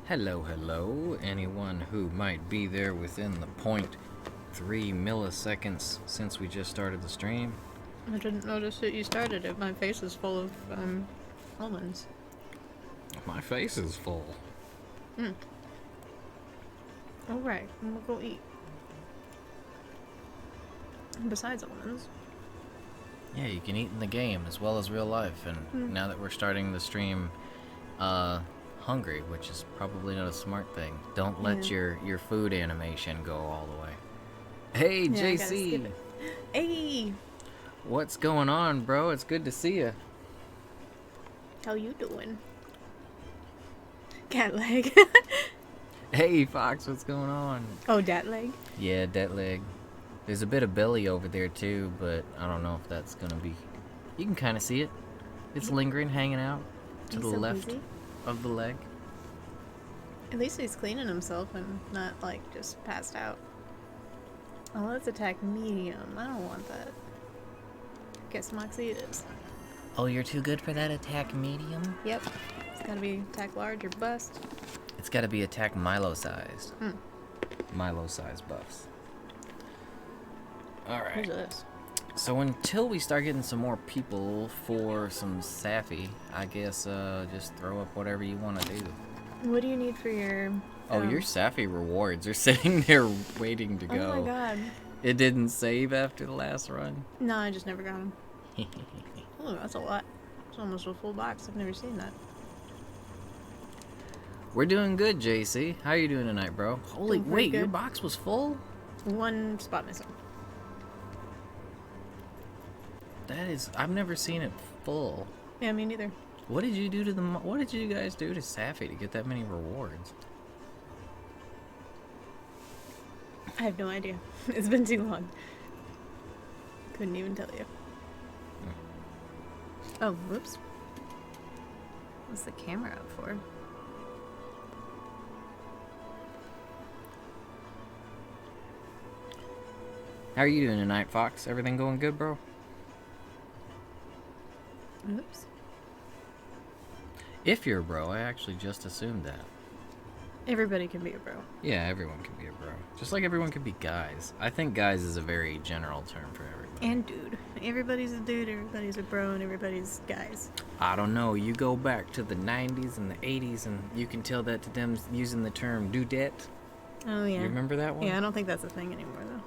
Hello, hello, anyone who might be there within the 0.3 milliseconds since we just started the stream. I didn't notice that you started it. My face is full of almonds. My face is full. Alright, we'll go eat. Besides almonds. Yeah, you can eat in the game as well as real life, and now that we're starting the stream hungry, which is probably not a smart thing, don't let your food animation go all the way. Hey, Yeah, I gotta JC! skip it. Hey! What's going on, bro? It's good to see you. How you doing? Cat leg. Hey, Fox, what's going on? Oh, dat leg? Yeah, that leg. There's a bit of belly over there too, but I don't know if that's gonna be... You can kind of see it. It's lingering, hanging out to the so left busy. of the leg. At least he's cleaning himself and not, like, just passed out. Oh, let's attack medium. I don't want that. Guess Moxie it is. Oh, you're too good for that attack medium? Yep. It's gotta be attack large or bust. It's gotta be attack Milo-sized. Milo-sized buffs. Who's Alright. this? So until we start getting some more people for some Safi, I guess just throw up whatever you want to do. What do you need for your... Oh, your Safi rewards are sitting there waiting to go. Oh my god. It didn't save after the last run. No, I just never got them. Oh, that's a lot. It's almost a full box. I've never seen that. We're doing good, JC. How you doing tonight, bro? Holy, Doing pretty wait, your good. box was full? One spot missing. That is, I've never seen it full. Yeah, me neither. What did you do to what did you guys do to Safi to get that many rewards? I have no idea. It's been too long. Couldn't even tell you. Oh, whoops. What's the camera up for? How are you doing tonight, Fox? Everything going good, bro? Oops. If you're a bro, I actually just assumed that. Everybody can be a bro. Yeah, everyone can be a bro. Just like everyone can be guys. I think guys is a very general term for everybody. And dude. Everybody's a dude, everybody's a bro, and everybody's guys. I don't know. You go back to the 90s and the 80s, and you can tell that to them using the term dudette. Oh, yeah. You remember that one? Yeah, I don't think that's a thing anymore, though.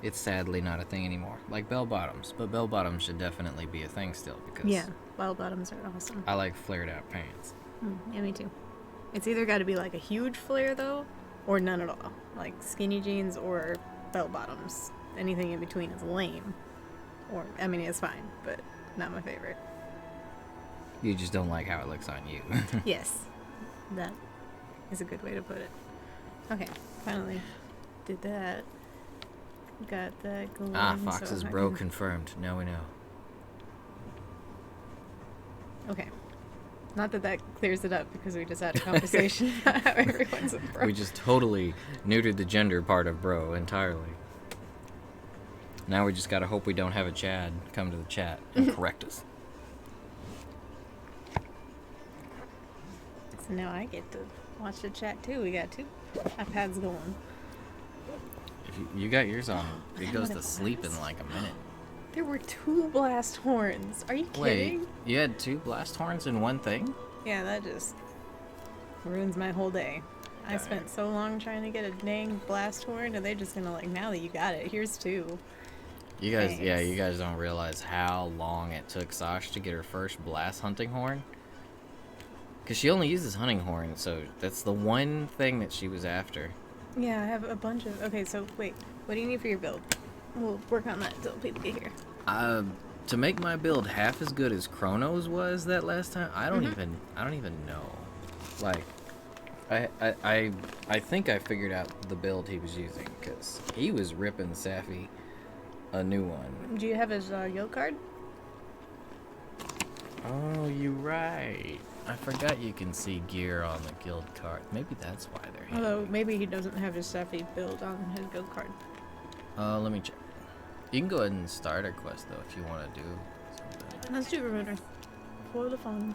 It's sadly not a thing anymore. Like bell bottoms, but bell bottoms should definitely be a thing still because Yeah, bell bottoms are awesome. I like flared out pants. Yeah, me too. It's either got to be like a huge flare though, or none at all. Like skinny jeans or bell bottoms. Anything in between is lame. Or I mean, it's fine, but not my favorite. You just don't like how it looks on you. Yes, that is a good way to put it. Okay, finally did that. Got that going. Fox is bro confirmed. Now we know. Okay. Not that that clears it up because we just had a conversation about how everyone's a bro. We just totally neutered the gender part of bro entirely. Now we just gotta hope we don't have a Chad come to the chat and correct us. So now I get to watch the chat too. We got two iPads going. If you got yours on, I it know goes what to it sleep in was. like a minute. There were 2 blast horns. Are you kidding? Wait, you had 2 blast horns in one thing? Yeah, that just ruins my whole day. I Dang. spent so long trying to get a dang blast horn, and they're just gonna like, now that you got it, here's 2. You guys, yeah, Thanks. you guys don't realize how long it took Sash to get her first blast hunting horn. Because she only uses hunting horn, so that's the one thing that she was after. Yeah, I have a bunch of. Okay, so wait, what do you need for your build? We'll work on that until people get here. To make my build half as good as Chrono's was that last time, I don't even know. Like, I think I figured out the build he was using, because he was ripping Safi a new one. Do you have his yield card? Oh, you right. I forgot you can see gear on the guild card. Maybe that's why they're here. Although maybe he doesn't have his Safi build on his guild card. Let me check. You can go ahead and start a quest though if you want to do something. Let's do Remoter. For the fun.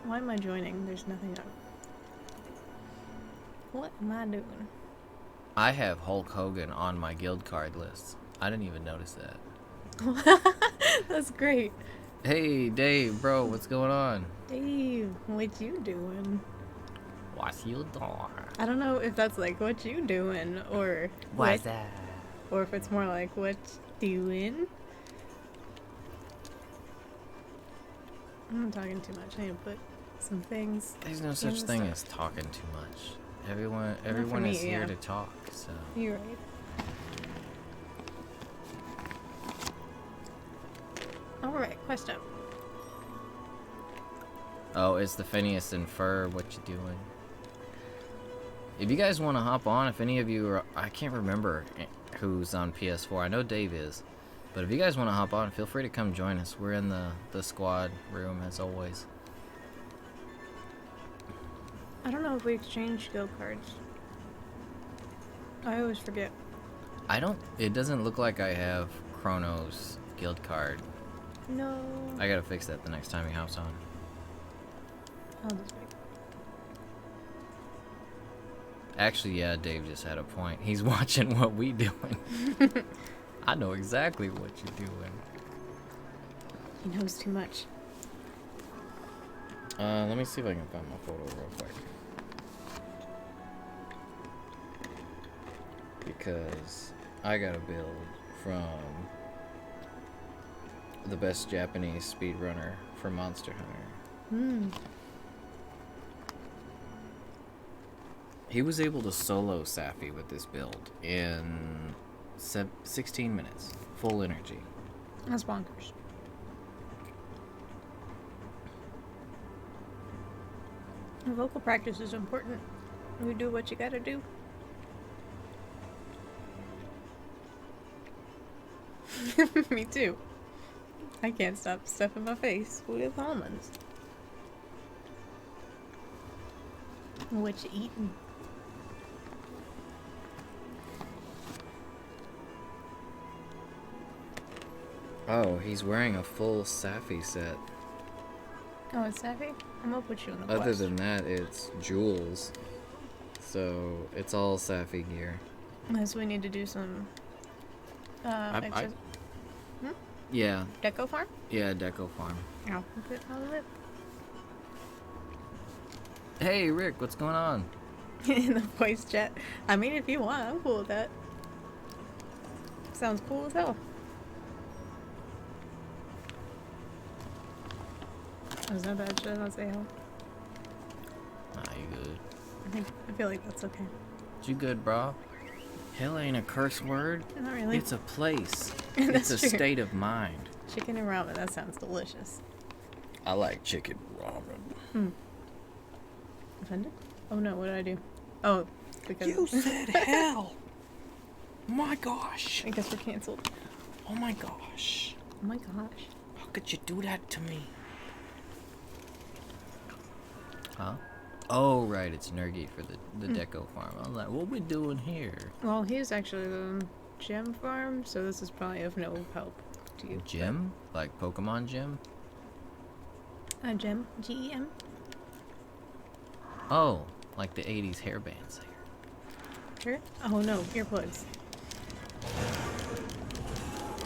Why am I joining? There's nothing up. What am I doing? I have Hulk Hogan on my guild card list. I didn't even notice that. That's great. Hey, Dave, bro, what's going on? Dave, what you doing? What's you doing? I don't know if that's like what you doing or What's that? or if it's more like what doing. I'm talking too much. I need to put some things. There's no such thing as talking too much. Everyone me, is here yeah. to talk, so. You're right. Alright, quest up. Oh, it's the Phineas and Fur, what you doing? If you guys want to hop on, if any of you are, I can't remember who's on PS4. I know Dave is. But if you guys want to hop on, feel free to come join us. We're in the squad room, as always. I don't know if we exchange guild cards. I always forget. It doesn't look like I have Chrono's guild card. No. I gotta fix that the next time he hops on. I'll just wait. Actually, yeah, Dave just had a point. He's watching what we doing. I know exactly what you're doing. He knows too much. Let me see if I can find my photo real quick. Because I got a build from the best Japanese speedrunner for Monster Hunter. He was able to solo Safi with this build in 16 minutes, full energy. That's bonkers. Vocal practice is important. You do what you gotta do. Me too. I can't stop stuffing my face with almonds. What you eating? Oh, he's wearing a full Safi set. Oh, it's Safi? I'm gonna put you on the Other quest. than that, it's jewels. So, it's all Safi gear. Unless we need to do some extra Yeah, deco farm? yeah, Deco Farm. I'll put all of it. Hey, Rick, what's going on? In the voice chat. I mean, if you want, I'm cool with that. Sounds cool as hell. Oh, is that bad? Should I not say hell? Nah, you good. I feel like that's okay. You good, bro? Hell ain't a curse word. Not really. It's a place. That's It's a true. state of mind. Chicken and ramen, that sounds delicious. I like chicken ramen. Offended? Oh no, what did I do? Oh, because You said hell. My gosh. I guess we're canceled. Oh my gosh. Oh my gosh. How could you do that to me? Huh? Oh, right, it's Nergy for the Deco Farm. I was like, what we doing here? Well, he's actually the gem farm, so this is probably of no help to you. Gym? Like Pokemon Gym? Gem? G-E-M? Oh, like the 80s hair band singer. Sure. Oh no, earplugs.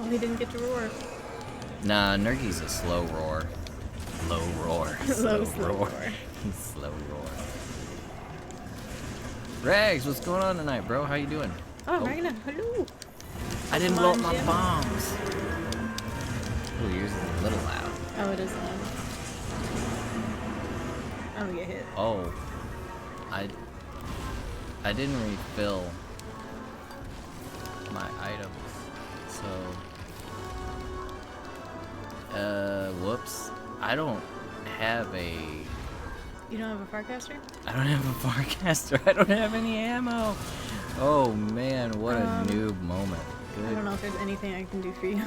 Oh, he didn't get to roar. Nah, Nergy's a slow roar. Low roar. Slow roar. Slow roar. Rags, what's going on tonight, bro? How you doing? Oh, Ragnar, hello. I didn't Come blow on, up my Jim. bombs. Ooh, yours is a little loud. Oh, it is loud. I'm gonna get hit. Oh. I didn't refill my items. So whoops. I don't have a You don't have a Farcaster? I don't have a Farcaster. I don't have any ammo. Oh man, what a noob moment. I don't Good. know if there's anything I can do for you.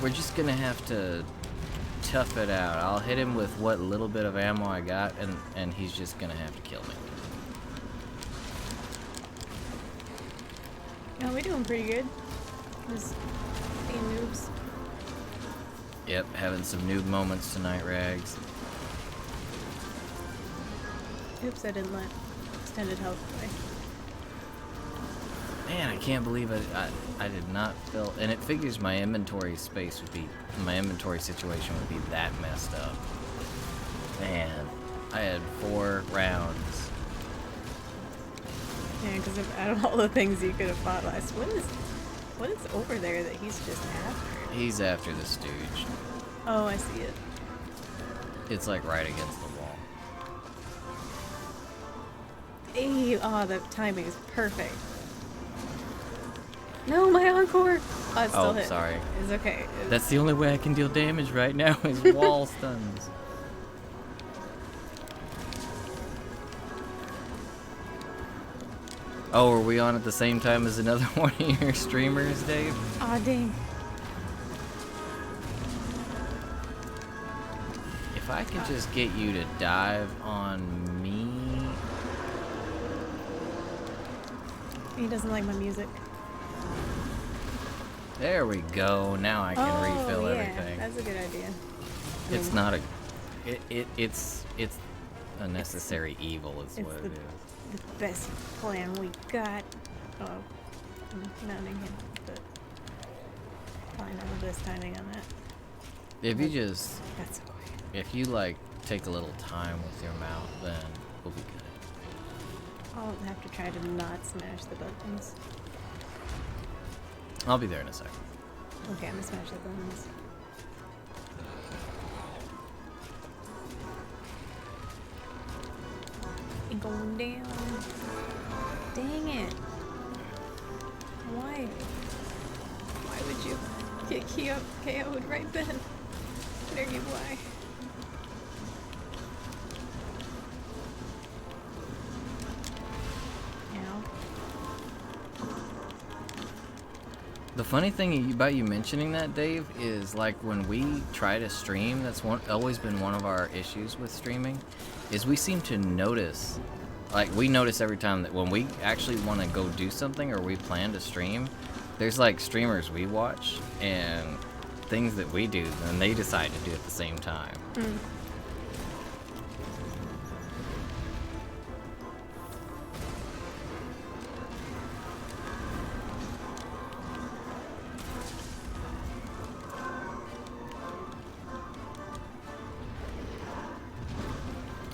We're just gonna have to tough it out. I'll hit him with what little bit of ammo I got, and he's just gonna have to kill me. No, we're doing pretty good. Just being noobs. Yep, having some noob moments tonight, Rags. Oops, I didn't let extended health away. Man, I can't believe I did not fill, and it figures my inventory space would be, my inventory situation would be that messed up. Man, I had 4 rounds. Yeah, because out of all the things you could have fought last, what is over there that he's just after? He's after the stooge. Oh, I see it. It's like right against the wall. Hey, oh, the timing is perfect. No, my encore! Oh, it's still hit. Sorry. It's okay. That's the only way I can deal damage right now is wall stuns. Oh, are we on at the same time as another one of your streamers, Dave? Aw, dang. If I could just get you to dive on me. He doesn't like my music. There we go. Now I can refill everything. That's a good idea. It's not a. It's a necessary evil, is what it is. The best plan we got. Oh, I'm mounting him, but probably not the best timing on that. If you just, That's okay. if you like take a little time with your mount, then we'll be good. I'll have to try to not smash the buttons. I'll be there in a second. Okay, I'm gonna smash the buttons. Ain't going down. Dang it. Why? Why would you get KO'd right then? There you why. The funny thing about you mentioning that, Dave, is like when we try to stream, that's always been one of our issues with streaming, is we seem to notice, like we notice every time that when we actually want to go do something or we plan to stream, there's like streamers we watch and things that we do and they decide to do at the same time. Mm.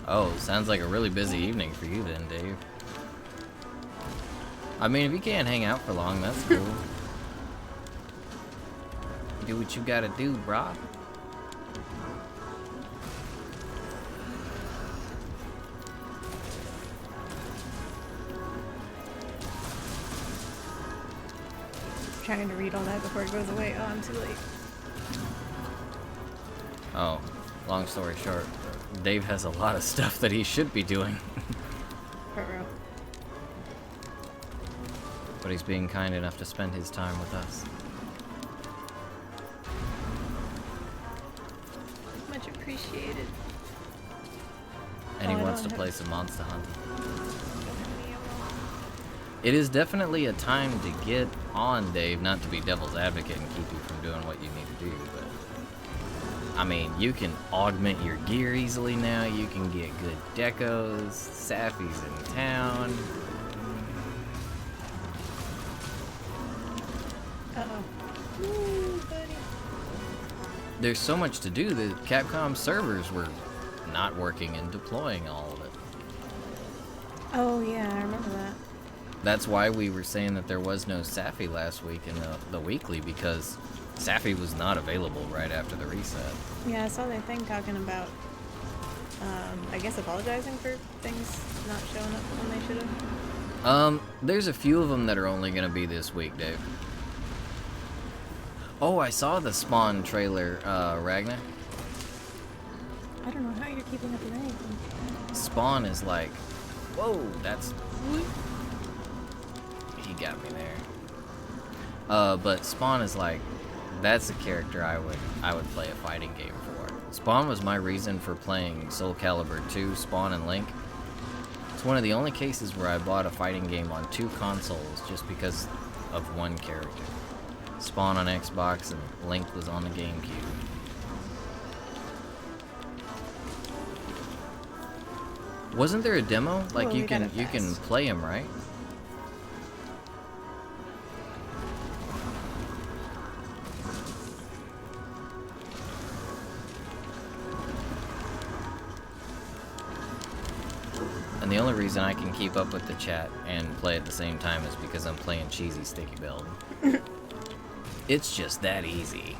Oh, sounds like a really busy evening for you then, Dave. I mean, if you can't hang out for long, that's cool. Do what you gotta do, brah. Trying to read all that before it goes away. Oh, I'm too late. Oh, long story short, Dave has a lot of stuff that he should be doing. For real. But he's being kind enough to spend his time with us. Much appreciated. And he Oh, I wants don't to have- play some Monster Hunter. Don't have any ammo. It is definitely a time to get on, Dave, not to be devil's advocate and keep you from doing what you need to do, but I mean, you can augment your gear easily now, you can get good decos, Safi's in town. Uh-oh. Ooh, buddy. There's so much to do that Capcom servers were not working and deploying all of it. Oh, yeah, I remember that. That's why we were saying that there was no Safi last week in the weekly, because Safi was not available right after the reset. Yeah, I saw their thing talking about, I guess apologizing for things not showing up when they should have. There's a few of them that are only gonna be this week, Dave. Oh, I saw the Spawn trailer, Ragnar. I don't know how you're keeping up with anything. Spawn is like, whoa, that's... He got me there. But Spawn is like, that's a character I would play a fighting game for. Spawn was my reason for playing Soul Calibur 2, Spawn and Link. It's one of the only cases where I bought a fighting game on 2 consoles just because of one character. Spawn on Xbox and Link was on the GameCube. Wasn't there a demo? Like Well, you we got can it you can fast. play him, right? And the only reason I can keep up with the chat and play at the same time is because I'm playing cheesy sticky build. It's just that easy.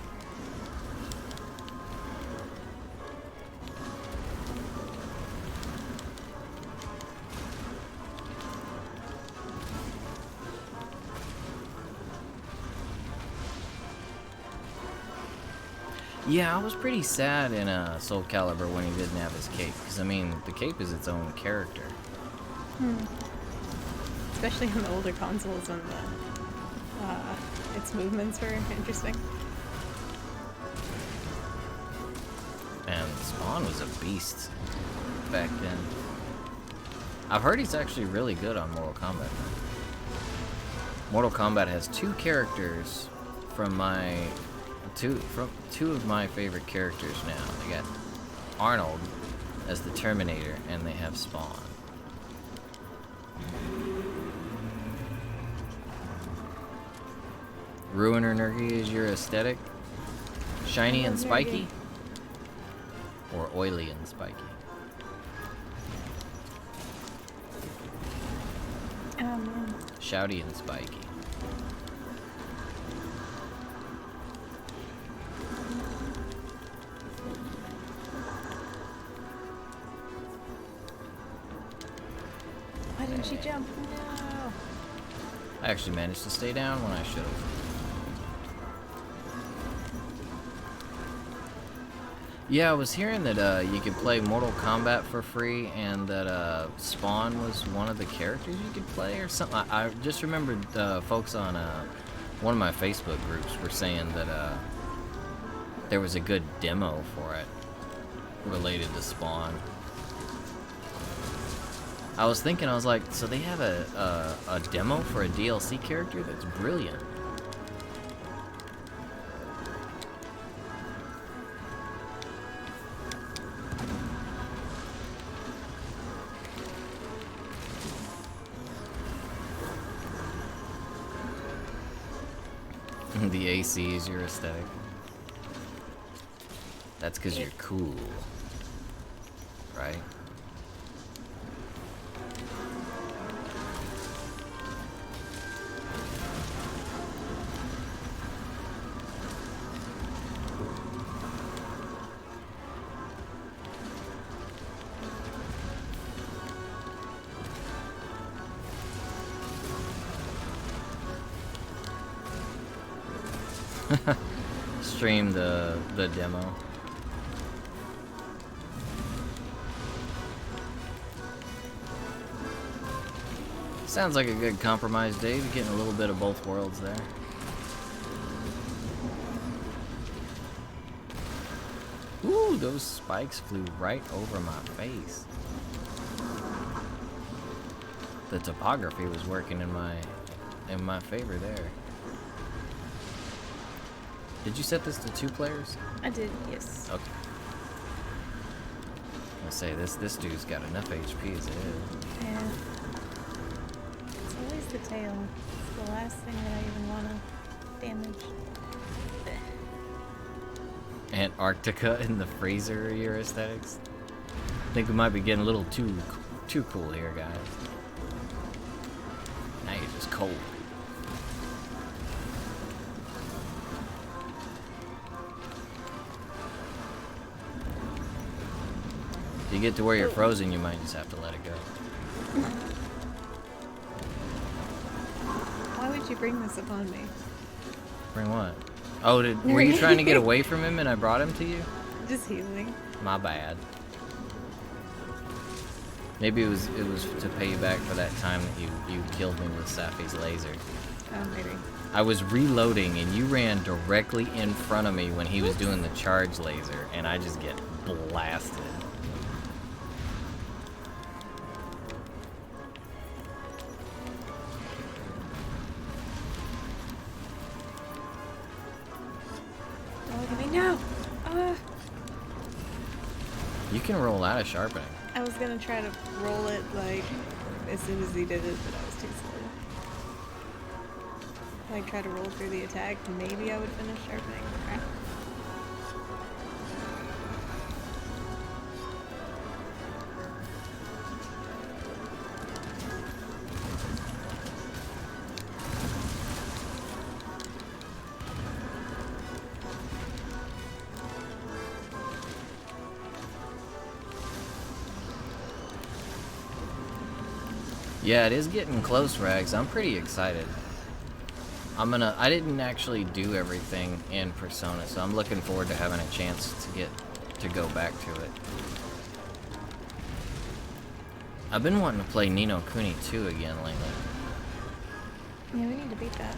Yeah, I was pretty sad in Soul Calibur when he didn't have his cape, because I mean, the cape is its own character. Especially on the older consoles when the its movements were interesting. And Spawn was a beast back then. I've heard he's actually really good on Mortal Kombat. Mortal Kombat has two characters from two of my favorite characters now. They got Arnold as the Terminator, and they have Spawn. Ruiner Nergy is your aesthetic? Shiny and spiky? Or oily and spiky? Shouty and spiky. Why didn't she jump? No. I actually managed to stay down when I should have. Yeah, I was hearing that you could play Mortal Kombat for free, and that Spawn was one of the characters you could play or something. I just remembered folks on one of my Facebook groups were saying that there was a good demo for it related to Spawn. I was thinking, I was like, so they have a demo for a DLC character? That's brilliant. The AC is your aesthetic. That's because you're cool, right? Stream the demo. Sounds like a good compromise, Dave. You're getting a little bit of both worlds there. Ooh, those spikes flew right over my face. The topography was working in my favor there. Did you set this to 2 players? I did, yes. Okay. I'll say this dude's got enough HP as it is. Yeah. It's always the tail. It's the last thing that I even want to damage. Antarctica and the freezer are your aesthetics? I think we might be getting a little too cool here, guys. Now you're just cold. If you get to where you're frozen, you might just have to let it go. Why would you bring this upon me? Bring what? Oh, were you trying to get away from him and I brought him to you? Just healing. My bad. Maybe it was to pay you back for that time that you killed me with Safi's laser. Oh, maybe. I was reloading and you ran directly in front of me when he was doing the charge laser, and I just get blasted. can roll out of sharpening. I was gonna try to roll it like as soon as he did it, but I was too slow. Like try to roll through the attack, maybe I would finish sharpening. Crap. Yeah, it is getting close, Rags. I'm pretty excited. I didn't actually do everything in Persona, so I'm looking forward to having a chance to go back to it. I've been wanting to play Ni no Kuni 2 again lately. Yeah, we need to beat that.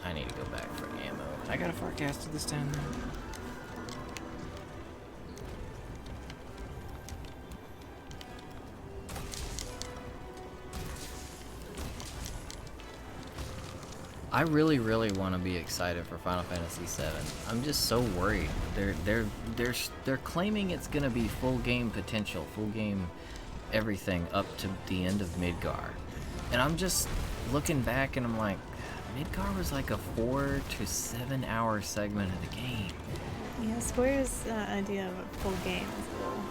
I need to go back for ammo. I got a forecaster this time though. I really, really want to be excited for Final Fantasy VII. I'm just so worried. They're claiming it's gonna be full game potential, full game everything up to the end of Midgar, and I'm just looking back and I'm like, Midgar was like a 4 to 7 hour segment of the game. Yeah, Square's idea of a full game is a little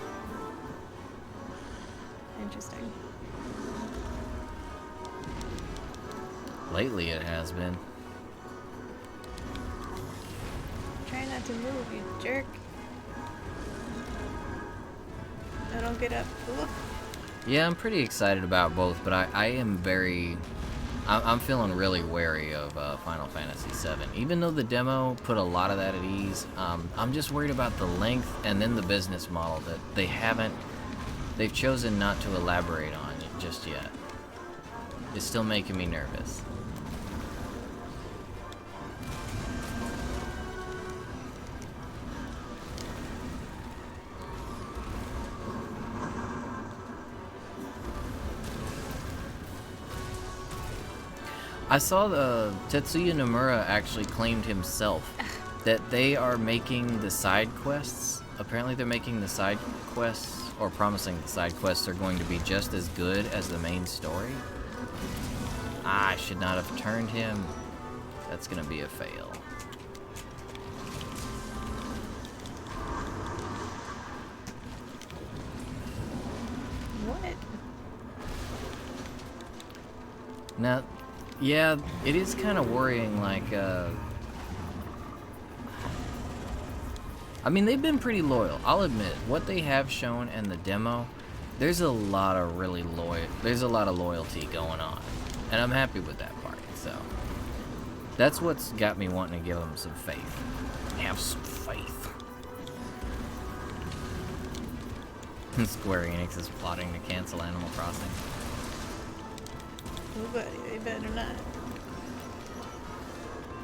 interesting. Lately it has been. Try not to move, you jerk. No, don't get up. Ooh. Yeah, I'm pretty excited about both, but I'm feeling really wary of Final Fantasy VII. Even though the demo put a lot of that at ease, I'm just worried about the length and then the business model that they've chosen not to elaborate on just yet. It's still making me nervous. I saw Tetsuya Nomura actually claimed himself that they are making the side quests. Apparently they're making the side quests, or promising the side quests are going to be just as good as the main story. I should not have turned him. That's gonna be a fail. What? Now, yeah, it is kind of worrying, like, I mean, they've been pretty loyal, I'll admit. What they have shown in the demo, there's a lot of loyalty going on. And I'm happy with that part, so. That's what's got me wanting to give them some faith. Have some faith. Square Enix is plotting to cancel Animal Crossing. Oh, buddy, they better not.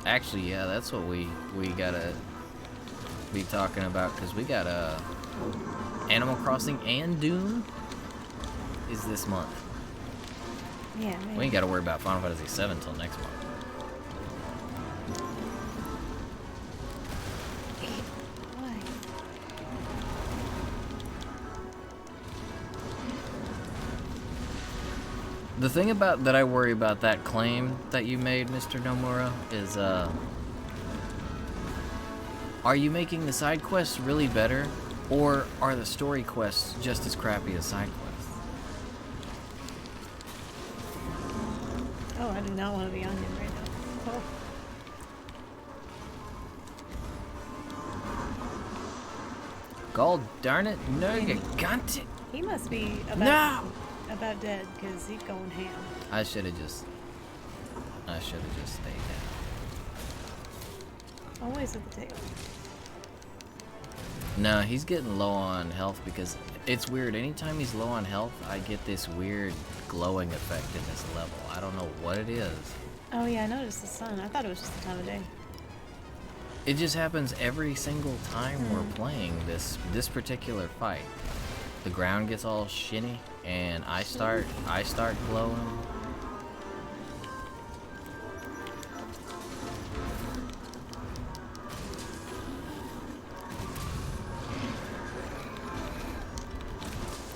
Actually, yeah, that's what we gotta be talking about, because we got Animal Crossing and Doom is this month. Yeah, maybe. We ain't gotta worry about Final Fantasy VII until next month. Why? The thing about that I worry about that claim that you made, Mr. Nomura, is are you making the side quests really better, or are the story quests just as crappy as side quests? Oh, I do not want to be on him right now. Oh. God darn it, no, you got it. He must be about dead, because he's going ham. I should have just stayed down. Always at the tail. No, he's getting low on health, because it's weird. Anytime he's low on health, I get this weird glowing effect in this level. I don't know what it is. Oh yeah, I noticed the sun. I thought it was just the time of day. It just happens every single time we're playing this particular fight. The ground gets all shiny, and I start glowing.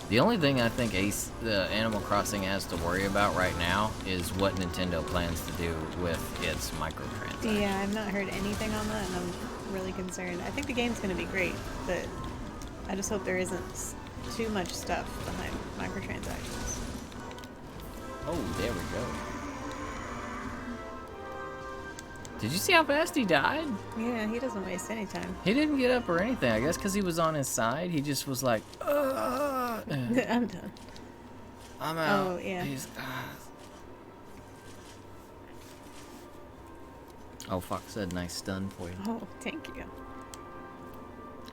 The only thing I think the Animal Crossing has to worry about right now is what Nintendo plans to do with its microtransactions. Yeah, I've not heard anything on that, and I'm really concerned. I think the game's going to be great, but I just hope there isn't too much stuff behind microtransactions. Oh, there we go. Did you see how fast he died? Yeah, he doesn't waste any time. He didn't get up or anything. I guess because he was on his side, he just was like, I'm done. I'm out. Oh, yeah. Oh, fuck, said nice stun for you. Oh, thank you.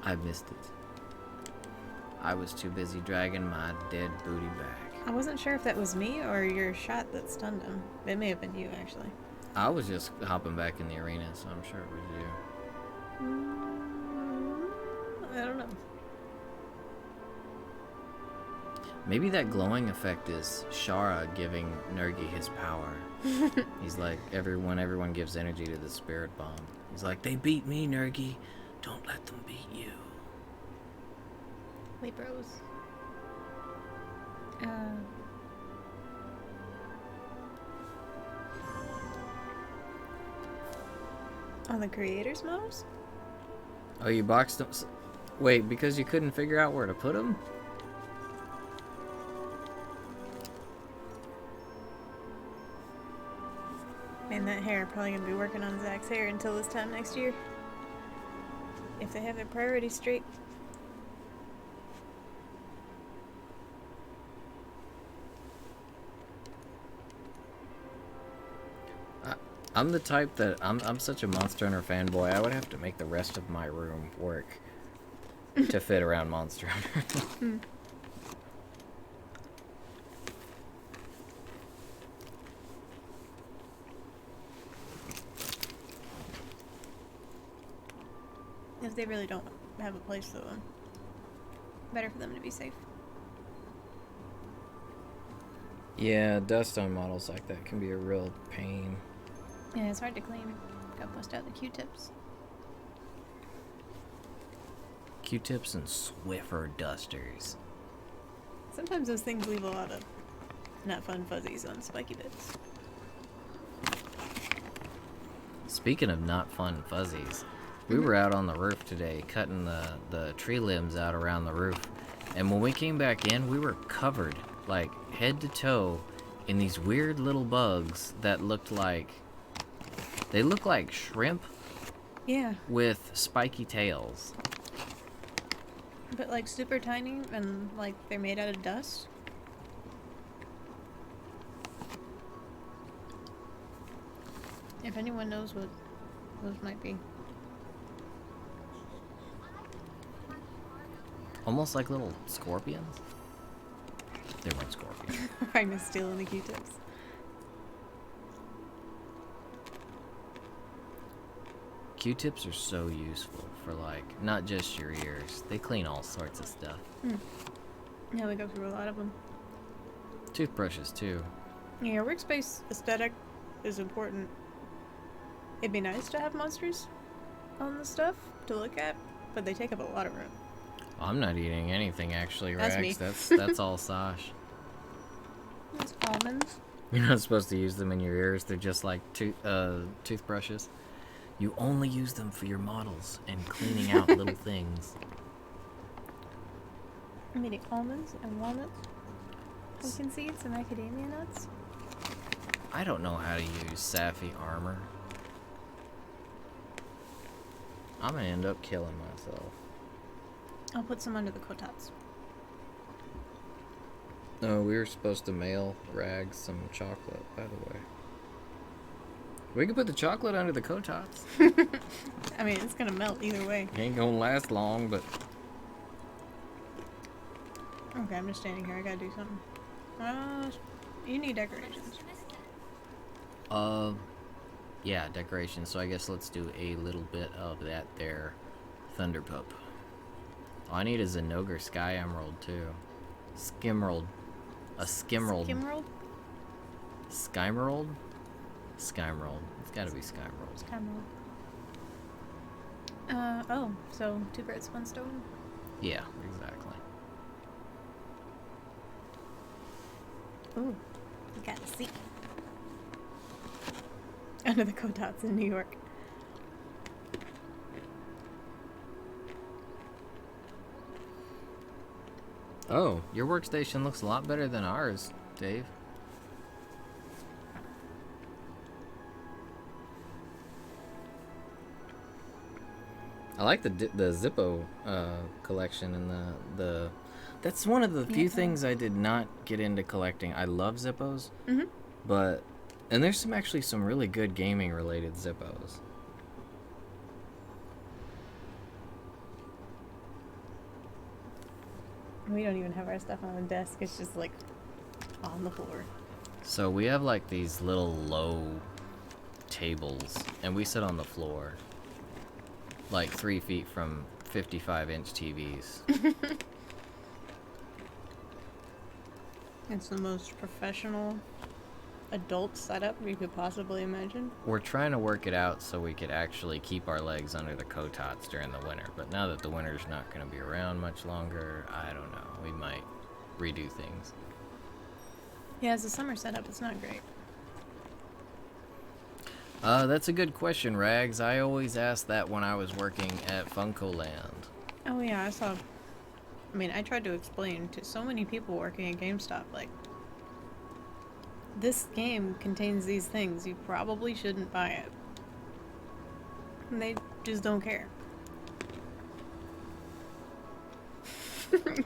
I missed it. I was too busy dragging my dead booty back. I wasn't sure if that was me or your shot that stunned him. It may have been you, actually. I was just hopping back in the arena, so I'm sure it was you. I don't know. Maybe that glowing effect is Shara giving Nergi his power. He's like, everyone gives energy to the spirit bomb. He's like, they beat me, Nergi. Don't let them beat you. Wait, bros. On the creators mouse? Oh, you boxed them? Wait, because you couldn't figure out where to put them? Man, that hair probably gonna be working on Zach's hair until this time next year. If they have their priorities straight. I'm the type that I'm such a Monster Hunter fanboy. I would have to make the rest of my room work to fit around Monster Hunter. If they really don't have a place, though, better for them to be safe. Yeah, dust on models like that can be a real pain. Yeah, it's hard to clean. Gotta bust out the Q-tips. Q-tips and Swiffer dusters. Sometimes those things leave a lot of not fun fuzzies on spiky bits. Speaking of not fun fuzzies, we were out on the roof today cutting the tree limbs out around the roof. And when we came back in, we were covered, like, head to toe in these weird little bugs that looked like... They look like shrimp. Yeah. With spiky tails. But, like, super tiny and, like, they're made out of dust. If anyone knows what those might be. Almost like little scorpions. They weren't scorpions. Trying to steal the Q-tips. Q-tips are so useful for, like, not just your ears. They clean all sorts of stuff. Yeah, we go through a lot of them. Toothbrushes, too. Yeah, your workspace aesthetic is important. It'd be nice to have monsters on the stuff to look at, but they take up a lot of room. I'm not eating anything, actually, That's Rags. me. That's all Sash. It's almonds. You're not supposed to use them in your ears. They're just like toothbrushes. You only use them for your models and cleaning out little things. I'm eating almonds and walnuts, pumpkin seeds, and macadamia nuts. I don't know how to use Safi armor. I'm gonna end up killing myself. I'll put some under the cotats. No, we were supposed to mail Rags some chocolate, by the way. We could put the chocolate under the cotats. I mean, it's gonna melt either way. Ain't gonna last long, but... Okay, I'm just standing here. I gotta do something. You need decorations. Yeah, decorations. So I guess let's do a little bit of that there Thunder Pup. All I need is a Noger Sky Emerald, too. Skimmerald. A Skimmerald. Skimmerald? Skymerald? Skymerald. It's gotta be Skymerald. Skymmerald. Oh, so 2 birds, 1 stone? Yeah, exactly. Ooh, you got a seat. Under the Cotats in New York. Oh, your workstation looks a lot better than ours, Dave. I like the Zippo collection and the. That's one of the few things I did not get into collecting. I love Zippos, but and there's actually some really good gaming related Zippos. We don't even have our stuff on the desk. It's just like on the floor. So we have like these little low tables, and we sit on the floor, like 3 feet from 55-inch TVs. It's the most professional adult setup you could possibly imagine. We're trying to work it out so we could actually keep our legs under the Cotats during the winter. But now that the winter's not going to be around much longer, I don't know. We might redo things. Yeah, as a summer setup, it's not great. That's a good question, Rags. I always asked that when I was working at Funko Land. Oh yeah, I tried to explain to so many people working at GameStop, like, this game contains these things. You probably shouldn't buy it. And they just don't care.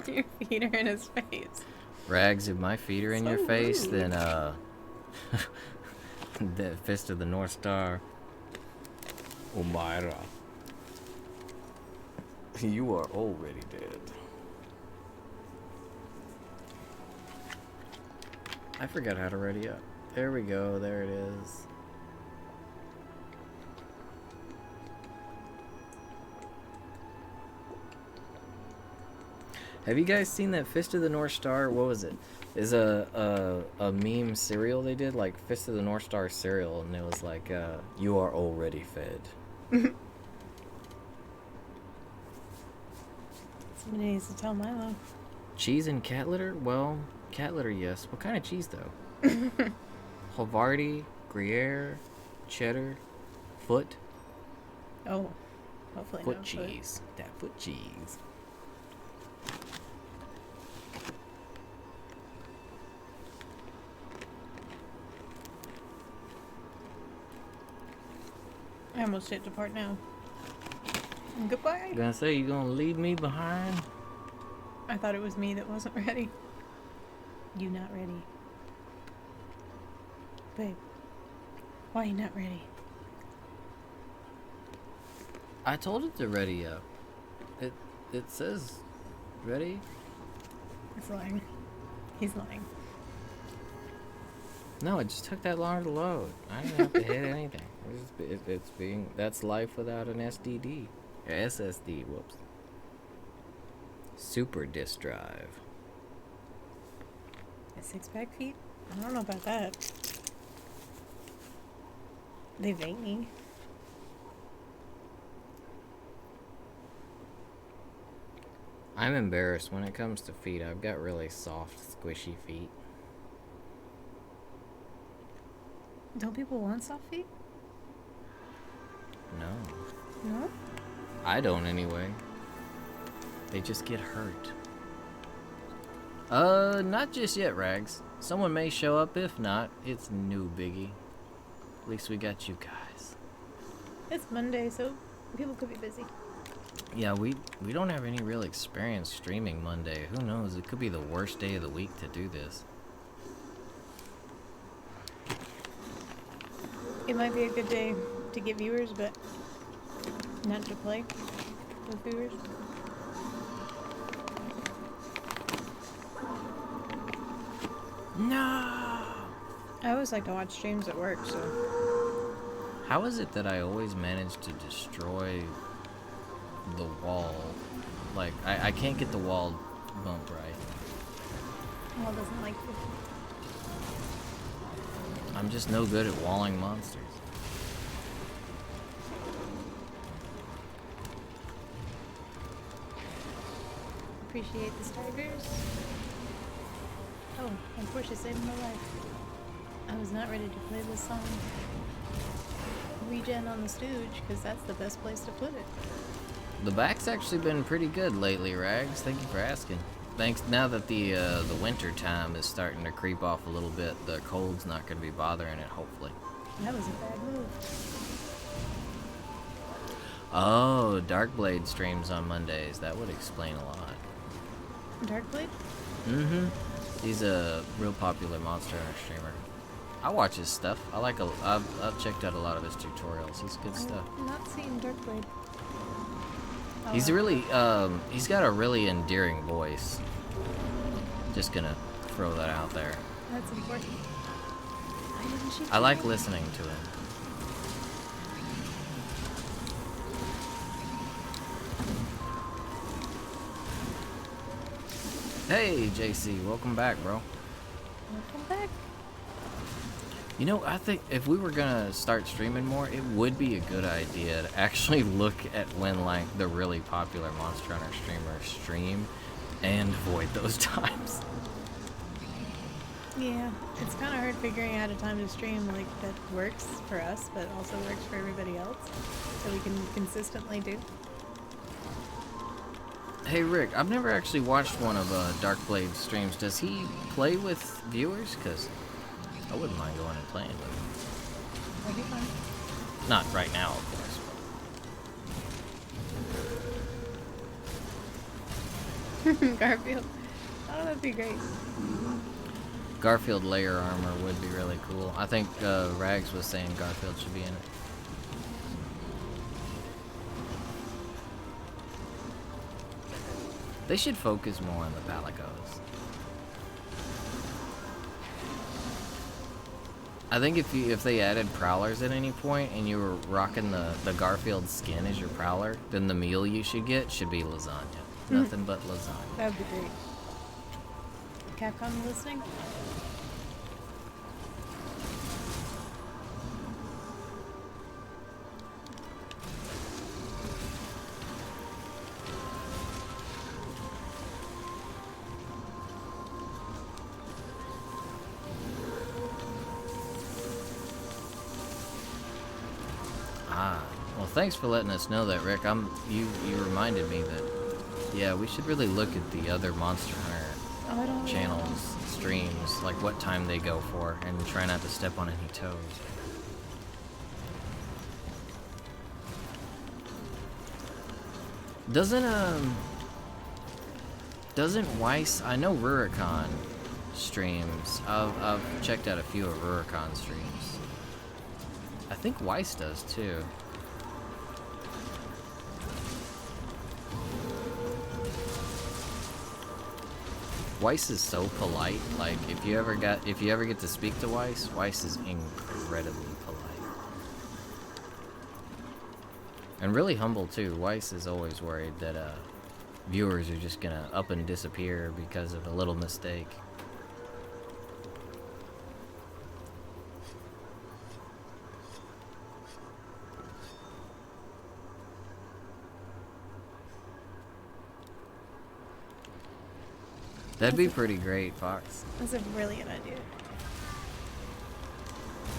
Your feet are in his face. Rags, if my feet are in So your face, rude. then, the Fist of the North Star. Omira. You are already dead. I forgot how to ready up. There we go, there it is. Have you guys seen that Fist of the North Star? What was it? Is a meme cereal they did, like Fist of the North Star cereal, and it was like, you are already fed. Somebody needs to tell Milo. Cheese and cat litter? Well, cat litter, yes. What kind of cheese, though? Havarti, Gruyere, cheddar, foot. Oh, hopefully Foot not cheese. That foot cheese. I almost hit depart now. Goodbye. Gonna say you gonna leave me behind? I thought it was me that wasn't ready. You not ready. Babe, why you not ready? I told it to ready up. It says ready. He's lying. He's lying. No, it just took that long to load. I didn't have to hit anything. It's being, that's life without an SDD. Or SSD, whoops. Super disk drive. A 6-pack feet? I don't know about that. They veiny. I'm embarrassed when it comes to feet. I've got really soft, squishy feet. Don't people want soft feet? No. No? I don't anyway. They just get hurt. Not just yet, Rags. Someone may show up. If not, it's new biggie. At least we got you guys. It's Monday, so people could be busy. Yeah, we don't have any real experience streaming Monday. Who knows? It could be the worst day of the week to do this. It might be a good day to get viewers, but not to play with viewers. No! I always like to watch streams at work, so... How is it that I always manage to destroy the wall? Like, I can't get the wall bump right. Wall doesn't like you. I'm just no good at walling monsters. Appreciate the starters. Oh, Oh, unfortunately saved my life. I was not ready to play this song. Regen on the stooge, because that's the best place to put it. The back's actually been pretty good lately, Rags. Thank you for asking. Thanks. Now that the winter time is starting to creep off a little bit, the cold's not going to be bothering it, hopefully. That was a bad move. Oh, Darkblade streams on Mondays. That would explain a lot. Darkblade? Mm-hmm. He's a real popular Monster Hunter streamer. I watch his stuff. I've checked out a lot of his tutorials. He's good stuff. I've not seen Darkblade. He's really, he's got a really endearing voice. Just gonna throw that out there. That's important. I like listening to him. Hey, JC, welcome back, bro. Welcome back. You know, I think if we were gonna start streaming more, it would be a good idea to actually look at when, like, the really popular Monster Hunter streamers stream and avoid those times. Yeah, it's kind of hard figuring out a time to stream, like, that works for us, but also works for everybody else, so we can consistently do. Hey, Rick, I've never actually watched one of Darkblade's streams. Does he play with viewers? Because I wouldn't mind going and playing with him. That'd be fun. Not right now, of course. Garfield. Oh, that'd be great. Garfield layer armor would be really cool. I think Rags was saying Garfield should be in it. They should focus more on the Palicos. I think if they added prowlers at any point and you were rocking the Garfield skin as your prowler, then the meal you should get should be lasagna. Nothing but lasagna. That'd be great. Capcom listening? Well, thanks for letting us know that, Rick. You reminded me that, yeah, we should really look at the other Monster Hunter channels, streams, like what time they go for, and try not to step on any toes. Doesn't Weiss? I know Rurikon streams. I've checked out a few of Rurikon streams. I think Weiss does too. Weiss is so polite. Like if you ever get to speak to Weiss, Weiss is incredibly polite. And really humble too. Weiss is always worried that viewers are just gonna up and disappear because of a little mistake. That'd be pretty great, Fox. That's a brilliant idea.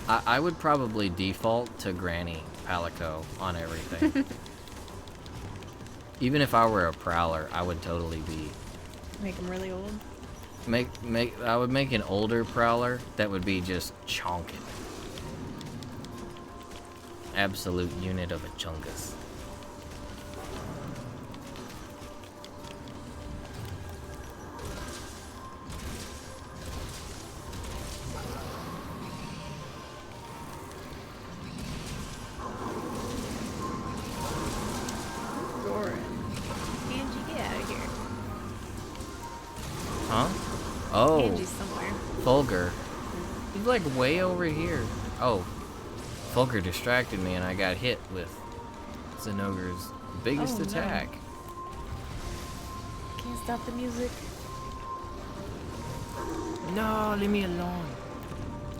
I would probably default to Granny Palico on everything. Even if I were a prowler, I would totally be. Make him really old. I would make an older prowler that would be just chonking. Absolute unit of a chungus. Oh, Angie's somewhere. Fulgur. He's like way over here. Oh, Fulgur distracted me and I got hit with Zinogre's biggest attack. Can't stop the music. No, leave me alone.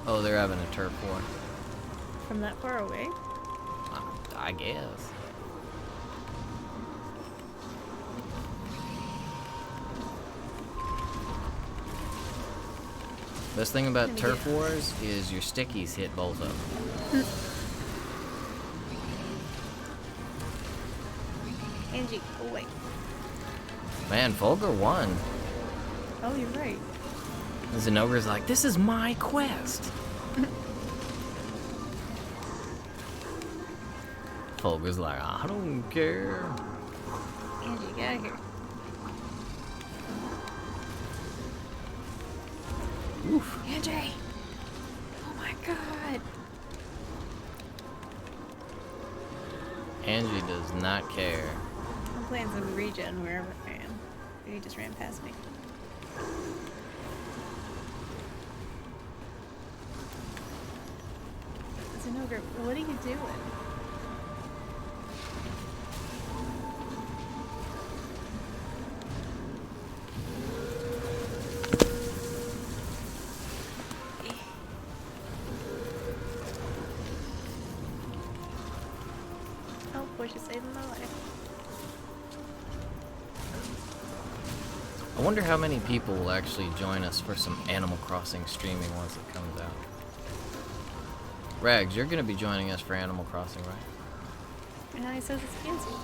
Oh, they're having a turf war. From that far away? I guess. Best thing about Gonna Turf get- Wars is your stickies hit both of them. Angie, oh wait. Man, Fulgur won. Oh, you're right. Zenogre's like, this is my quest. Fulgur's like, I don't care. Angie, get out of here. Oof. Angie! Oh my god! Angie does not care. I'm playing some regen wherever I am. He just ran past me. Zenogre, what are you doing? Oh, boy, she's saving my life. I wonder how many people will actually join us for some Animal Crossing streaming once it comes out. Rags, you're gonna be joining us for Animal Crossing, right? And now he says it's canceled.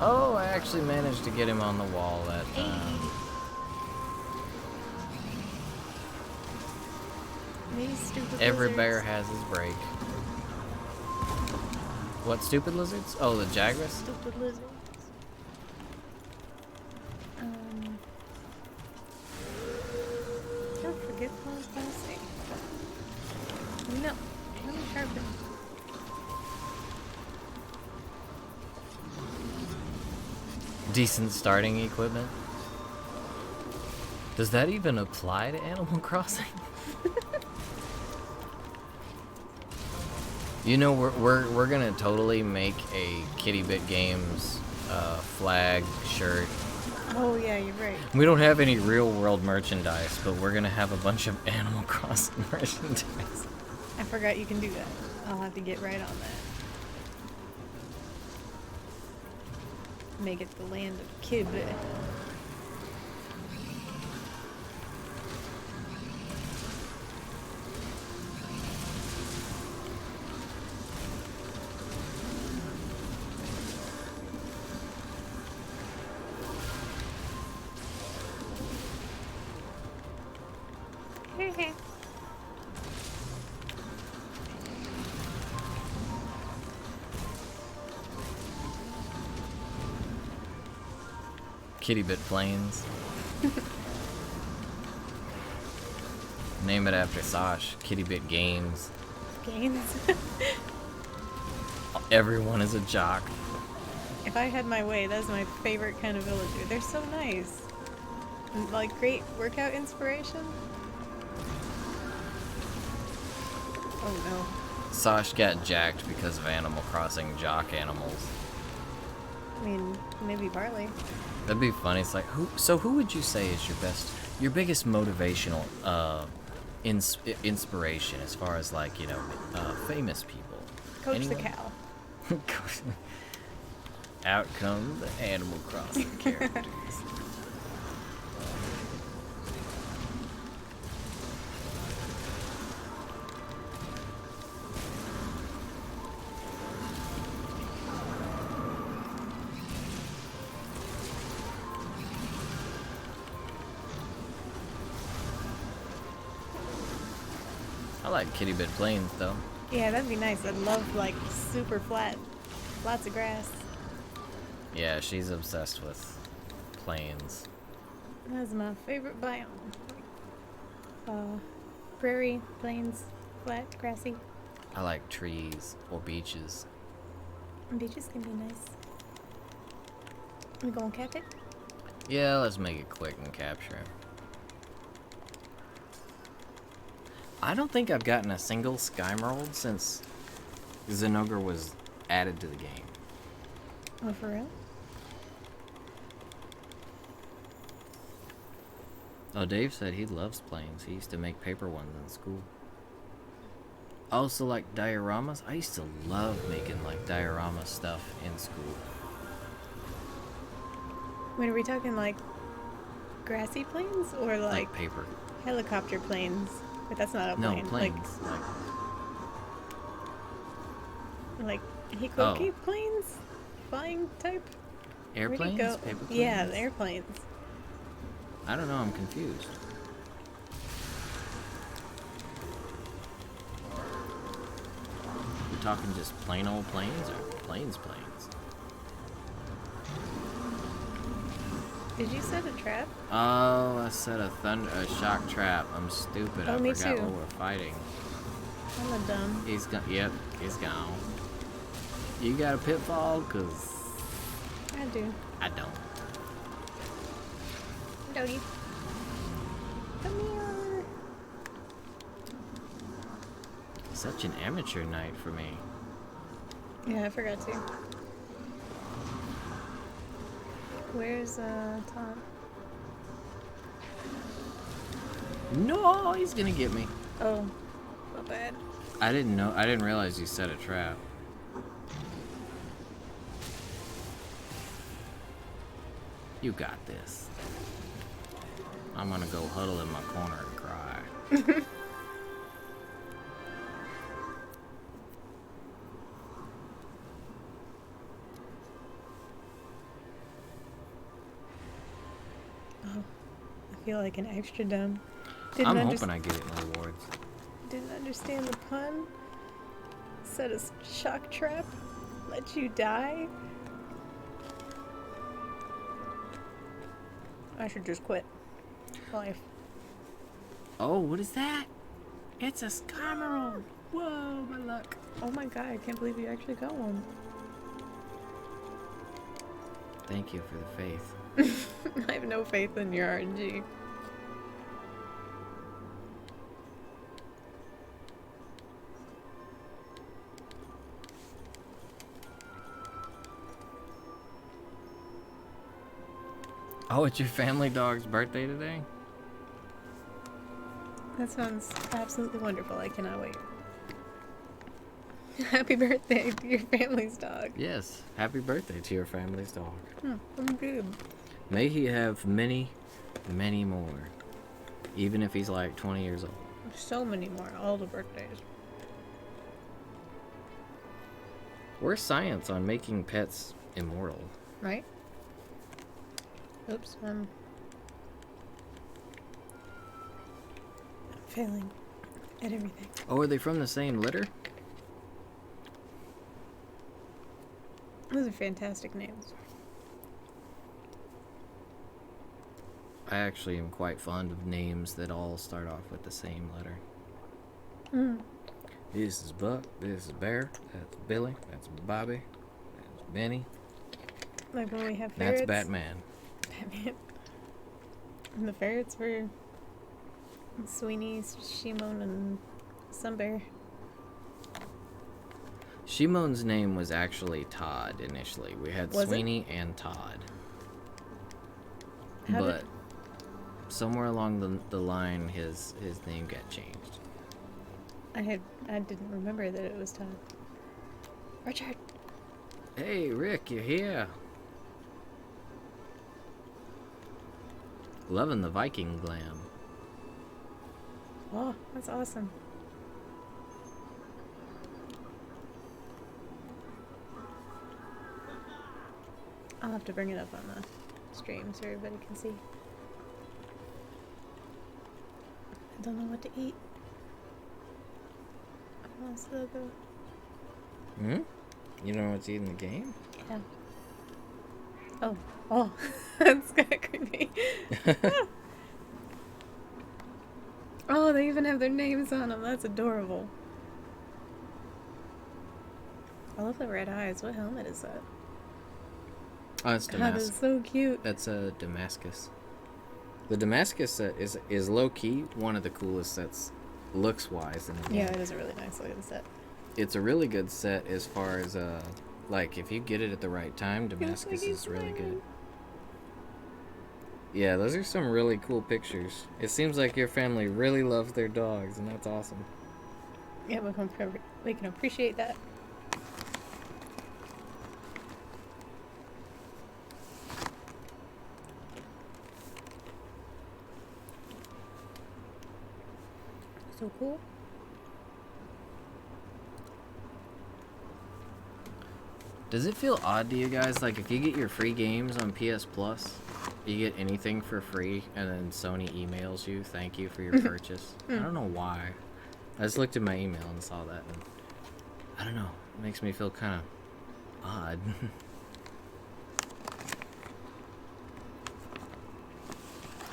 Oh, I actually managed to get him on the wall that time. These stupid Every lizards. bear has his break. What stupid lizards? Oh, the Jagras? Stupid lizards. Don't forget what I was gonna say. No, let me sharpen. Decent starting equipment. Does that even apply to Animal Crossing? You know, we're gonna totally make a Kitty Bit Games flag shirt. Oh yeah, you're right. We don't have any real world merchandise, but we're gonna have a bunch of Animal Crossing merchandise. I forgot you can do that. I'll have to get right on that. Make it the land of Kid. Kitty Bit Plains. Name it after Sash. Kitty Bit Games. Games. Everyone is a jock. If I had my way, that's my favorite kind of villager. They're so nice. And, like, great workout inspiration. Oh no. Sash got jacked because of Animal Crossing jock animals. I mean, maybe Barley. That'd be funny. It's like, who would you say is your biggest motivational inspiration as far as, like, you know, famous people? Coach Anyone? the cow. Out come the Animal Crossing characters. I like Kitty Bit Plains though. Yeah, that'd be nice. I'd love, like, super flat. Lots of grass. Yeah, she's obsessed with plains. That's my favorite biome. Prairie, plains, flat, grassy. I like trees or beaches. And beaches can be nice. We gonna cap it? Yeah, let's make it quick and capture him. I don't think I've gotten a single Skymerald since Zenogre was added to the game. Oh, for real? Oh, Dave said he loves planes. He used to make paper ones in school. Also, like dioramas. I used to love making like diorama stuff in school. Wait, are we talking like grassy planes or like paper. helicopter planes? But that's not a No, plane. planes. Like hikoki planes? Flying type? Airplanes? Where'd he go? Paper planes? Yeah, the airplanes. I don't know. I'm confused. We're talking just plain old planes or planes? Did you set a trap? Oh, I set a shock trap. I'm stupid. Oh, I me forgot too. what we're fighting. I'm a dumb. He's gone. Yep, he's gone. You got a pitfall? Cause I do. I don't. Dodie. Come here. Such an amateur night for me. Yeah, I forgot to. Where's Tom? No, he's gonna get me. Oh, not bad. I didn't know. I didn't realize you set a trap. You got this. I'm gonna go huddle in my corner and cry. Oh, I feel like an extra dumb. I'm hoping I get it in rewards. Didn't understand the pun. Set a shock trap. Let you die. I should just quit life. Oh, what is that? It's a Skymerald. Whoa, my luck. Oh my god, I can't believe you actually got one. Thank you for the faith. I have no faith in your RNG. Oh, it's your family dog's birthday today? That sounds absolutely wonderful. I cannot wait. Happy birthday to your family's dog. Yes. Happy birthday to your family's dog. I'm good. May he have many, many more. Even if he's like 20 years old. So many more. All the birthdays. Where's science on making pets immortal? Right? Oops, I'm failing at everything. Oh, are they from the same litter? Those are fantastic names. I actually am quite fond of names that all start off with the same letter. Mm. This is Buck, this is Bear, that's Billy, that's Bobby, that's Benny, Like when we have ferrets. that's Batman. Batman. And the ferrets were Sweeney, Shimon, and Sunbear. Shimon's name was actually Todd initially. We had Was it? Sweeney and Todd. How But somewhere along the line, his name got changed. I didn't remember that it was Todd. Richard. Hey, Rick, you're here. Loving the Viking glam. Oh, that's awesome. I'll have to bring it up on the stream so everybody can see. I don't know what to eat. I want to go. Hmm? You don't know what's eating the game? Yeah. Oh, that's kind of creepy. Oh, they even have their names on them. That's adorable. I love the red eyes. What helmet is that? Oh, it's God, Damascus. it's so cute. That's a Damascus. The Damascus set is low key one of the coolest sets, looks wise in the game. Yeah, it is a really nice looking set. it's a really good set as far as like if you get it at the right time, Damascus is really good. Yeah, those are some really cool pictures. It seems like your family really loves their dogs, and that's awesome. Yeah, we can appreciate that. So cool. Does it feel odd to you guys, like if you get your free games on PS Plus, you get anything for free, and then Sony emails you, thank you for your purchase? I don't know why. I just looked at my email and saw that, and I don't know. It makes me feel kind of odd.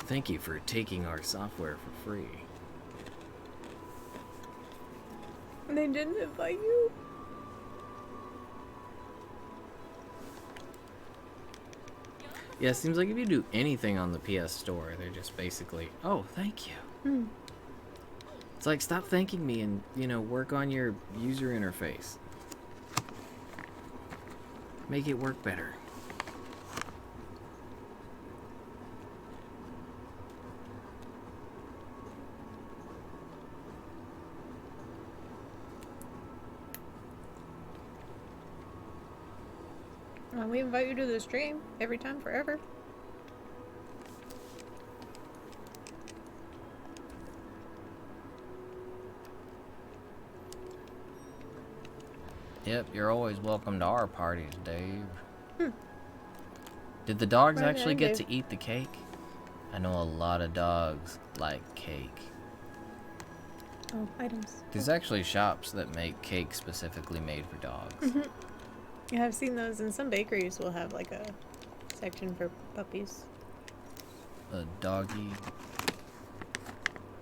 Thank you for taking our software for free. They didn't invite you? Yeah, it seems like if you do anything on the PS Store, they're just basically, oh, thank you. It's like, stop thanking me and, you know, work on your user interface. Make it work better. We invite you to the stream every time forever. Yep, you're always welcome to our parties, Dave. Did the dogs Right actually on, get Dave. to eat the cake? I know a lot of dogs like cake. Oh, items. There's actually shops that make cake specifically made for dogs. Yeah, I've seen those, and some bakeries will have like a section for puppies. A doggy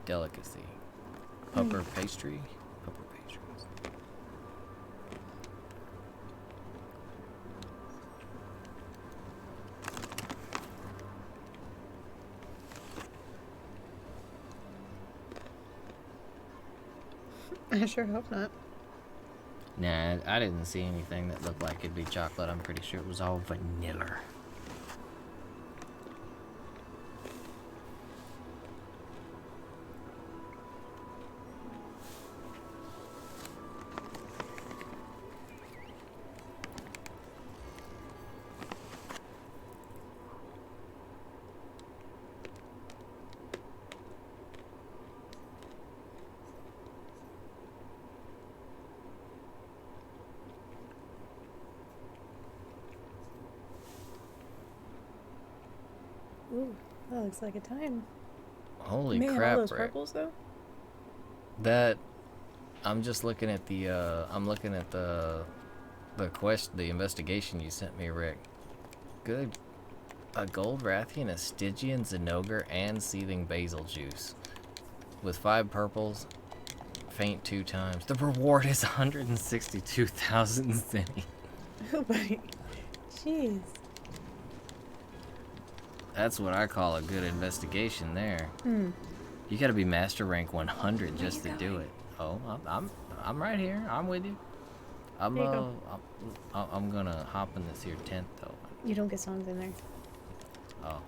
delicacy. Pupper pastry? Pupper pastries. I sure hope not. Nah, I didn't see anything that looked like it'd be chocolate. I'm pretty sure it was all vanilla. Ooh, that looks like a time. Holy Man, crap, all those Rick. purples though. That I'm just looking at the I'm looking at the investigation you sent me, Rick. Good. A gold Rathian, a Stygian, Zenogre, and seething basil juice. With 5 purples, faint 2 times. The reward is 162,000 zenny. Oh, buddy. Jeez. That's what I call a good investigation there. Hmm. You gotta be master rank 100 just to do it. Oh, I'm right here. I'm with you. I'm There you go. I'm gonna hop in this here tent though. You don't get songs in there. Oh.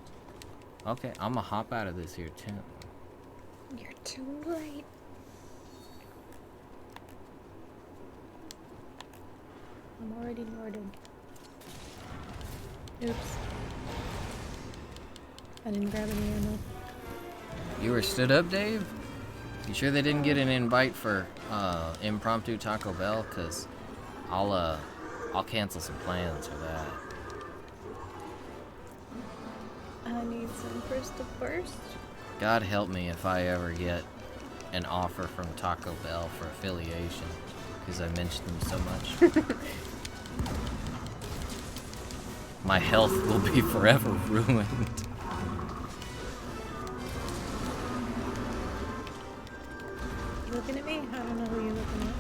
Okay, I'm gonna hop out of this here tent. You're too right. I'm already Norded. Oops. I didn't grab any ammo. You were stood up, Dave? You sure they didn't get an invite for impromptu Taco Bell? Cause I'll cancel some plans for that. I need some first to first. God help me if I ever get an offer from Taco Bell for affiliation, because I mentioned them so much. My health will be forever ruined. You looking at me? I don't know who you're looking at.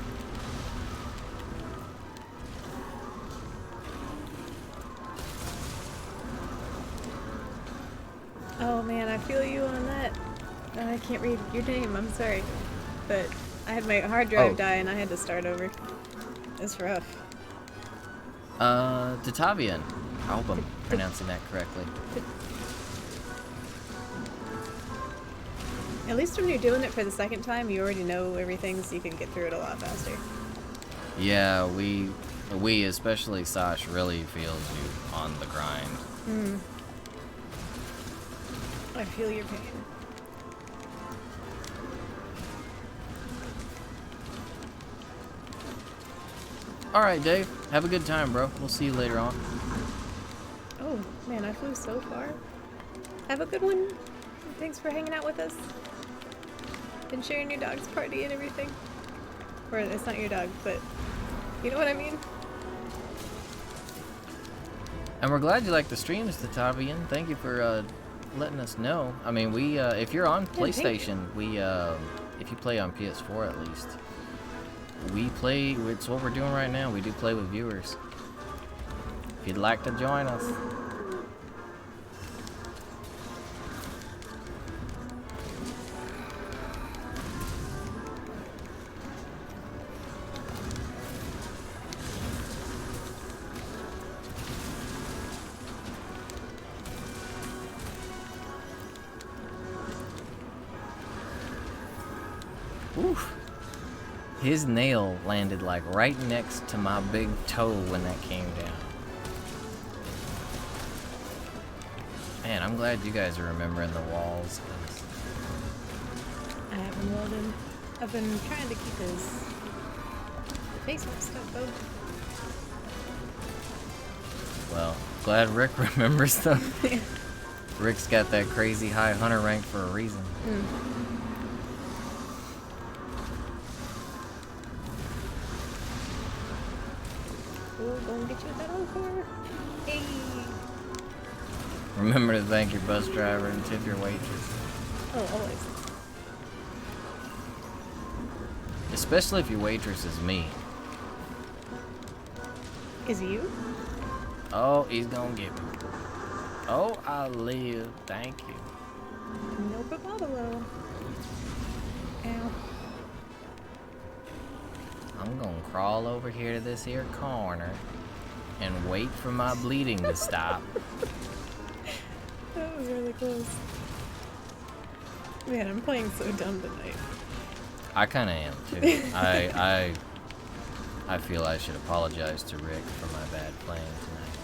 Oh man, I feel you on that. I can't read your name, I'm sorry. But I had my hard drive Oh. die and I had to start over. It's rough. Tatavian. I hope I'm pronouncing that correctly. At least when you're doing it for the second time, you already know everything, so you can get through it a lot faster. Yeah, we especially Sash really feels you on the grind. I feel your pain. Alright, Dave. Have a good time, bro. We'll see you later on. Oh, man, I flew so far. Have a good one. Thanks for hanging out with us. And sharing your dog's party and everything. Or, it's not your dog, but you know what I mean? And we're glad you like the streams, Tatavian. Thank you for letting us know. I mean, we if you're on PlayStation, if you play on PS4 at least, we play. It's what we're doing right now. We do play with viewers. If you'd like to join us. Oof. His nail landed like right next to my big toe when that came down. Man, I'm glad you guys are remembering the walls. I haven't welded. I've been trying to keep his face messed up though. Well, glad Rick remembers stuff. Yeah. Rick's got that crazy high hunter rank for a reason. We'll go and get you that encore. Hey! Remember to thank your bus driver and tip your waitress. Oh, always. Especially if your waitress is me. Is it you? Oh, he's gonna get me. Oh, I live. Thank you. No problem. Ow. I'm gonna crawl over here to this here corner and wait for my bleeding to stop. That was really close. Man, I'm playing so dumb tonight. I kinda am too. I feel I should apologize to Rick for my bad playing tonight.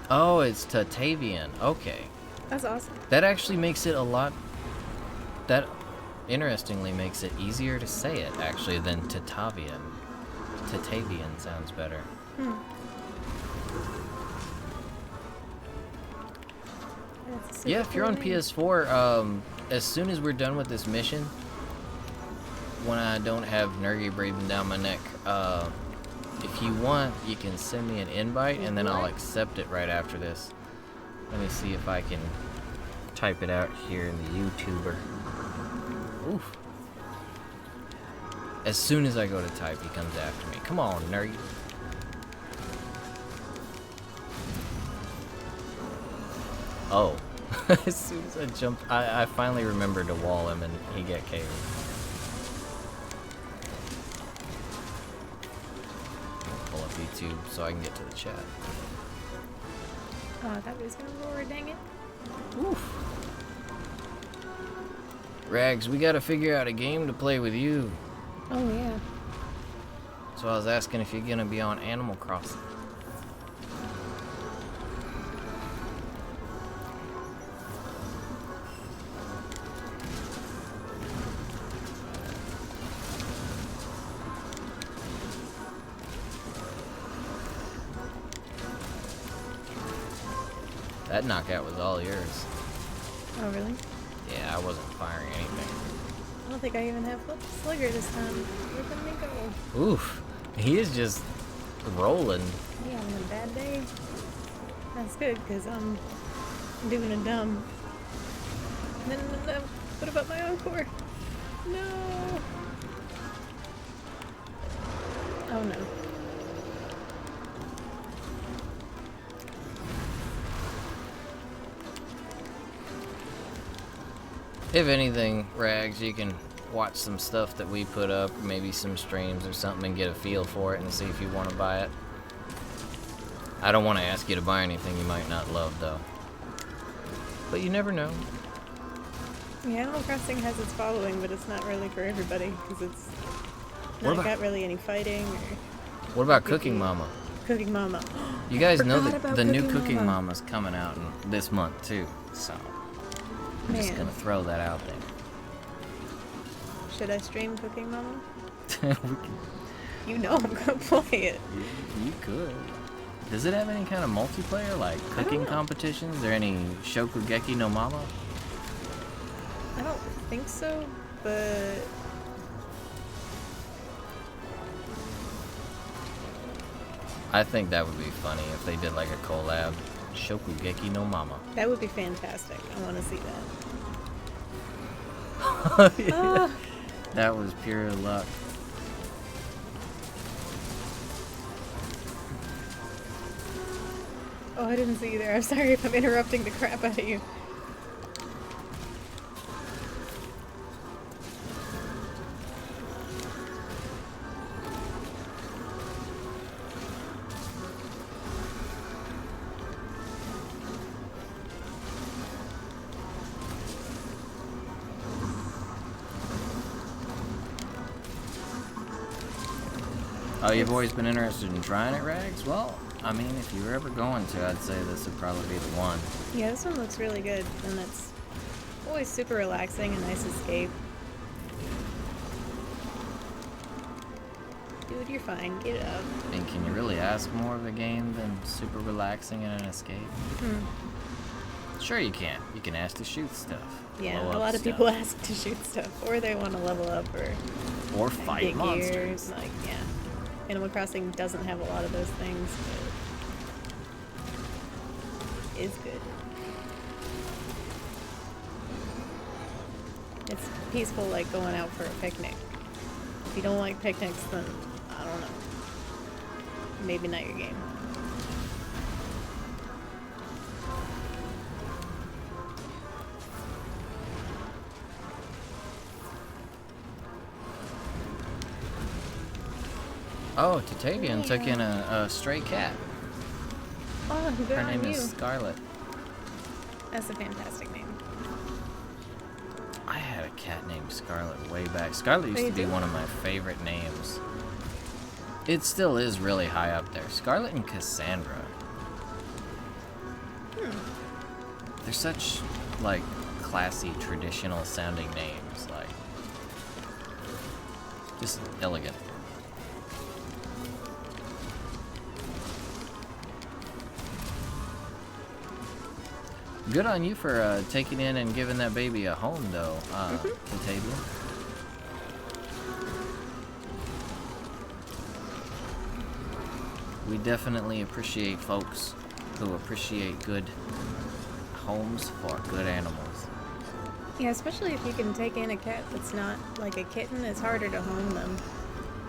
Oh, it's Tatavian. Okay. That's awesome. That actually makes it a lot... That, interestingly, makes it easier to say it, actually, than Tatavian. Tatavian sounds better. Yeah, if you're on PS4, as soon as we're done with this mission, when I don't have Nergy breathing down my neck, if you want, you can send me an invite, and then I'll accept it right after this. Let me see if I can type it out here in the YouTuber. Oof. As soon as I go to type, he comes after me. Come on, Nergy. Oh. As soon as I jumped, I finally remembered to wall him, and he got KO'd. Pull up YouTube so I can get to the chat. Oh, I thought he was gonna roar, dang it. Oof. Rags, we gotta figure out a game to play with you. Oh, yeah. So I was asking if you're gonna be on Animal Crossing. That knockout was all yours. Oh, really? Yeah, I wasn't firing anything. I don't think I even have flip slugger this time. Where can they go? Oof. He is just rolling. Yeah, I'm having a bad day. That's good, because I'm doing a dumb. No. What about my encore? No! Oh, no. If anything, Rags, you can watch some stuff that we put up, maybe some streams or something, and get a feel for it and see if you want to buy it. I don't want to ask you to buy anything you might not love, though. But you never know. Yeah, Animal Crossing has its following, but it's not really for everybody, because it's What not about- got really any fighting or What about Cooking Mama? Cooking Mama. You guys know Forgot that about the new Cooking Cooking Mama. Mama's coming out this month, too. So, I'm just Man. going to throw that out there. Should I stream Cooking Mama? We can- You know I'm gonna play it. You could. Does it have any kind of multiplayer, like cooking know. competitions, or any Shokugeki no Mama? I don't think so, but I think that would be funny if they did like a collab. Shokugeki no Mama. that would be fantastic. I want to see that. Yeah. That was pure luck. Oh, I didn't see either. I'm sorry if I'm interrupting the crap out of you. Oh, you've always been interested in trying it, Rags? Well, I mean, if you were ever going to, I'd say this would probably be the one. Yeah, this one looks really good, and it's always super relaxing, a nice escape. Dude, you're fine. Get it up. I mean, can you really ask more of a game than super relaxing and an escape? Sure you can. You can ask to shoot stuff. Yeah, blow a up lot of stuff, people ask to shoot stuff, or they want to level up, or or fight get monsters. gears. Like, yeah. Animal Crossing doesn't have a lot of those things, but is good. It's peaceful, like going out for a picnic. If you don't like picnics, then I don't know. Maybe not your game. Oh, Tatavian took in a stray cat. Oh, good Her on name you. is Scarlet. That's a fantastic name. I had a cat named Scarlet way back. Scarlet used you to be do? one of my favorite names. It still is really high up there. Scarlet and Cassandra. They're such, like, classy, traditional sounding names. Like, just elegant. Good on you for taking in and giving that baby a home, though, Batavia. We definitely appreciate folks who appreciate good homes for good animals. Yeah, especially if you can take in a cat that's not like a kitten, it's harder to home them.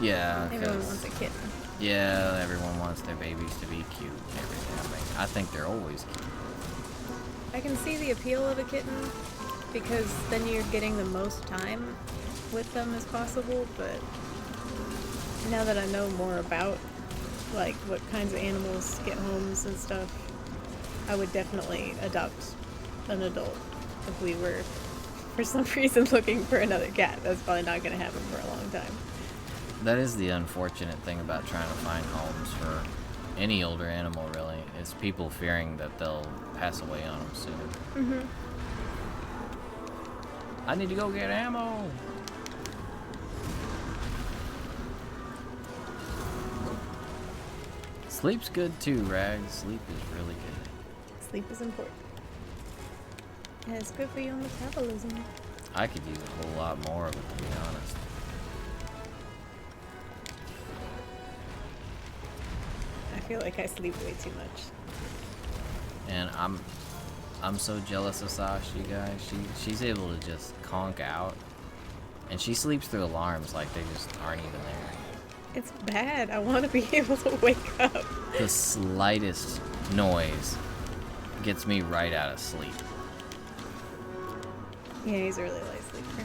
Yeah, Everyone 'cause- wants a kitten. yeah, everyone wants their babies to be cute and everything. I think they're always cute. I can see the appeal of a kitten because then you're getting the most time with them as possible, but now that I know more about like what kinds of animals get homes and stuff, I would definitely adopt an adult if we were for some reason looking for another cat. That's probably not going to happen for a long time. That is the unfortunate thing about trying to find homes for any older animal, really, is people fearing that they'll pass away on them soon. I need to go get ammo. Sleep's good too, Rags. Sleep is really good. Sleep is important. And it's good for your metabolism. I could use a whole lot more of it, to be honest. I feel like I sleep way too much. And I'm so jealous of Sash, you guys. She's able to just conk out, and she sleeps through alarms like they just aren't even there. It's bad. I want to be able to wake up. The slightest noise gets me right out of sleep. Yeah, he's a really light sleeper.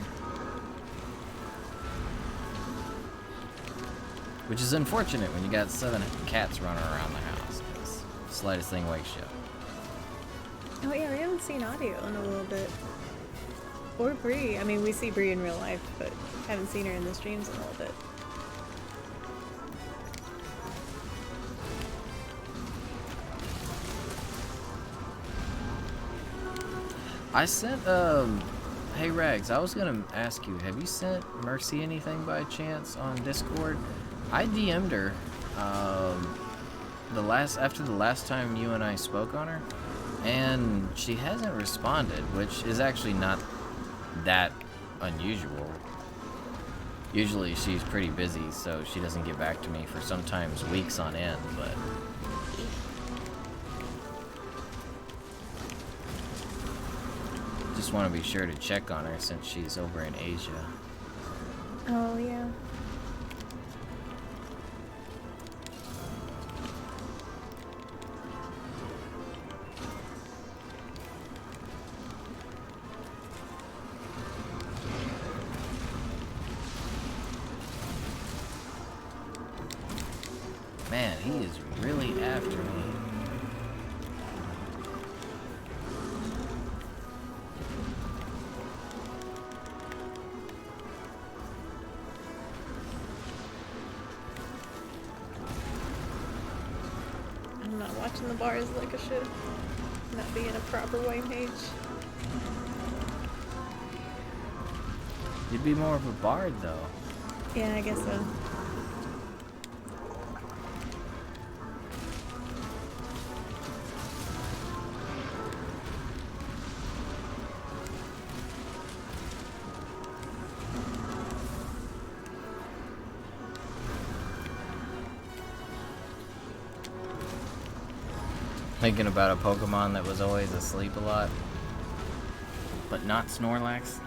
Which is unfortunate when you got 7 cats running around the house, because the slightest thing wakes you up. Oh yeah, we haven't seen Audio in a little bit. Or Bree. I mean, we see Bree in real life, but haven't seen her in the streams in a little bit. I sent, hey Rags, I was gonna ask you, have you sent Mercy anything by chance on Discord? I DM'd her, after the last time you and I spoke on her, and she hasn't responded, which is actually not that unusual. Usually she's pretty busy, so she doesn't get back to me for sometimes weeks on end, but... just want to be sure to check on her since she's over in Asia. Oh yeah. Man, he is really after me. I'm not watching the bars like I should. Not being a proper white mage. You'd be more of a bard, though. Yeah, I guess so. Thinking about a Pokemon that was always asleep a lot, but not Snorlax.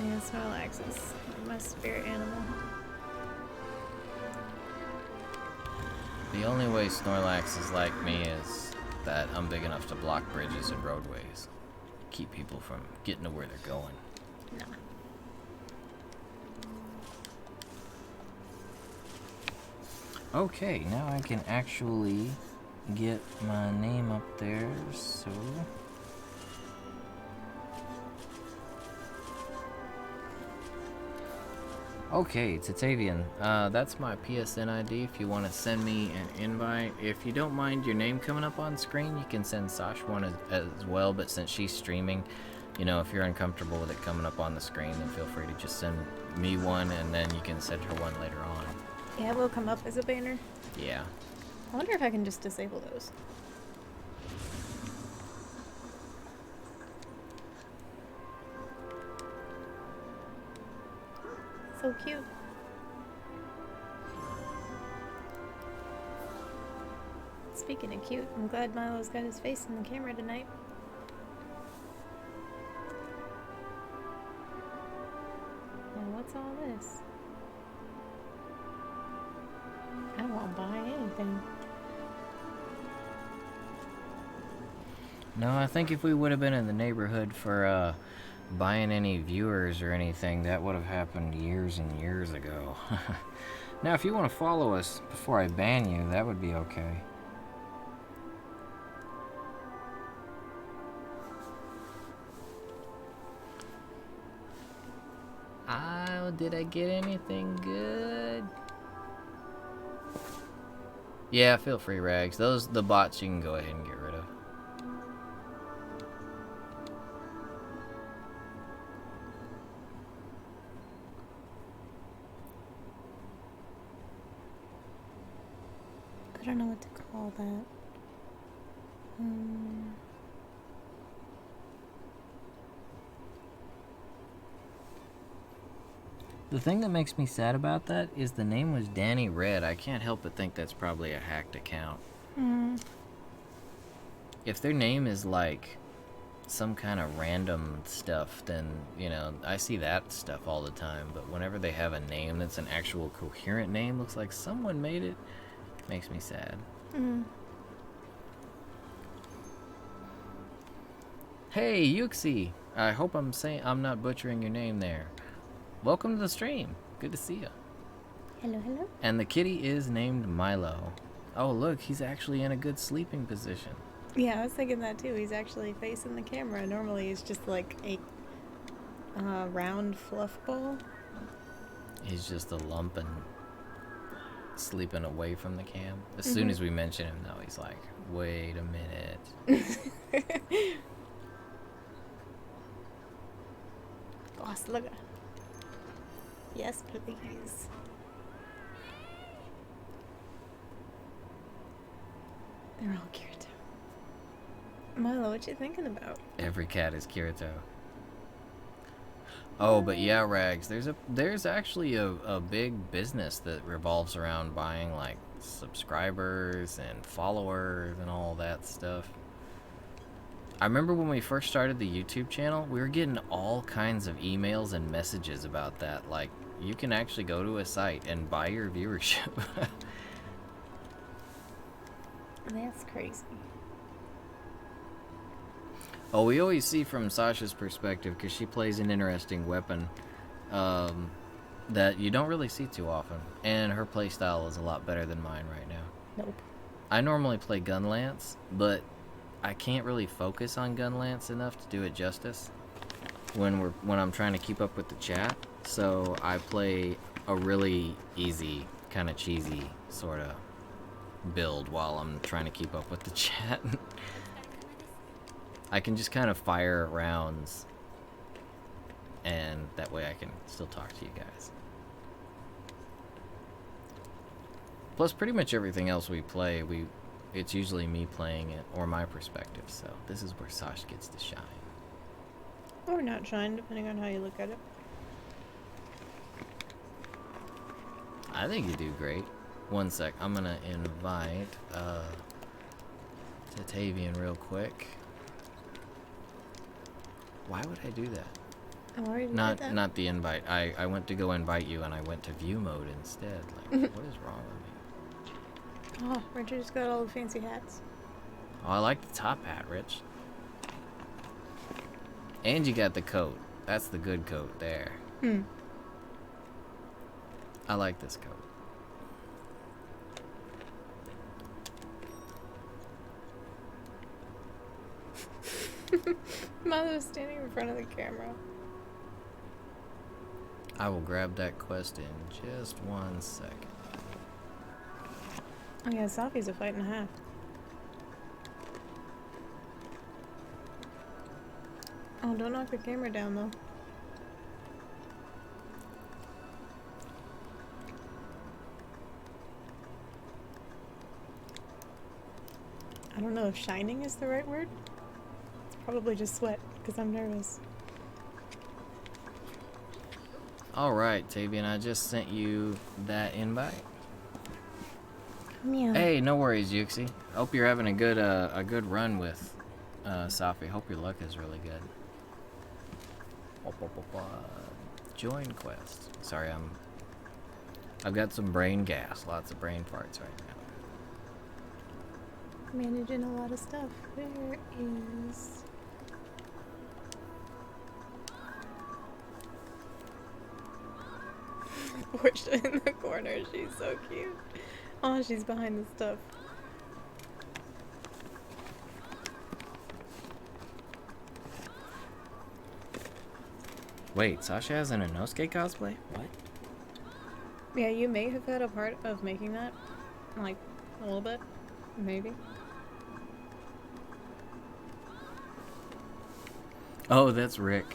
Yeah, Snorlax is my spirit animal. The only way Snorlax is like me is that I'm big enough to block bridges and roadways. Keep people from getting to where they're going. Nah. Okay, now I can actually get my name up there, so... Okay, Tatavian, that's my PSN ID if you want to send me an invite. If you don't mind your name coming up on screen, you can send Sash one as well, but since she's streaming, you know, if you're uncomfortable with it coming up on the screen, then feel free to just send me one, and then you can send her one later on. Yeah, it will come up as a banner. Yeah. I wonder if I can just disable those. So cute. Speaking of cute, I'm glad Milo's got his face in the camera tonight. And what's all this? I won't buy anything. No, I think if we would have been in the neighborhood for buying any viewers or anything, that would have happened years and years ago. Now, if you want to follow us before I ban you, that would be okay. Oh, did I get anything good? Yeah, feel free, Rags. The bots you can go ahead and get rid of. I don't know what to call that. The thing that makes me sad about that is the name was Danny Red. I can't help but think that's probably a hacked account. If their name is like some kind of random stuff, then, you know, I see that stuff all the time. But whenever they have a name that's an actual coherent name, looks like someone made it, makes me sad. Hey, Yuxi. I hope I'm not butchering your name there. Welcome to the stream. Good to see you. Hello, hello. And the kitty is named Milo. Oh, look, he's actually in a good sleeping position. Yeah, I was thinking that too. He's actually facing the camera. Normally, he's just like a round fluff ball. He's just a lump and sleeping away from the cam. As soon as we mention him, though, he's like, wait a minute. Boss, look at. Yes, please. They're all Kirito. Milo, what you thinking about? Every cat is Kirito. Oh, but yeah, Rags, there's actually a big business that revolves around buying like subscribers and followers and all that stuff. I remember when we first started the YouTube channel, we were getting all kinds of emails and messages about that. Like, you can actually go to a site and buy your viewership. That's crazy. Oh, we always see from Sasha's perspective, because she plays an interesting weapon that you don't really see too often. And her playstyle is a lot better than mine right now. Nope. I normally play Gunlance, but I can't really focus on Gunlance enough to do it justice when I'm trying to keep up with the chat. So I play a really easy, kind of cheesy sort of build while I'm trying to keep up with the chat. I can just kind of fire rounds, and that way I can still talk to you guys. Plus, pretty much everything else we play, it's usually me playing it, or my perspective, so this is where Sash gets to shine. Or not shine, depending on how you look at it. I think you do great. One sec, I'm gonna invite Tatavian real quick. Why would I do that? I already did that. Not the invite. I went to go invite you and I went to view mode instead. Like, what is wrong with me? Oh, Richard just got all the fancy hats. Oh, I like the top hat, Rich. And you got the coat. That's the good coat there. I like this coat. Milo's standing in front of the camera. I will grab that quest in just 1 second. Oh yeah, Safi's a fight and a half. Oh, don't knock the camera down though. I don't know if shining is the right word. It's probably just sweat, because I'm nervous. Alright, Tavian, I just sent you that invite. Yeah. Hey, no worries, Yuxi. Hope you're having a good run with Safi. Hope your luck is really good. Join quest. Sorry, I've got some brain gas, lots of brain farts right now. Managing a lot of stuff. Where is... Portia in the corner. She's so cute. Oh, she's behind the stuff. Wait, Sasha has an Inosuke cosplay? What? Yeah, you may have had a part of making that. Like, a little bit. Maybe. Oh, that's Rick.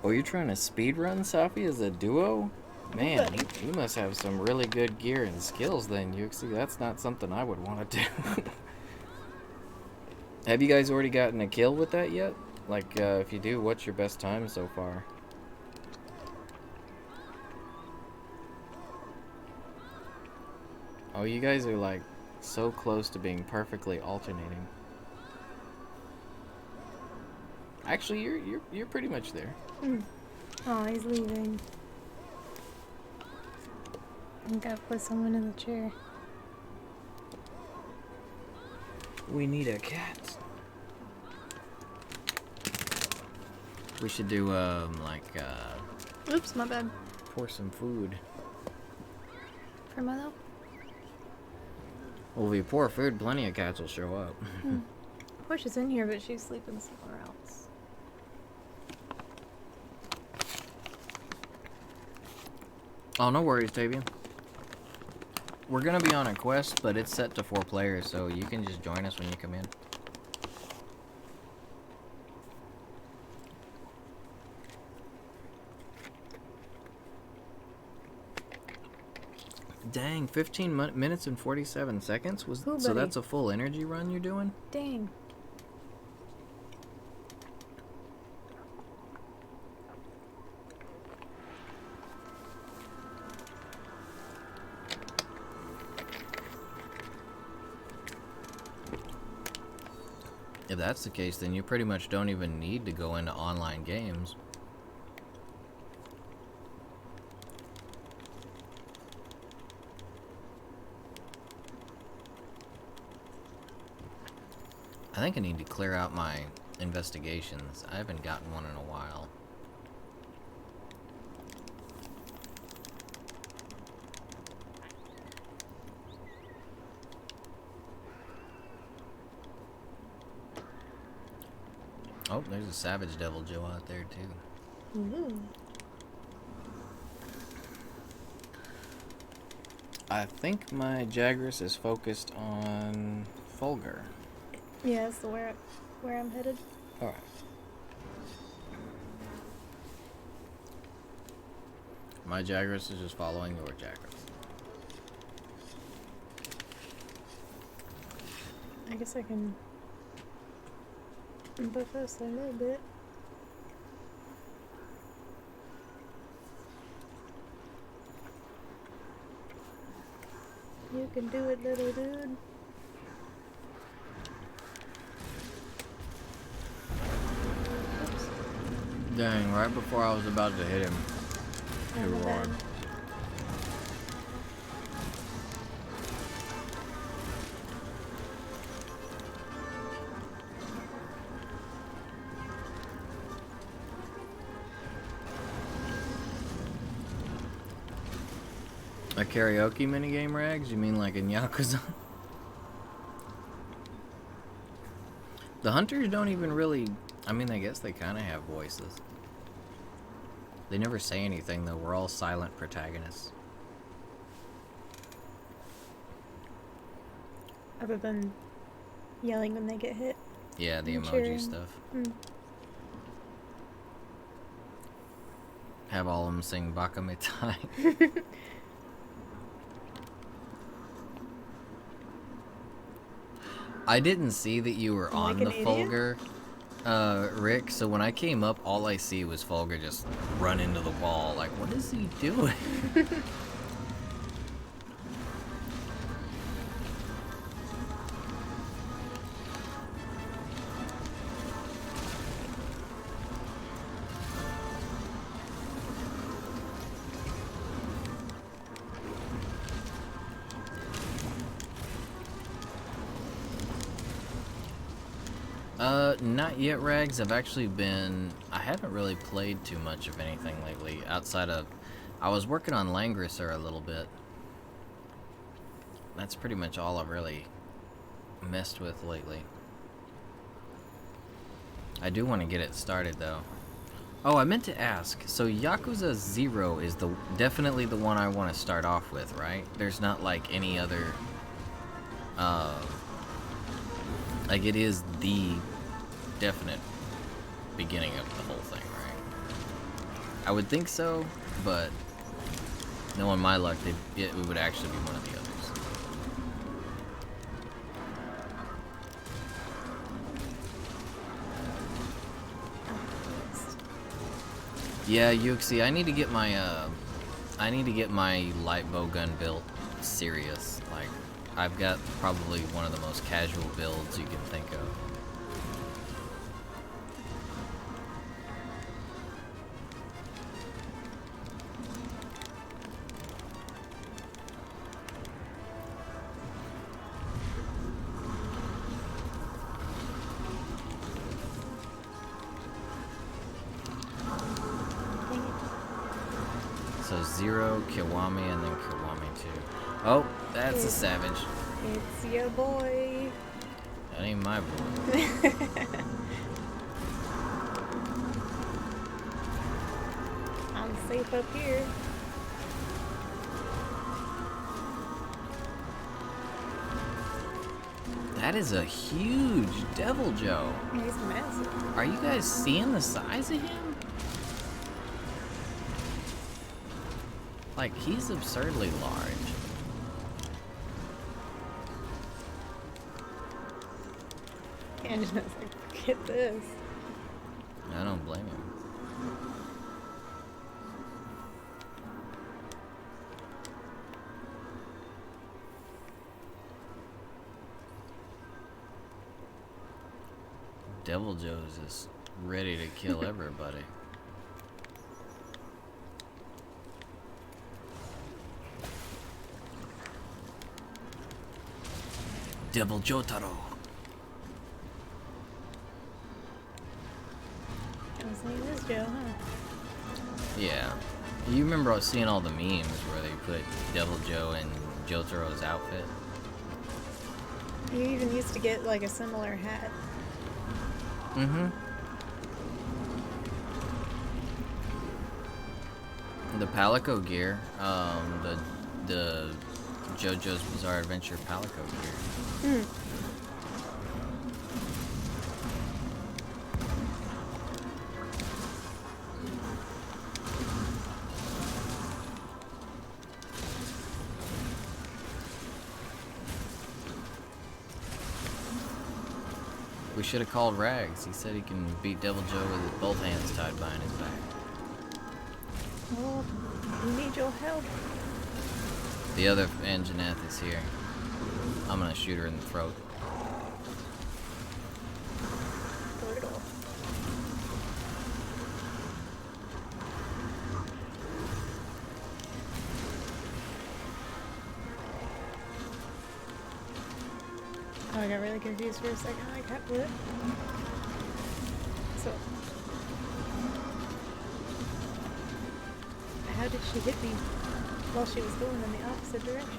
Oh, you're trying to speedrun Safi as a duo? Man, you must have some really good gear and skills then, Yuxi. That's not something I would want to do. Have you guys already gotten a kill with that yet? Like, if you do, what's your best time so far? Oh, you guys are like so close to being perfectly alternating. Actually, you're pretty much there. Oh, he's leaving. I gotta put someone in the chair. We need a cat. We should do, Oops, my bad. pour some food. For Milo? Well, if we pour food, plenty of cats will show up. Push is in here, but she's sleeping somewhere else. Oh, no worries, Tavian. We're gonna be on a quest, but it's set to 4 players, so you can just join us when you come in. Dang, 15 minutes and 47 seconds? Ooh, so buddy. that's a full energy run you're doing? Dang. If that's the case, then you pretty much don't even need to go into online games. I think I need to clear out my investigations. I haven't gotten one in a while. Oh, there's a Savage Devil Joe out there too. Ooh. I think my Jagras is focused on Fulgur. Yeah, that's the where I'm headed. Alright. My Jagras is just following your Jagras. I guess I can buff us a little bit. You can do it, little dude. Oops. Dang, right before I was about to hit him. Oh, He my bad. roared. A karaoke minigame, Rags? You mean like in Yakuza? The hunters don't even really... I mean, I guess they kind of have voices. They never say anything, though. We're all silent protagonists. Other than yelling when they get hit. Yeah, the And emoji cheering. stuff. Mm. Have all of them sing Bakametai. I didn't see that you were on Like the an idiot? Fulgur, Rick, so when I came up, all I see was Fulgur just run into the wall. Like, what is he doing? Not yet, Rags. I've actually been... I haven't really played too much of anything lately, outside of... I was working on Langrisser a little bit. That's pretty much all I've really messed with lately. I do want to get it started, though. Oh, I meant to ask. So, Yakuza 0 is definitely the one I want to start off with, right? There's not, like, any other... like, it is the definite beginning of the whole thing, right? I would think so, but knowing my luck, it would actually be one of the others. Yeah, Yuxi, I need to get my light bow gun built serious. Like, I've got probably one of the most casual builds you can think of. was 0, Kiwami, and then Kiwami 2. Oh, that's a savage. It's your boy. That ain't my boy. I'm safe up here. That is a huge Devil Joe. He's massive. Are you guys seeing the size of him? Like, he's absurdly large. And just like, forget this. I don't blame him. Devil Joe's is ready to kill everybody. Devil Jotaro. His name is Joe, huh? Yeah. You remember seeing all the memes where they put Devil Joe in Jotaro's outfit? You even used to get like a similar hat. Mm-hmm. The Palico gear, the JoJo's Bizarre Adventure Palico gear. We should have called Rags. He said he can beat Devil Joe with both hands tied behind his back. Well, we need your help. The other Anjanath is here. I'm gonna shoot her in the throat. Brutal. Oh, I got really confused for a second. Like, what? So, how did she hit me while she was going in the opposite direction?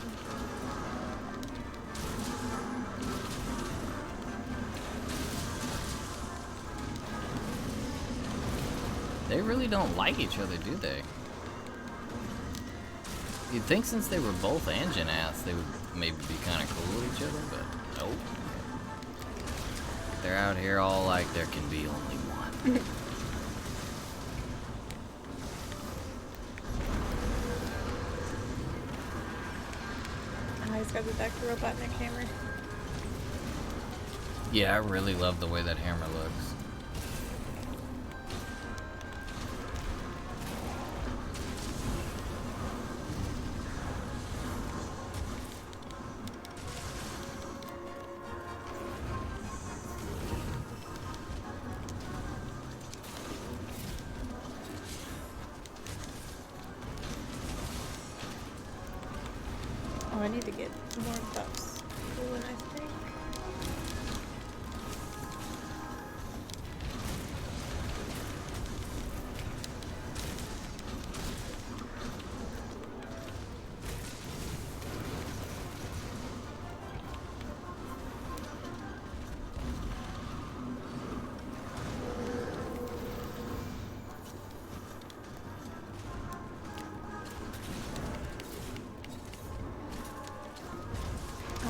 They really don't like each other, do they? You'd think since they were both Anjanaths, they would maybe be kind of cool with each other, but nope. They're out here all like there can be only one. Oh, he's got the Dr. Robotnik hammer. Yeah, I really love the way that hammer looks. Oh, I need to get more buffs. Cooling, I think.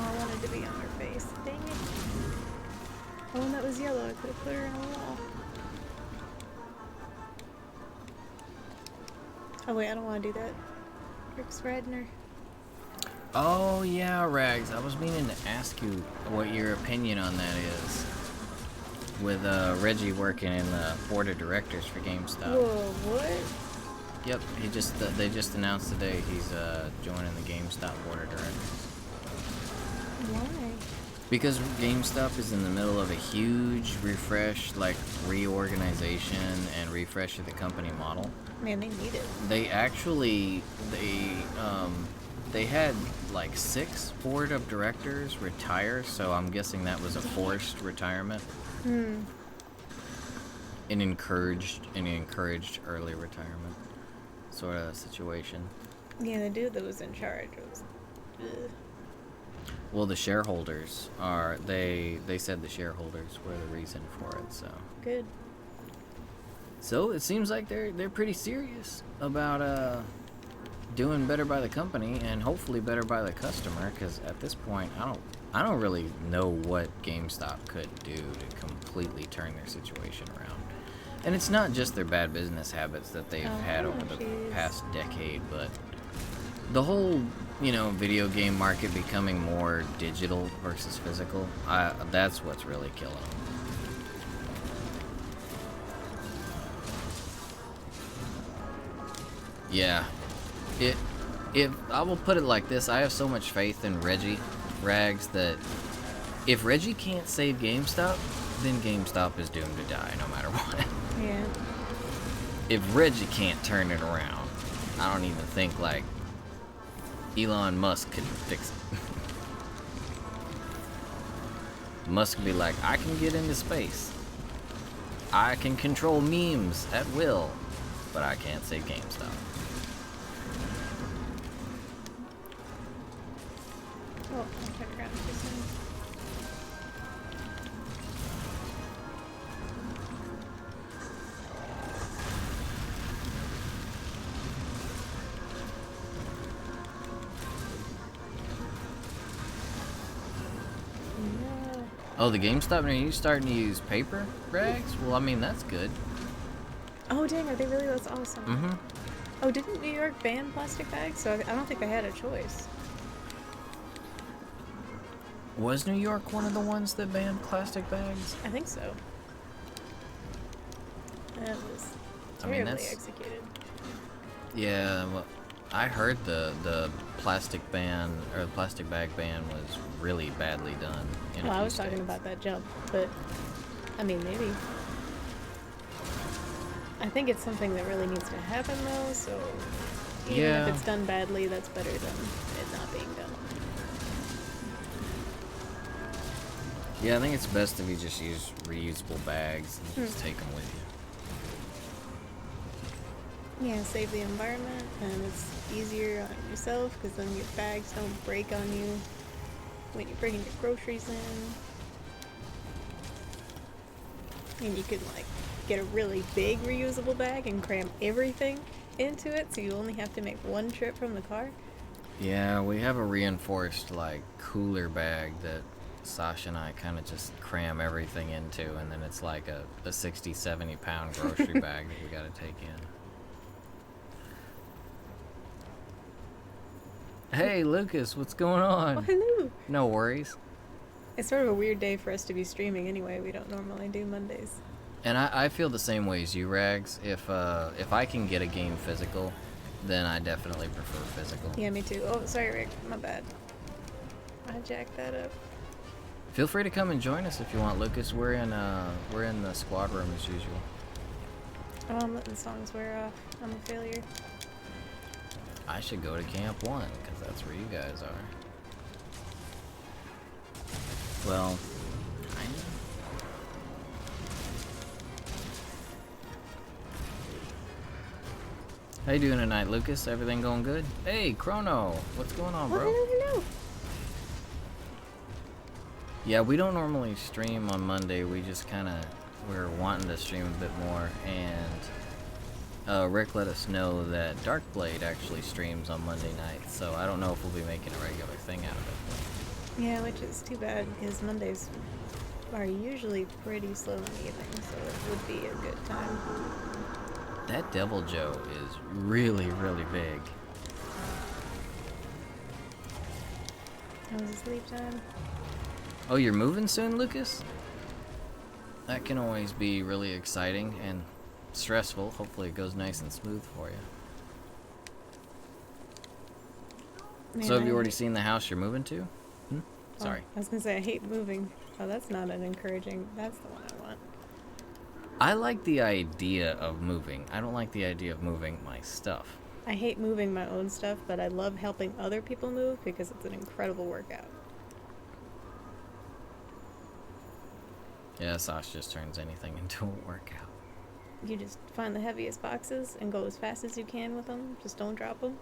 Oh, I wanted to be on her face. Dang it. Oh, and that was yellow. I could have put her in a wall. Oh, wait, I don't want to do that. Rick's riding her. Oh yeah, Rags. I was meaning to ask you what your opinion on that is. With Reggie working in the board of directors for GameStop. Whoa, what? Yep, they just announced today he's joining the GameStop board of directors. Why? Because GameStop is in the middle of a huge refresh, like reorganization and refresh of the company model. Man, they need it. They actually they had like 6 board of directors retire, so I'm guessing that was a forced retirement. Hmm. And encouraged early retirement. sort of situation. Yeah, the dude that was in charge was. Ugh. Well, the shareholders are they said the shareholders were the reason for it, so. Good. So it seems like they're pretty serious about doing better by the company and hopefully better by the customer, because at this point I don't really know what GameStop could do to completely turn their situation around. And it's not just their bad business habits that they've had over the past decade, but the whole, video game market becoming more digital versus physical. That's what's really killing them. Yeah. If I will put it like this, I have so much faith in Reggie Rags that if Reggie can't save GameStop, then GameStop is doomed to die no matter what. Yeah. If Reggie can't turn it around, I don't even think like Elon Musk could fix it. Musk be like, I can get into space. I can control memes at will, but I can't save GameStop. Oh, I forgot what you said. No. Oh, the GameStop near you starting to use paper rags? Well, I mean, that's good. Oh, dang, are they really? That's awesome. Mm-hmm. Oh, didn't New York ban plastic bags? So I don't think they had a choice. Was New York one of the ones that banned plastic bags? I think so. That was terribly executed. Yeah, well, I heard the plastic ban, or the plastic bag ban was really badly done in a Well, I few was talking states. about that jump, but I mean, maybe. I think it's something that really needs to happen, though, so even Yeah. if it's done badly, that's better than it not being done. Yeah, I think it's best if you just use reusable bags and just take them with you. Yeah, save the environment, and it's easier on yourself, because then your bags don't break on you when you're bringing your groceries in. And you could, like, get a really big reusable bag and cram everything into it, so you only have to make one trip from the car. Yeah, we have a reinforced, like, cooler bag that Sasha and I kind of just cram everything into, and then it's like a 60, 70 pound grocery bag that we gotta take in. Hey, Lucas, what's going on? Oh, hello! No worries. It's sort of a weird day for us to be streaming anyway. We don't normally do Mondays. And I feel the same way as you, Rags. If I can get a game physical, then I definitely prefer physical. Yeah, me too. Oh, sorry, Rick. My bad. I jacked that up. Feel free to come and join us if you want, Lucas. We're in the squad room as usual. Oh, I'm letting songs wear off. I'm a failure. I should go to Camp 1, because that's where you guys are. Well, I know. How you doing tonight, Lucas? Everything going good? Hey, Chrono! What's going on, bro? Oh, hello. Yeah, we don't normally stream on Monday. We just we're wanting to stream a bit more, and Rick let us know that Darkblade actually streams on Monday nights, so I don't know if we'll be making a regular thing out of it. Yeah, which is too bad, because Mondays are usually pretty slow in the evening, so it would be a good time. That Devil Joe is really, really big. How was the sleep time? Oh, you're moving soon, Lucas? That can always be really exciting and stressful. Hopefully it goes nice and smooth for you. Man, So have you already seen the house you're moving to? Sorry. I was gonna say I hate moving. Oh, that's not an encouraging. That's the one I want. I like the idea of moving. I don't like the idea of moving my stuff. I hate moving my own stuff, but I love helping other people move because it's an incredible workout. Yeah, Sasha just turns anything into a workout. you just find the heaviest boxes and go as fast as you can with them. Just don't drop them.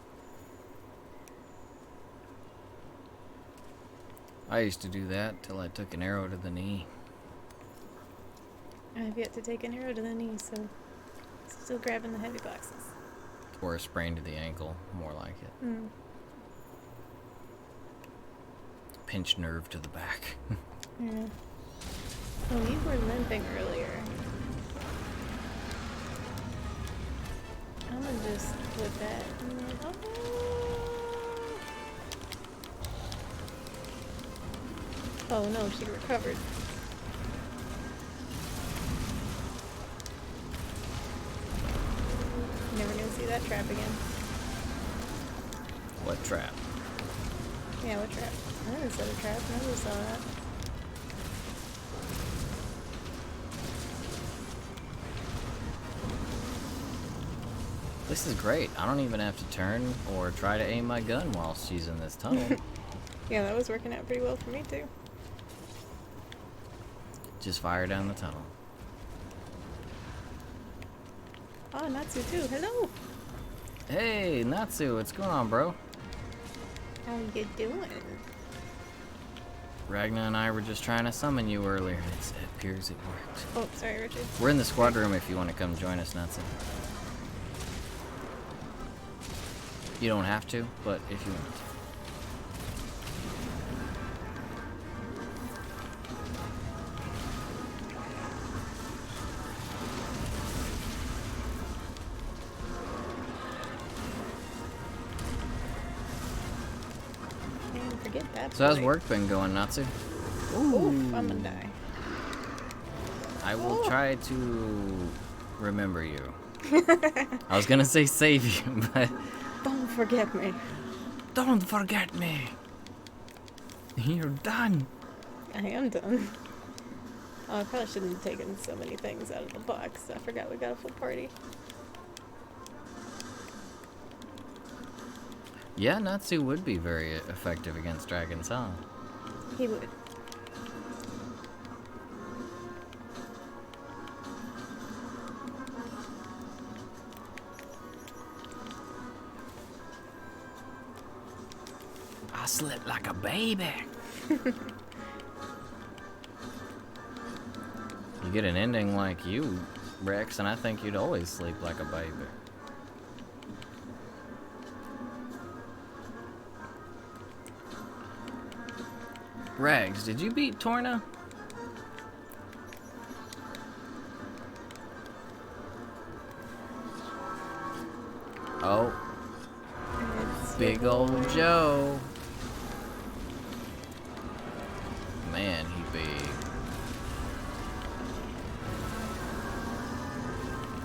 I used to do that till I took an arrow to the knee. I've yet to take an arrow to the knee, so still grabbing the heavy boxes. Or a sprain to the ankle, more like it. Mm. Pinched nerve to the back. Yeah. Oh, you were limping earlier. I'm gonna just put that. Oh no, she recovered. Never gonna see that trap again. What trap? Yeah, what trap? I didn't set a trap. Nobody saw that. This is great. I don't even have to turn or try to aim my gun while she's in this tunnel. Yeah, that was working out pretty well for me too. Just fire down the tunnel. Oh, Natsu too. Hello. Hey, Natsu, what's going on, bro? How you doing? Ragna and I were just trying to summon you earlier, and it appears it worked. Oh, sorry, Richard. We're in the squad room if you want to come join us, Natsu. You don't have to, but if you want to. Can't forget that. So how's boy. work been going, Natsu? Oof, I'm gonna die. I will try to remember you. I was gonna say save you, but Don't forget me. don't forget me. You're done. I am done. Oh, I probably shouldn't have taken so many things out of the box. I forgot we got a full party. Yeah, Natsu would be very effective against dragons, huh? He would. I slept like a baby. You get an ending like you, Rex, and I think you'd always sleep like a baby. Rags, did you beat Torna? Oh, It's big old Joe. Man, he big.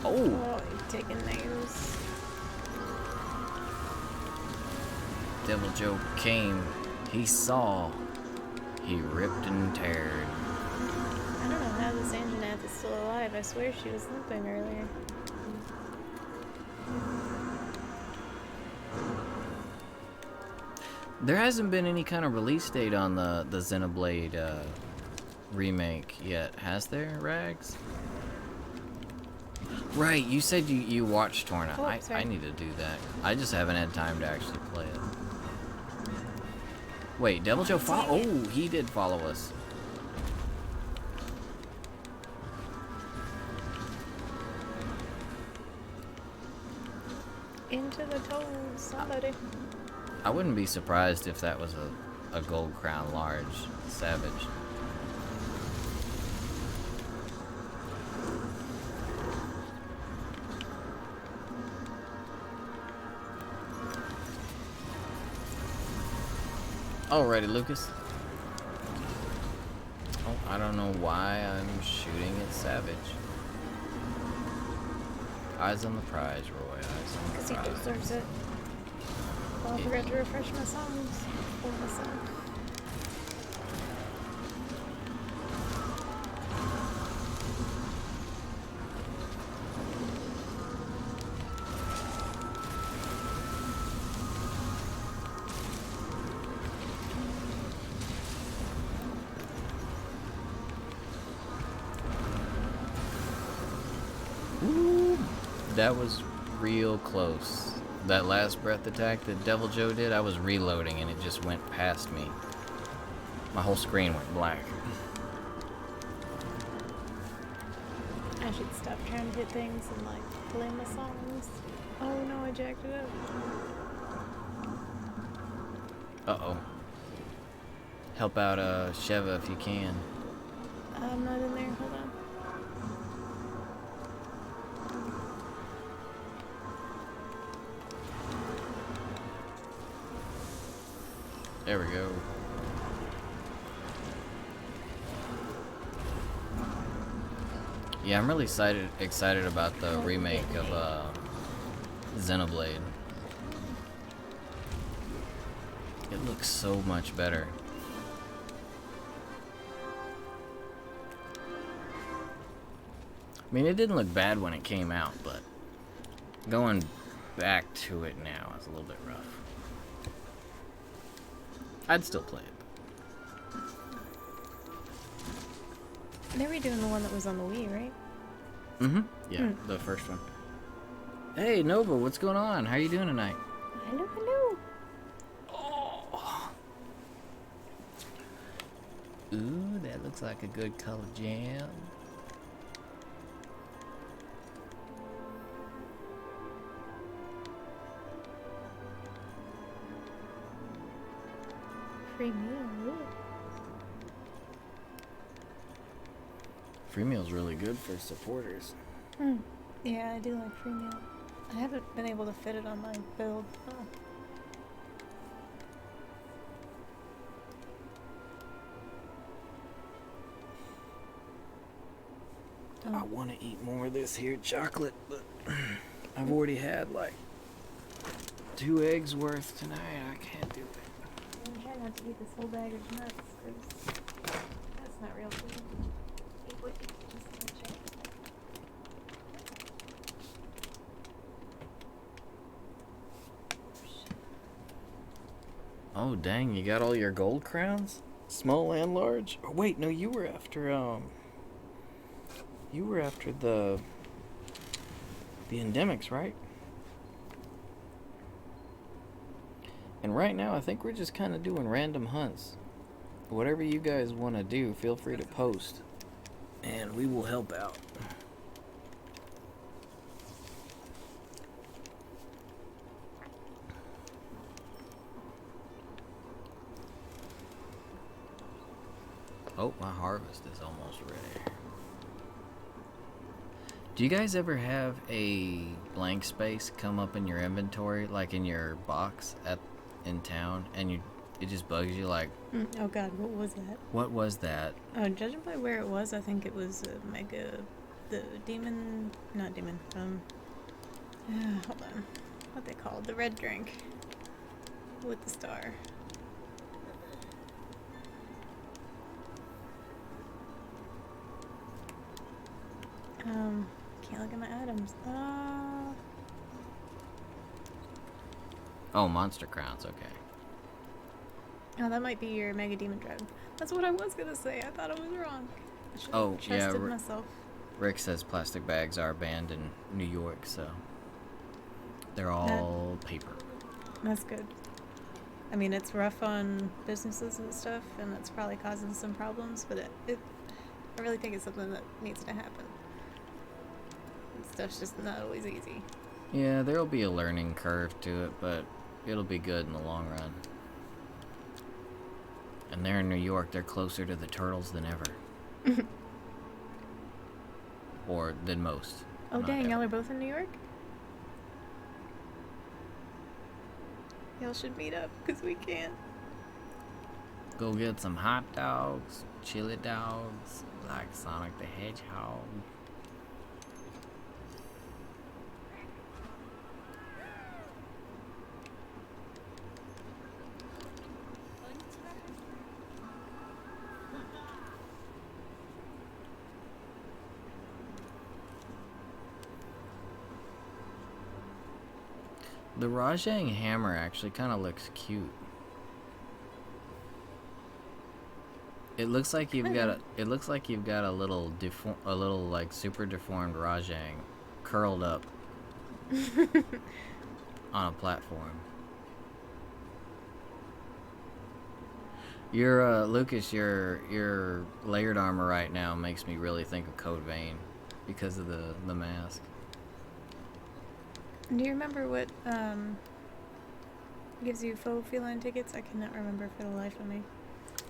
Oh, Oh, he's taking names. Devil Joe came. He saw. He ripped and teared. I don't know how this Anjanath is still alive. I swear she was limping earlier. There hasn't been any kind of release date on the Xenoblade remake yet, has there, Rags? Right, you said you watched Torna. Oh, I sorry. need to do that. I just haven't had time to actually play it. Wait, Devil Joe Oh, he did follow us. Into the toes, somebody. I wouldn't be surprised if that was a gold crown large savage. Alrighty, Lucas. Oh, I don't know why I'm shooting at Savage. Eyes on the prize, Roy. Eyes on Because the he prize. deserves it. Oh, I forgot to refresh my songs for myself. Ooh. That was real close. That last breath attack that Devil Joe did, I was reloading and it just went past me. My whole screen went black. I should stop trying to hit things and like play my songs. Oh no, I jacked it up. Uh-oh. Help out Sheva if you can. I'm not in there, hold on. There we go. Yeah, I'm really excited about the remake of Xenoblade. It looks so much better. I mean, it didn't look bad when it came out, but going back to it now is a little bit rough. I'd still play it. They were doing the one that was on the Wii, right? Mm-hmm. Yeah, the first one. Hey, Nova, what's going on? How you doing tonight? Hello, hello. Oh. Ooh, that looks like a good color jam. Free meal. Free meal's really good for supporters. Yeah, I do like free meal. I haven't been able to fit it on my build. I want to eat more of this here chocolate, but I've already had like 2 eggs worth tonight. I can't do it. I'm trying not to eat this whole bag of nuts, because that's not real food. Wait, just gonna check. Oh dang, you got all your gold crowns? Small and large? Oh wait, no, you were after the endemics, right? And right now, I think we're just kind of doing random hunts. Whatever you guys want to do, feel free to post, and we will help out. Oh, my harvest is almost ready. Do you guys ever have a blank space come up in your inventory, like in your box in town, and it just bugs you like, Oh god, what was that? what was that? Oh, judging by where it was, I think it was the demon, not demon, hold on. What they called? The red drink. With the star. Can't look at my items. Oh, monster crowns, okay. Oh, that might be your Mega Demon Dragon. That's what I was gonna say. I thought I was wrong. I should Oh, have yeah, trusted myself. Rick says plastic bags are banned in New York, so they're all paper. That's good. I mean, it's rough on businesses and stuff, and it's probably causing some problems, but I really think it's something that needs to happen. Stuff's just not always easy. Yeah, there'll be a learning curve to it, but it'll be good in the long run. And they're in New York, they're closer to the turtles than ever. Or than most. Oh Not dang, ever. y'all are both in New York? Y'all should meet up, because we can't. Go get some hot dogs, chili dogs, like Sonic the Hedgehog. The Rajang hammer actually kind of looks cute. It looks like you've got a little like super deformed Rajang curled up on a platform. Your Lucas, your layered armor right now makes me really think of Code Vein because of the mask. Do you remember what gives you faux feline tickets? I cannot remember for the life of me.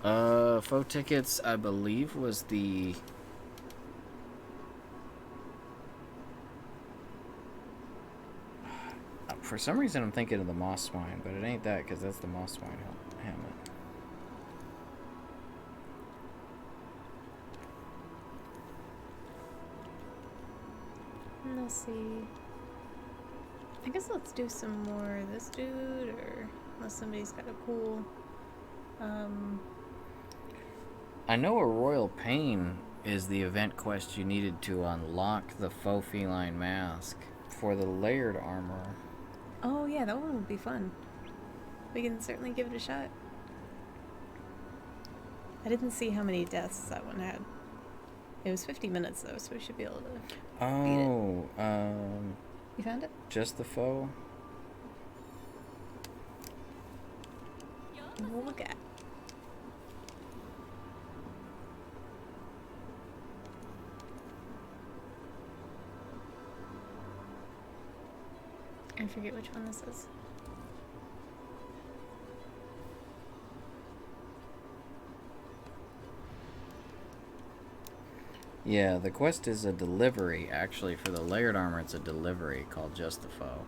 Faux tickets, I believe, was the... For some reason, I'm thinking of the Moss Swine, but it ain't that, because that's the Moss Swine helmet. Let's see. I guess let's do some more of this dude, or unless somebody's got a cool... I know a Royal Pain is the event quest you needed to unlock the faux feline mask for the layered armor. Oh yeah, that one would be fun. We can certainly give it a shot. I didn't see how many deaths that one had. It was 50 minutes though, so we should be able to beat it. You found it? Just the faux? What we got? I forget which one this is. Yeah, the quest is a delivery. Actually, for the layered armor, it's a delivery called Just the Foe.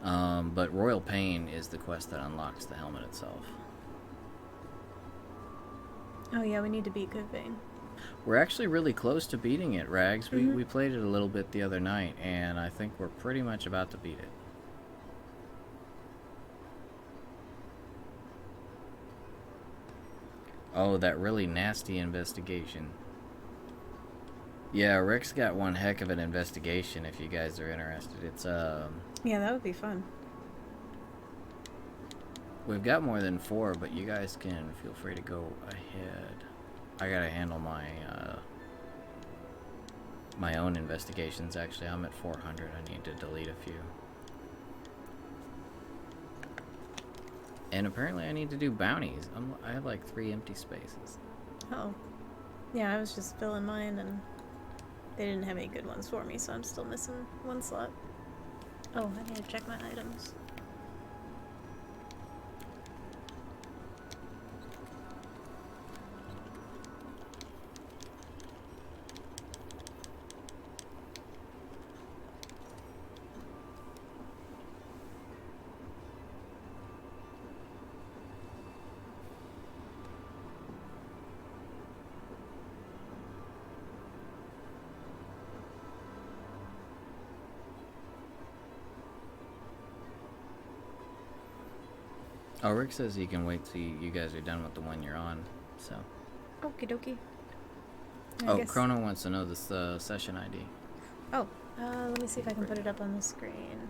But Royal Pain is the quest that unlocks the helmet itself. Oh yeah, we need to beat Good Vein. We're actually really close to beating it, Rags. We played it a little bit the other night, and I think we're pretty much about to beat it. Oh, that really nasty investigation. Yeah, Rick's got one heck of an investigation if you guys are interested. It's, Yeah, that would be fun. We've got more than 4, but you guys can feel free to go ahead. I gotta handle my, my own investigations, actually. I'm at 400. I need to delete a few. And apparently I need to do bounties. I have like 3 empty spaces. Oh. Yeah, I was just filling mine and they didn't have any good ones for me, so I'm still missing 1 slot. Oh, I need to check my items. Oh, Rick says he can wait till you guys are done with the one you're on, so. Okie dokie. Oh, Chrono wants to know this session ID. Oh, let me see if I can put it up on the screen.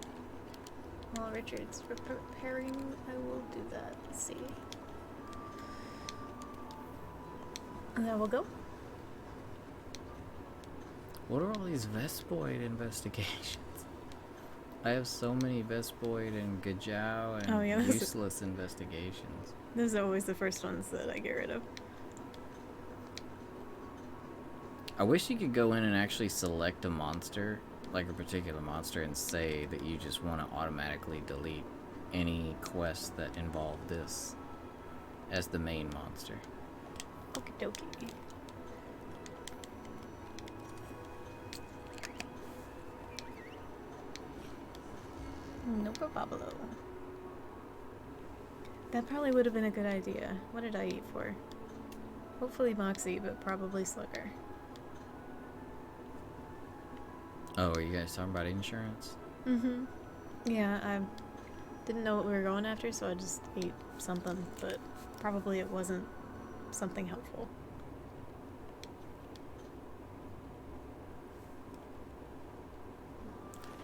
While Richard's preparing, I will do that. Let's see. And then we'll go. What are all these Vespoid investigations? I have so many Vespoid and Gajau and useless investigations. Those are always the first ones that I get rid of. I wish you could go in and actually select a monster, like a particular monster, and say that you just want to automatically delete any quests that involve this as the main monster. Okie dokie. No problem. That probably would have been a good idea. What did I eat for? Hopefully Moxie, but probably Slugger. Oh, are you guys talking about insurance? Mm-hmm. Yeah, I didn't know what we were going after, so I just ate something, but probably it wasn't something helpful.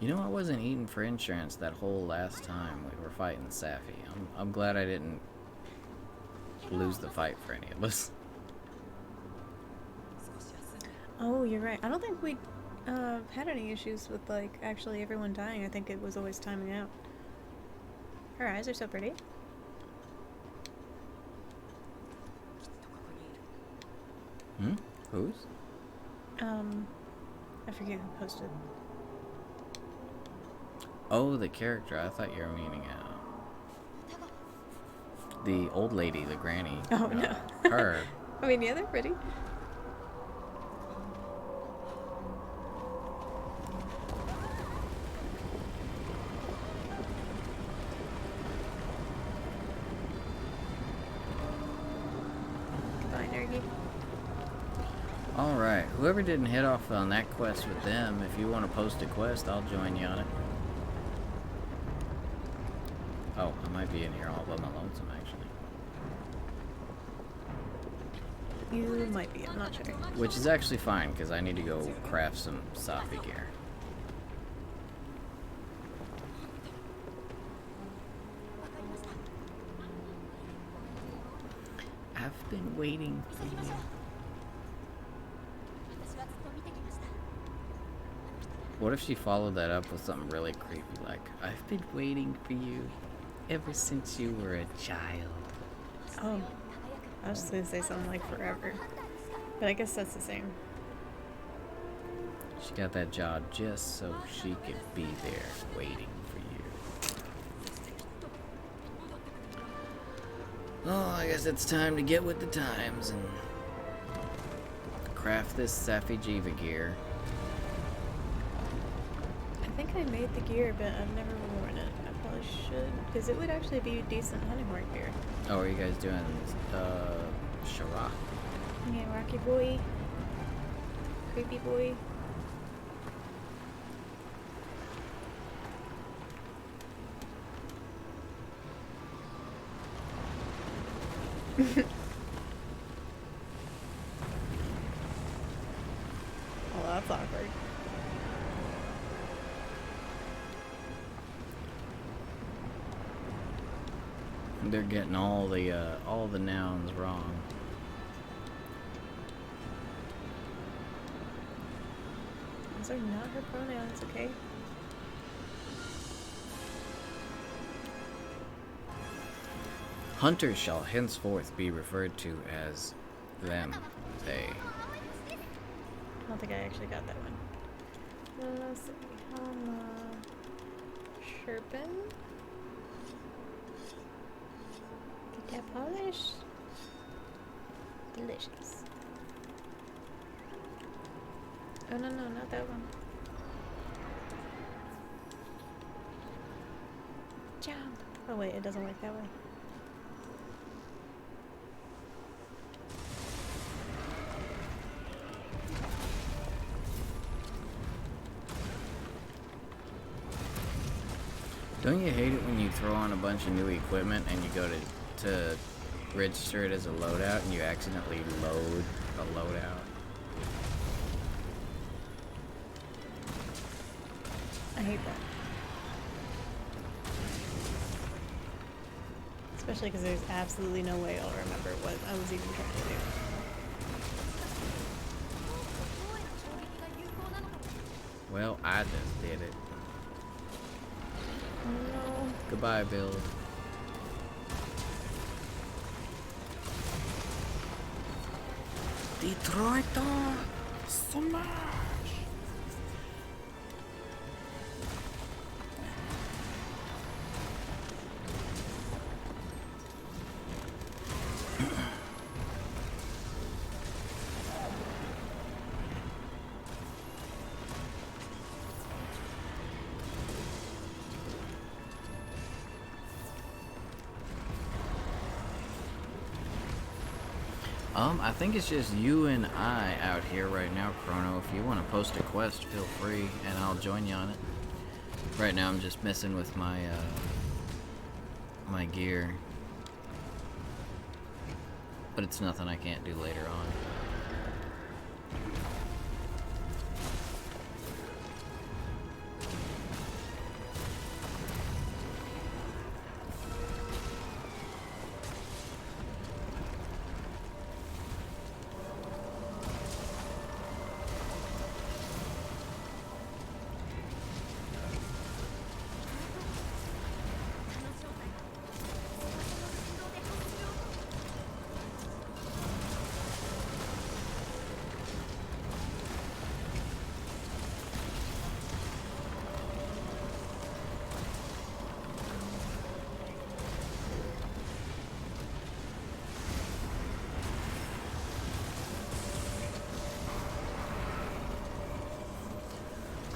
You know, I wasn't eating for insurance that whole last time we were fighting Safi. I'm glad I didn't lose the fight for any of us. Oh, you're right. I don't think we Had any issues with like actually everyone dying. I think it was always timing out. Her eyes are so pretty. Hmm? Whose? I forget who posted. Oh, the character. I thought you were meaning the old lady, the granny. Oh no. Her. I mean, yeah, they're pretty. Goodbye, Nergy. Alright, whoever didn't hit off on that quest with them, if you want to post a quest, I'll join you on it. Oh, I might be in here all by my lonesome, actually. You might be, I'm not sure. Which is actually fine, because I need to go craft some Safi gear. I've been waiting for you. What if she followed that up with something really creepy like, I've been waiting for you ever since you were a child. Oh, I was just gonna say something like forever. But I guess that's the same. She got that job just so she could be there waiting for you. Oh, I guess it's time to get with the times and craft this Safi Jiva gear. I think I made the gear, but I've never worn it. I probably should, because it would actually be decent hunting horn gear. Oh, are you guys doing Shara? Yeah, Rocky Boy. Creepy Boy. Oh, that's awkward. They're getting all the nouns wrong. Those are not her pronouns, okay? Hunters shall henceforth be referred to as them, they. I don't think I actually got that one. Let's see. Sherpin? Get that polish? Delicious. Oh, no, not that one. Jump! Oh, wait, it doesn't work that way. Don't you hate it when you throw on a bunch of new equipment and you go to register it as a loadout and you accidentally load a loadout? I hate that. Especially because there's absolutely no way I'll remember what I was even trying to do. Well, I just did it. Oh no. Goodbye, build. Detroit Smash! I think it's just you and I out here right now, Chrono. If you want to post a quest, feel free, and I'll join you on it. Right now, I'm just messing with my my gear, but it's nothing I can't do later on.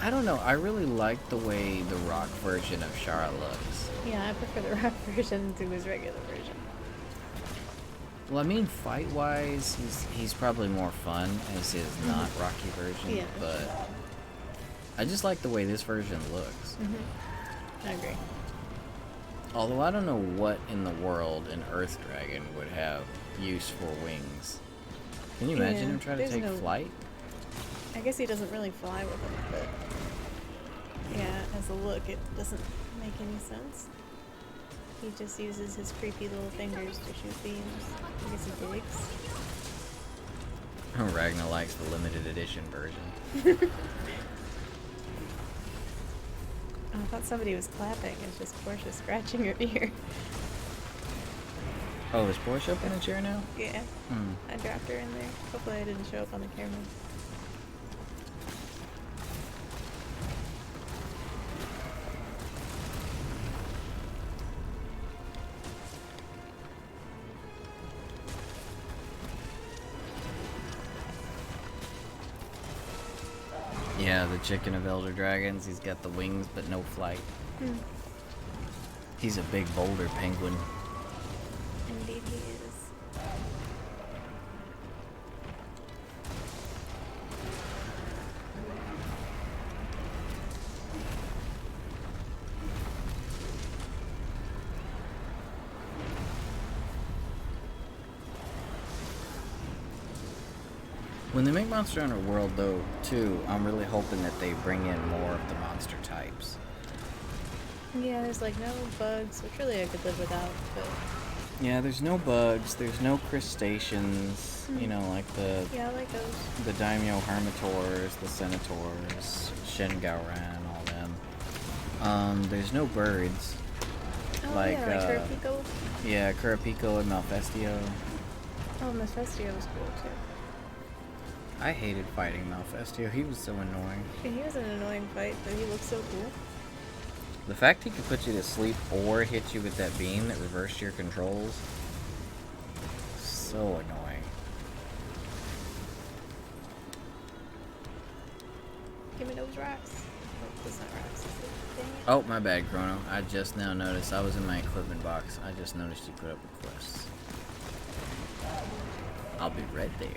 I don't know. I really like the way the rock version of Shara looks. Yeah, I prefer the rock version to his regular version. Well, I mean, fight-wise, he's probably more fun as his not rocky version. Yeah. But I just like the way this version looks. I agree. Although I don't know what in the world an Earth Dragon would have use for wings. Can you imagine him trying to take flight? I guess he doesn't really fly with them, but yeah, as a look, it doesn't make any sense. He just uses his creepy little fingers to shoot beams. I guess he digs. Ragnar likes the limited edition version. Oh, I thought somebody was clapping. It's just Portia scratching her ear. Oh, is Portia up in a chair now? Yeah. I dropped her in there. Hopefully I didn't show up on the camera. Yeah, the chicken of Elder Dragons. He's got the wings, but no flight. He's a big boulder penguin. Indeed he is. When they make Monster Hunter World, though, too, I'm really hoping that they bring in more of the monster types. Yeah, there's like no bugs, which really I could live without, but... Yeah, there's no bugs, there's no crustaceans, you know, like the... Yeah, I like those. The Daimyo Hermitors, the Senators, Shengaoran, all them. There's no birds. Oh, like, yeah, like Kurapiko? Yeah, Kurapiko and Malfestio. Oh, Mephisto was cool, too. I hated fighting Malfestio, he was so annoying. Yeah, he was an annoying fight, but he looked so cool. The fact he could put you to sleep or hit you with that beam that reversed your controls, so annoying. Give me those rocks. Oh, that's not rocks. Dang it. Oh, my bad, Chrono. I just now noticed. I was in my equipment box. I just noticed you put up requests. I'll be right there.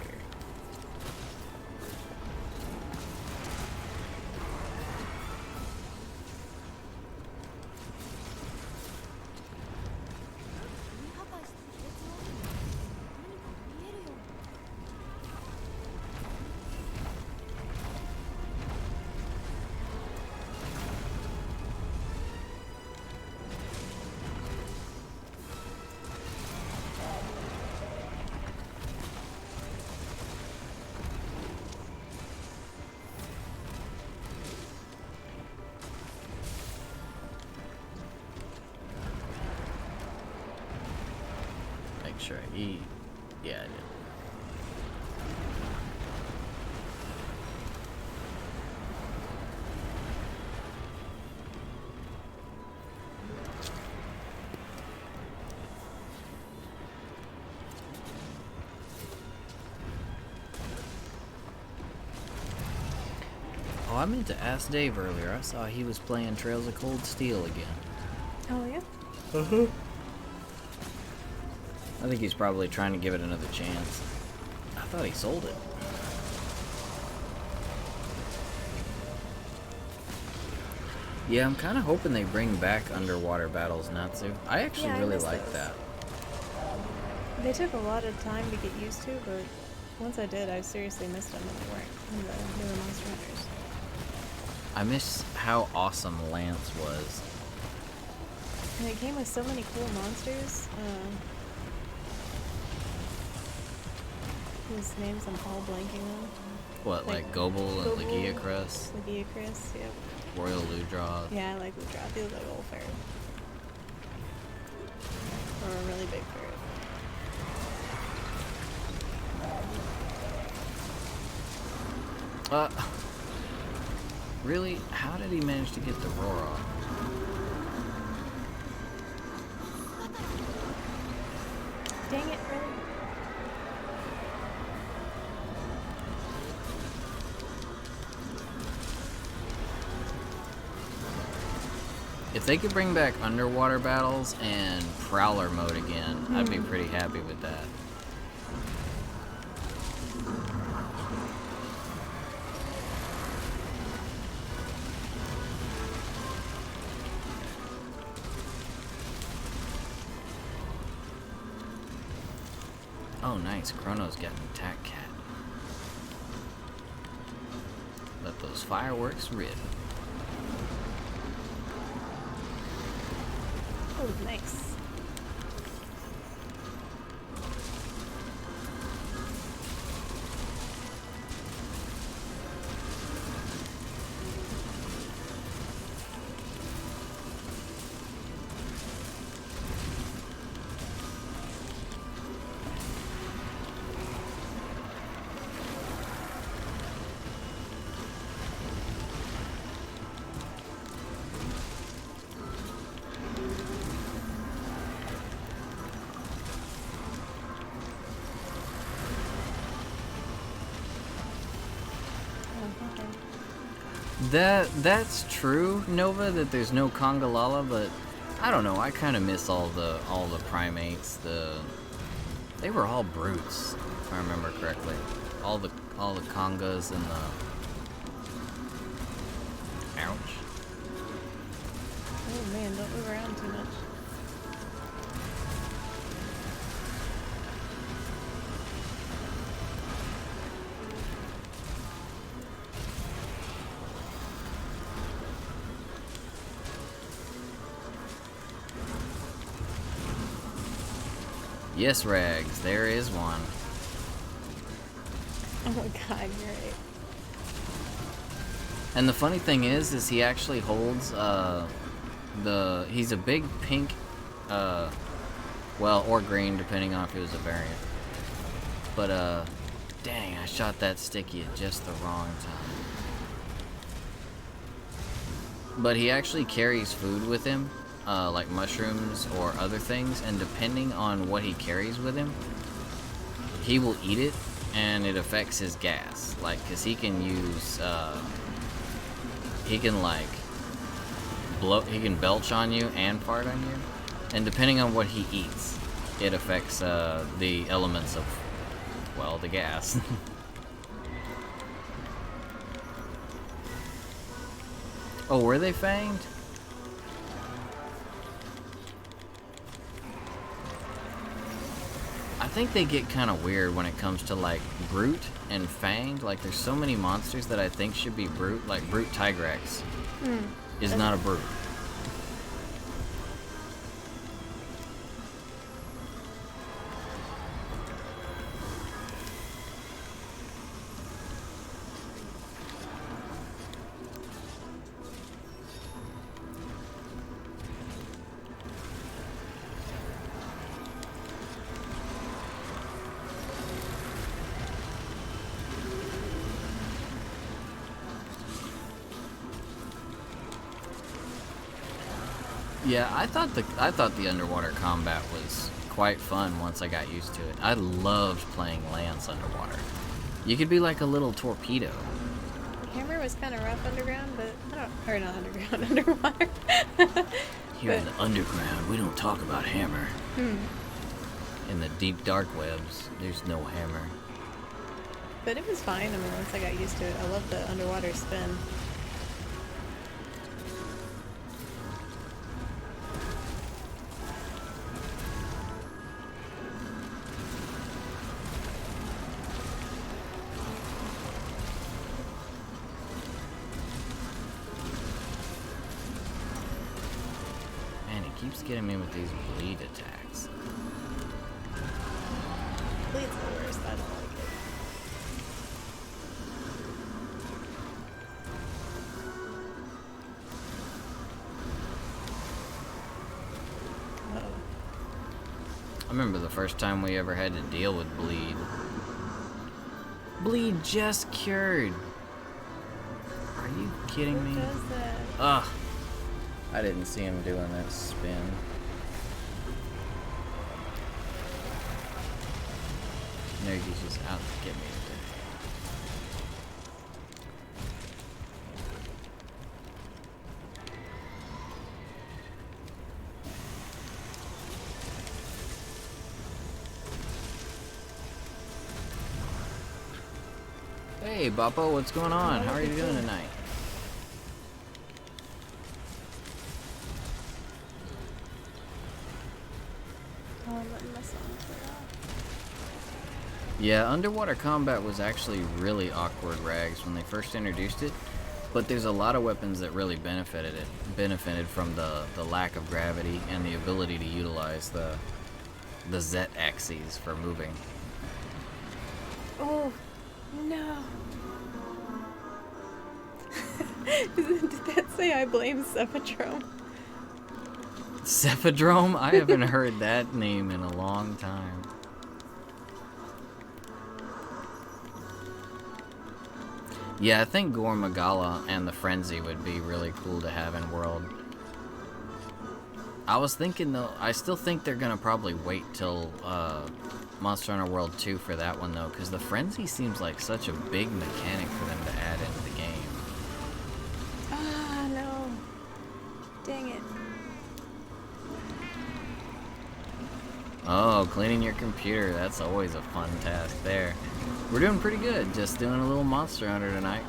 Sure, yeah, I did. Oh, I meant to ask Dave earlier. I saw he was playing Trails of Cold Steel again. Oh, yeah? I think he's probably trying to give it another chance. I thought he sold it. Yeah, I'm kind of hoping they bring back Underwater Battles Natsu. I actually really like that. They took a lot of time to get used to, but once I did, I seriously missed them when they weren't in the newer Monster Hunters. I miss how awesome Lance was. And it came with so many cool monsters. Whose names I'm all blanking on. What, like Gobel and Legiacrus? Legiacrus, yep. Royal Ludroth. Yeah, I like Ludroth. He looks like a little ferret. Or a really big ferret. Really? How did he manage to get the roar off? Dang it, really? If they could bring back underwater battles and prowler mode again, I'd be pretty happy with that. Oh, nice. Chrono's got an attack cat. Let those fireworks rip. Oh, nice. That's true, Nova, that there's no Congalala, but I don't know, I kind of miss all the primates. They were all brutes, if I remember correctly. All the congas and the ouch. Oh man, don't move around too much. Yes, Rags, there is one. Oh my god, you're right. And the funny thing is he actually holds he's a big pink, well, or green, depending on if it was a variant. But dang, I shot that sticky at just the wrong time. But he actually carries food with him, like mushrooms or other things, and depending on what he carries with him, he will eat it, and it affects his gas. Like, cause he can use, he can like he can belch on you and fart on you, and depending on what he eats, it affects the elements of, well, the gas. Oh, were they fanged? I think they get kind of weird when it comes to like brute and fanged. Like, there's so many monsters that I think should be brute. Like brute Tigrex is not a brute. Yeah, I thought the underwater combat was quite fun once I got used to it. I loved playing Lance underwater. You could be like a little torpedo. Hammer was kind of rough underground, but I don't, or not underground, underwater. Here in the underground, we don't talk about Hammer. In the deep dark webs, there's no Hammer. But it was fine. I mean, once I got used to it, I love the underwater spin. Keeps getting me with these bleed attacks. Bleed's the worst. I don't like it. I remember the first time we ever had to deal with bleed. Bleed just cured. Are you kidding me? Who does that? Ugh. I didn't see him doing that spin. No, he's just out to get me today. Hey, Boppo, what's going on? How are you doing tonight? Oh, I'm letting my song play off. Yeah, underwater combat was actually really awkward, Rags, when they first introduced it. But there's a lot of weapons that really benefited from the lack of gravity and the ability to utilize the Z axes for moving. Oh, no. Did that say I blame Cephadrome? Cephadrome? I haven't heard that name in a long time. Yeah, I think Gore Magala and the Frenzy would be really cool to have in World. I was thinking though, I still think they're gonna probably wait till Monster Hunter World 2 for that one though, because the Frenzy seems like such a big mechanic for them to add into the game. Ah, no. Dang it. Oh, cleaning your computer, that's always a fun task there. We're doing pretty good, just doing a little Monster Hunter tonight.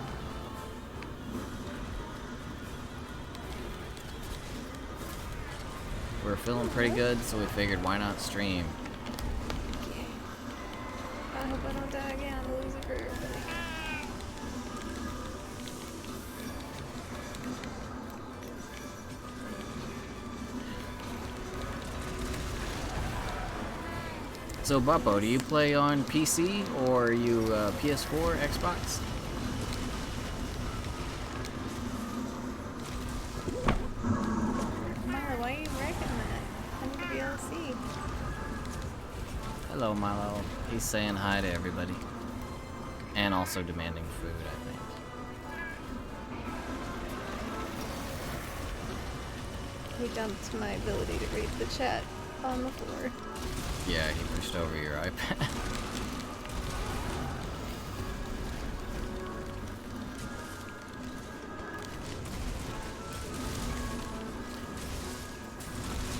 We're feeling pretty good, so we figured why not stream. Okay. I hope I don't die again. I'm a loser for everybody. So, Boppo, do you play on PC or are you PS4, Xbox? Milo, why are you wrecking that? I need to be able to see. Hello, Milo. He's saying hi to everybody. And also demanding food, I think. He dumped my ability to read the chat on the floor. Yeah, he pushed over your iPad.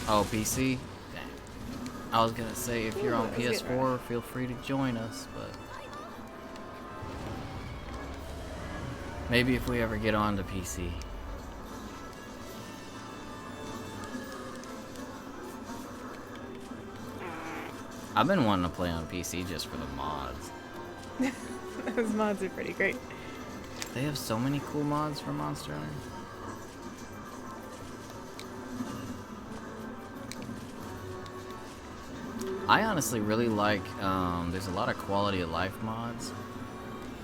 Oh, PC? Dang. I was gonna say, if you're on PS4, feel free to join us, but... maybe if we ever get on to PC. I've been wanting to play on PC just for the mods. Those mods are pretty great. They have so many cool mods for Monster Hunter. I honestly really like, there's a lot of quality of life mods.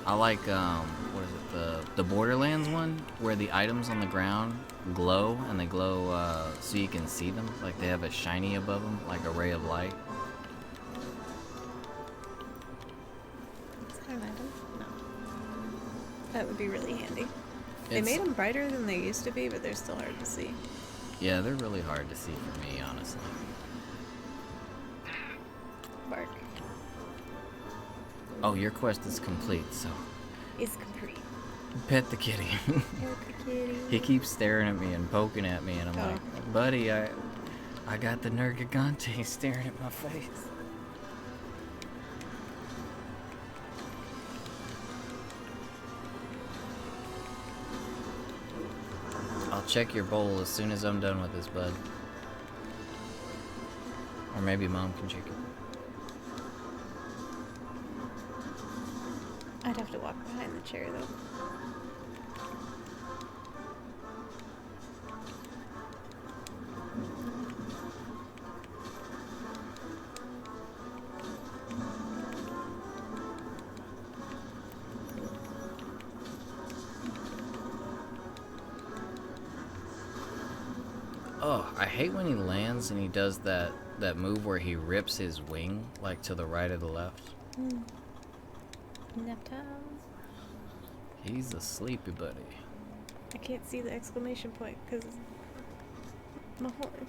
I like, what is it, the Borderlands one, where the items on the ground glow, and they glow so you can see them. Like they have a shiny above them, like a ray of light. Is that an item? No. That would be really handy. They It's- made them brighter than they used to be, but they're still hard to see. Yeah, they're really hard to see for me, honestly. Bark. Oh, your quest is complete, so It's complete. pet the kitty. Pet the kitty. He keeps staring at me and poking at me, and I'm like, buddy, I got the Nergigante staring at my face. I'll check your bowl as soon as I'm done with this, bud. Or maybe Mom can check it. I'd have to walk behind the chair though. Oh, I hate when he lands and he does that move where he rips his wing, like to the right or the left. Nap time. He's a sleepy buddy. I can't see the exclamation point because my horn.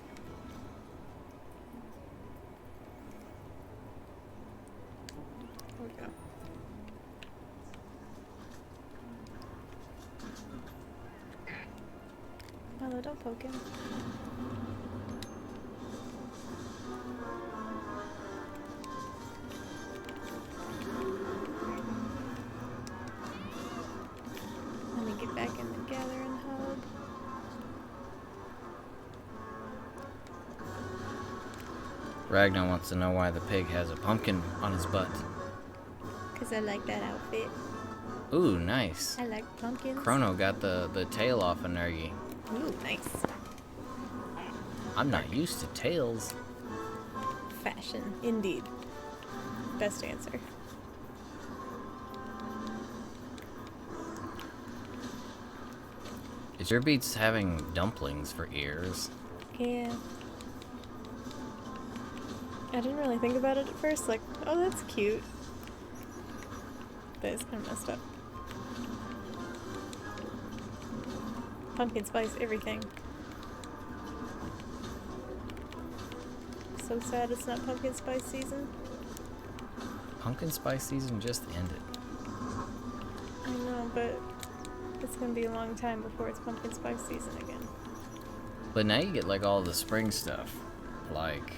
There we go. Milo, don't poke him. Ragnar wants to know why the pig has a pumpkin on his butt. Because I like that outfit. Ooh, nice. I like pumpkins. Chrono got the tail off a Nergy. Ooh, nice. I'm not used to tails. Fashion, indeed. Best answer. Is your Beats having dumplings for ears? Yeah. I didn't really think about it at first, like, oh, that's cute. But it's kind of messed up. Pumpkin spice everything. So sad it's not pumpkin spice season. Pumpkin spice season just ended. I know, but it's gonna be a long time before it's pumpkin spice season again. But now you get like all the spring stuff, like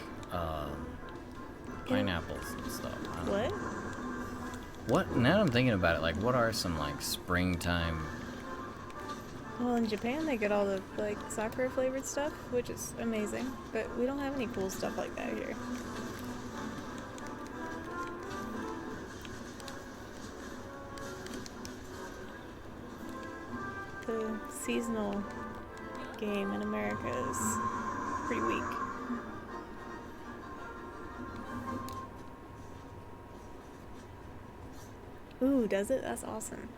pineapples and stuff. What? What? Now that I'm thinking about it, like, what are some like springtime? Well, in Japan they get all the like sakura flavored stuff, which is amazing. But we don't have any cool stuff like that here. The seasonal game in America is pretty weak. Ooh, does it? That's awesome.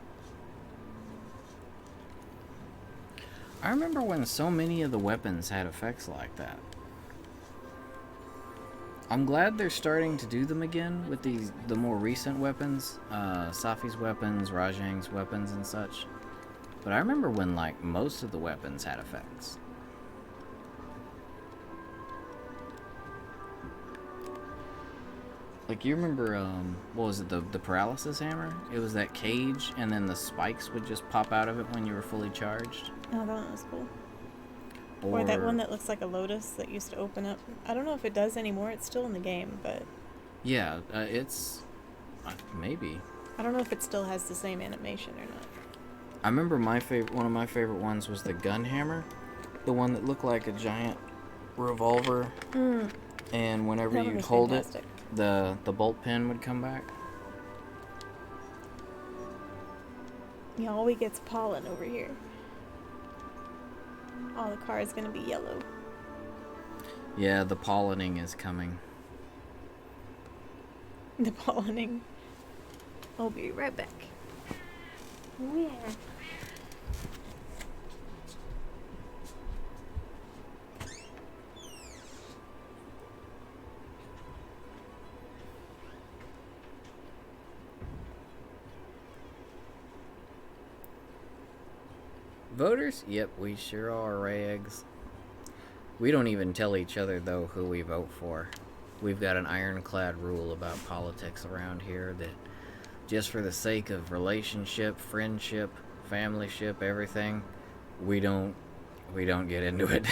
I remember when so many of the weapons had effects like that. I'm glad they're starting to do them again with the more recent weapons, Safi's weapons, Rajang's weapons, and such. But I remember when like most of the weapons had effects. Like, you remember, what was it, the paralysis hammer? It was that cage, and then the spikes would just pop out of it when you were fully charged. Oh, that one was cool. Or that one that looks like a lotus that used to open up. I don't know if it does anymore. It's still in the game, but... Yeah, it's... maybe. I don't know if it still has the same animation or not. I remember one of my favorite ones was the gun hammer. The one that looked like a giant revolver. And whenever you hold it, the bolt pin would come back. Yeah, all we get's pollen over here. All the car is gonna be yellow. Yeah, the pollening is coming. The pollening. I'll be right back. Oh yeah. Voters? Yep, we sure are, Rags. We don't even tell each other, though, who we vote for. We've got an ironclad rule about politics around here that just for the sake of relationship, friendship, familyship, everything, we don't get into it.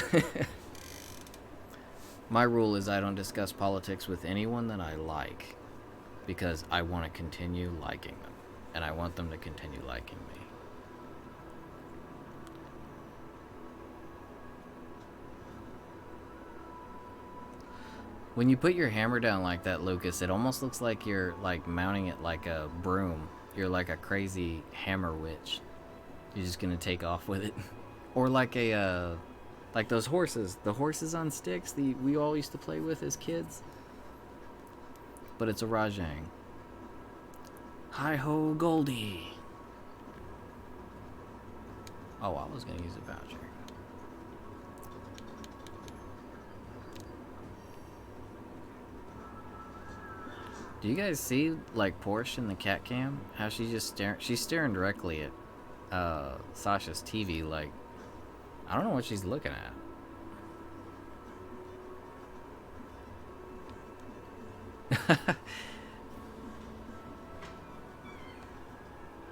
My rule is I don't discuss politics with anyone that I like because I want to continue liking them, and I want them to continue liking me. When you put your hammer down like that, Lucas, it almost looks like you're like mounting it like a broom. You're like a crazy hammer witch. You're just gonna take off with it. Or like like those horses. The horses on sticks we all used to play with as kids. But it's a Rajang. Hi-ho, Goldie. Oh, I was gonna use a voucher. Do you guys see, like, Porsche in the cat cam? How she's staring directly at Sasha's TV, like, I don't know what she's looking at.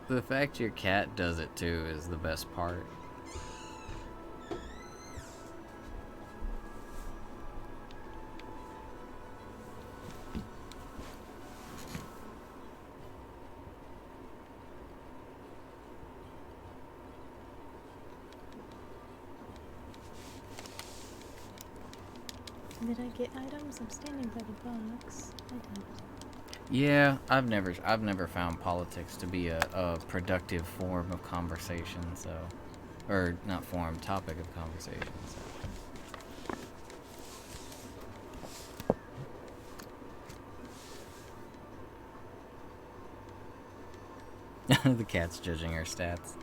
The fact your cat does it too is the best part. Did I get items? I'm standing by the box. I did. Yeah, I've never found politics to be a productive form of conversation, so, or not form, topic of conversation. So. The cat's judging her stats.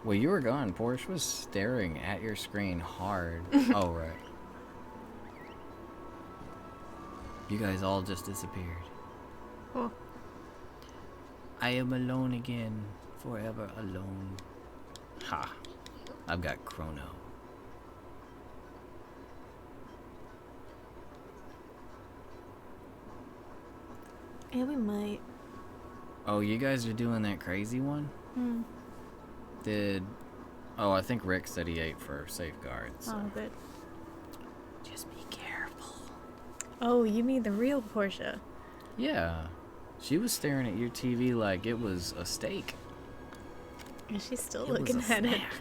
Well, you were gone. Porsche was staring at your screen hard. Oh, right. You guys all just disappeared. Cool. I am alone again. Forever alone. Ha. I've got Chrono. Yeah, we might. Oh, you guys are doing that crazy one? Hmm. Oh, I think Rick said he ate for safeguards. So. Oh, good. Just be careful. Oh, you mean the real Portia? Yeah. She was staring at your TV like it was a steak. And she's still It looking was a at it. snack.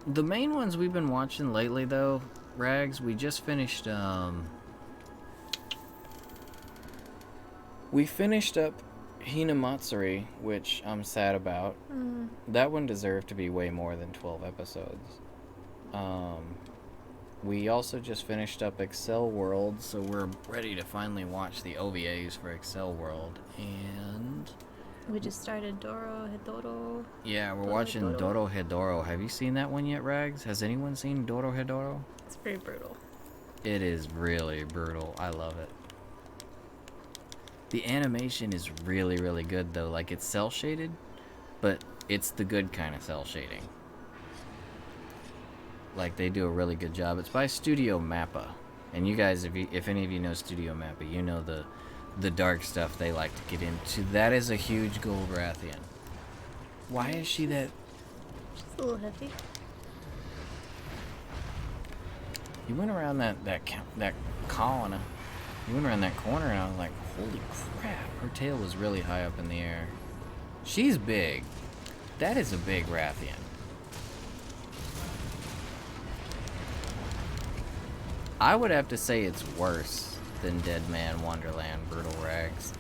The main ones we've been watching lately, though, Rags, we just finished, we finished up Hinamatsuri, which I'm sad about. Mm. That one deserved to be way more than 12 episodes. We also just finished up Excel World, so we're ready to finally watch the OVAs for Excel World, and... We just started Doro Hedoro. Yeah, we're watching Dorohedoro. Have you seen that one yet, Rags? Has anyone seen Dorohedoro? It's pretty brutal. It is really brutal. I love it. The animation is really, really good, though. Like, it's cel-shaded, but it's the good kind of cel-shading. Like, they do a really good job. It's by Studio Mappa. And you guys, if any of you know Studio Mappa, you know the dark stuff they like to get into. That is a huge gold Rathian. Why is she that... She's a little heavy. You went around that corner. You went around that corner and I was like, holy crap. Her tail was really high up in the air. She's big. That is a big Rathian. I would have to say it's worse than Dead Man Wonderland Brutal Rags.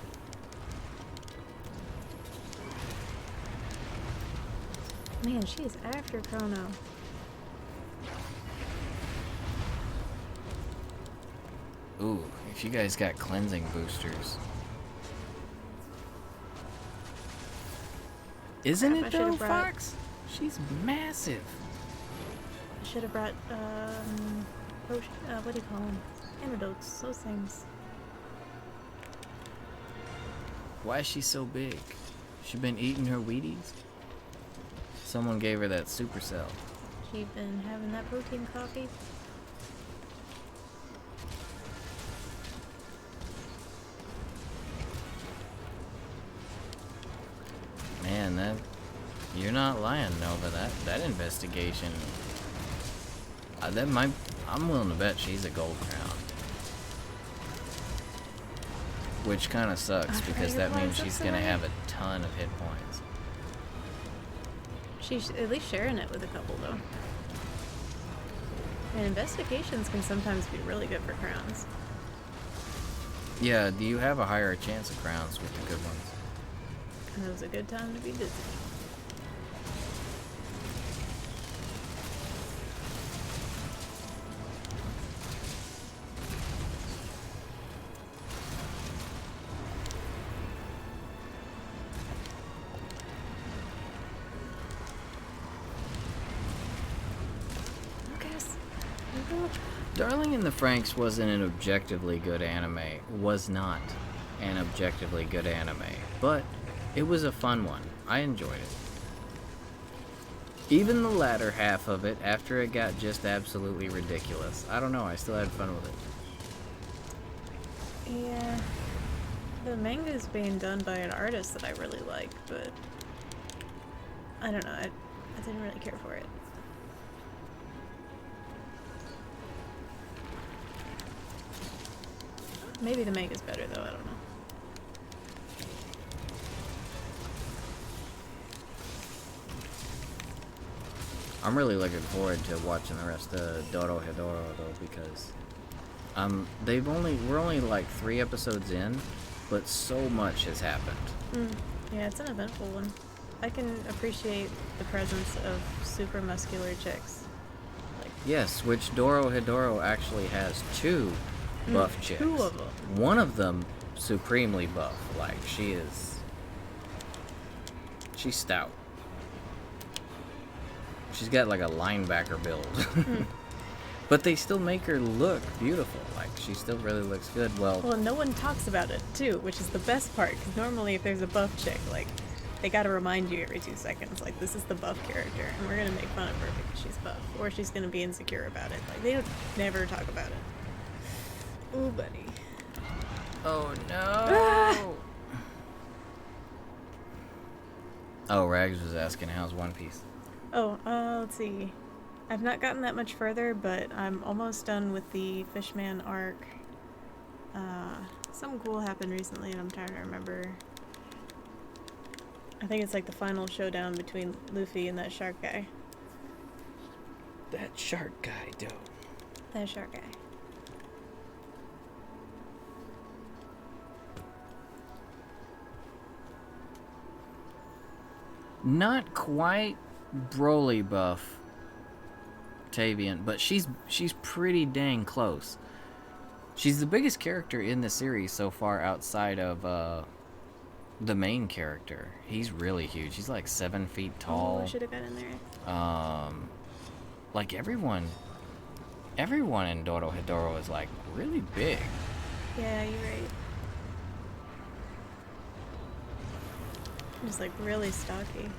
Man, she is after Chrono. Ooh, if you guys got cleansing boosters. Isn't Crap, it I though, should've brought- Fox? She's massive. I should have brought, potion, what do you call them? Antidotes, those things. Why is she so big? She been eating her Wheaties? Someone gave her that supercell. She been having that protein coffee. Man, that... You're not lying, Nova. That investigation... I'm willing to bet she's a gold crown. Which kind of sucks, because that means she's going to have a ton of hit points. She's at least sharing it with a couple, though. And investigations can sometimes be really good for crowns. Yeah, do you have a higher chance of crowns with the good ones? And it was a good time to be busy. Darling in the Franxx wasn't an objectively good anime. Was not an objectively good anime. But it was a fun one. I enjoyed it. Even the latter half of it, after it got just absolutely ridiculous. I don't know, I still had fun with it. Yeah. The manga's being done by an artist that I really like, but I don't know, I didn't really care for it. Maybe the manga's better though, I don't know. I'm really looking forward to watching the rest of Doro Hedoro though, because we're only like 3 episodes in, but so much has happened. Yeah, it's an eventful one. I can appreciate the presence of super muscular chicks. Yes, which Doro Hedoro actually has 2 buff chicks. 2 of them. One of them supremely buff. Like, she's stout. She's got like a linebacker build. But they still make her look beautiful. Like, she still really looks good. Well, no one talks about it, too, which is the best part. Because normally if there's a buff chick, like, they gotta remind you every 2 seconds, like, this is the buff character, and we're gonna make fun of her because she's buff. Or she's gonna be insecure about it. Like, they don't never talk about it. Ooh, buddy. oh no! Oh, Rags was asking, how's One Piece? Oh, let's see. I've not gotten that much further, but I'm almost done with the Fishman arc. Something cool happened recently, and I'm trying to remember. I think it's like the final showdown between Luffy and that shark guy. That shark guy, dope. That shark guy. Not quite Broly buff Tavian, but she's pretty dang close. She's the biggest character in the series so far outside of the main character. He's really huge. He's like 7 feet tall. Oh, I should have got in there. Like everyone in Doro Hedoro is like really big. Yeah, you're right. Just like really stocky.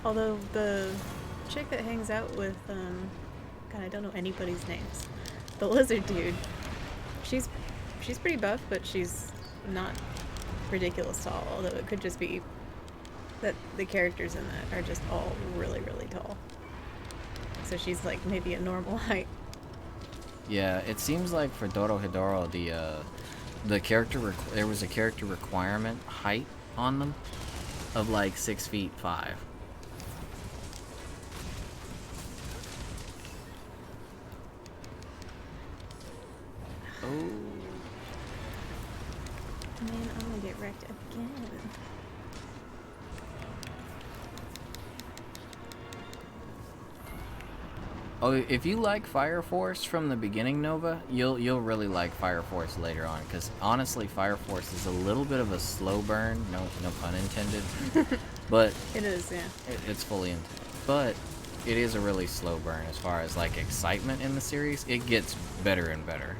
Although the chick that hangs out with, God, I don't know anybody's names. The lizard dude. She's pretty buff, but she's not ridiculous tall. Although it could just be that the characters in that are just all really, really tall. So she's like maybe a normal height. Yeah, it seems like for Doro Hedoro, the character there was a character requirement height on them of like 6'5". Oh. Man, I'm gonna get wrecked again. Oh, if you like Fire Force from the beginning, Nova, you'll really like Fire Force later on, because honestly, Fire Force is a little bit of a slow burn. No pun intended. But it is, yeah. It's fully intended. But it is a really slow burn as far as like excitement in the series. It gets better and better.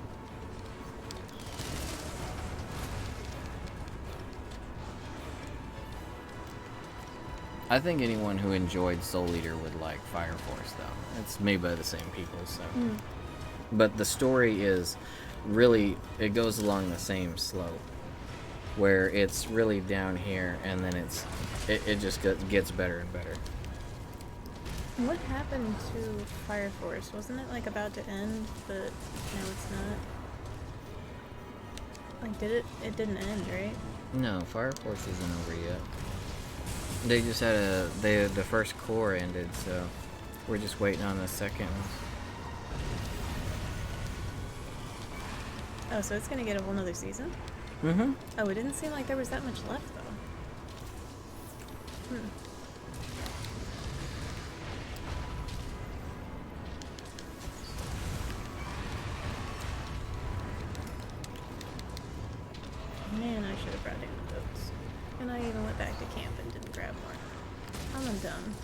I think anyone who enjoyed Soul Eater would like Fire Force, though. It's made by the same people, so. But the story is really, it goes along the same slope, where it's really down here, and then it just gets better and better. What happened to Fire Force? Wasn't it like about to end, but now it's not? Like, it didn't end, right? No, Fire Force isn't over yet. They just had the first core ended, so we're just waiting on the second one. Oh, so it's gonna get a whole nother season? Mm-hmm. Oh, it didn't seem like there was that much left, though. Man, I should have brought in the boats. And I even went back to camp and didn't grab more. I'm done.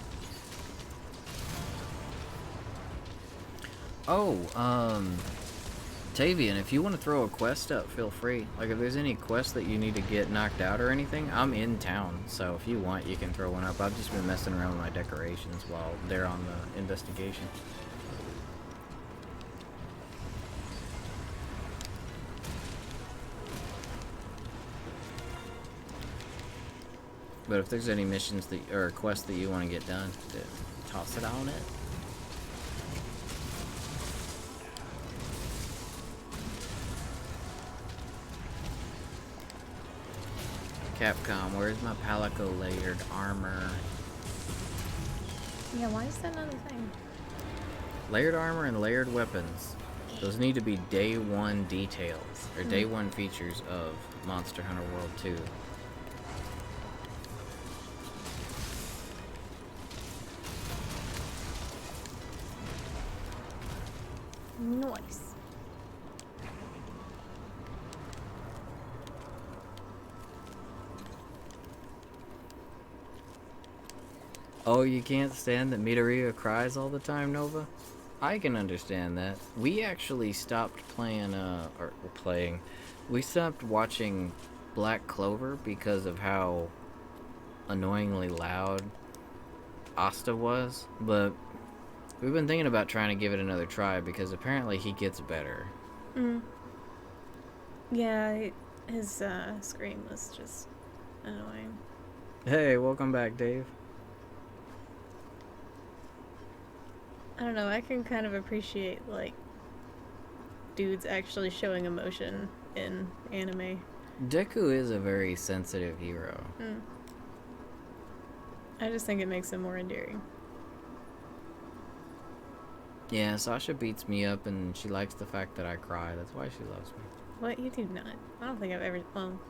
Oh, Tavian, if you want to throw a quest up, feel free. Like, if there's any quests that you need to get knocked out or anything, I'm in town. So if you want, you can throw one up. I've just been messing around with my decorations while they're on the investigation. But if there's any missions or quests that you want to get done, toss it on it. Capcom, where's my Palico layered armor? Yeah, why is that not a thing? Layered armor and layered weapons. Those need to be day one details, or day one features of Monster Hunter World 2. Nice. Oh, you can't stand that Midoriya cries all the time, Nova? I can understand that. We actually stopped we stopped watching Black Clover because of how annoyingly loud Asta was, but we've been thinking about trying to give it another try because apparently he gets better. Yeah, his scream was just annoying. Hey, welcome back, Dave. I don't know, I can kind of appreciate, like, dudes actually showing emotion in anime. Deku is a very sensitive hero. I just think it makes him more endearing. Yeah, Sasha beats me up and she likes the fact that I cry. That's why she loves me. What? You do not. I don't think I've ever, well,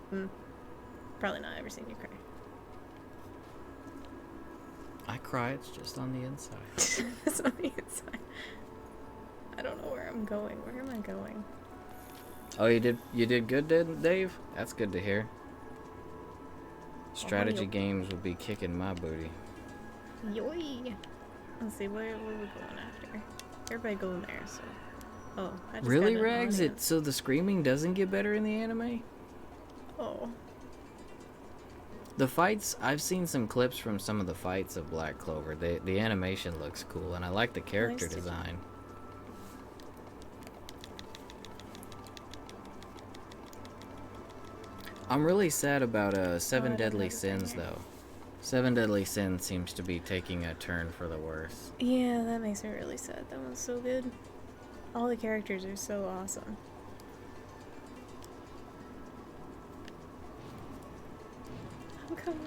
probably not ever seen you cry. I cry, it's just on the inside. It's on the inside. I don't know where I'm going. Where am I going? Oh, you did good, Dave? That's good to hear. Strategy games would be kicking my booty. Yoy! Let's see, where are we going after? Everybody going there, so... Oh, I just Really, got an Rags? audience. So the screaming doesn't get better in the anime? Oh. The fights, I've seen some clips from some of the fights of Black Clover. The animation looks cool, and I like the character Nice. design. I'm really sad about Seven I don't Deadly have it Sins, there. though. Seven Deadly Sins seems to be taking a turn for the worse. Yeah, that makes me really sad. That one's so good. All the characters are so awesome. I'm coming.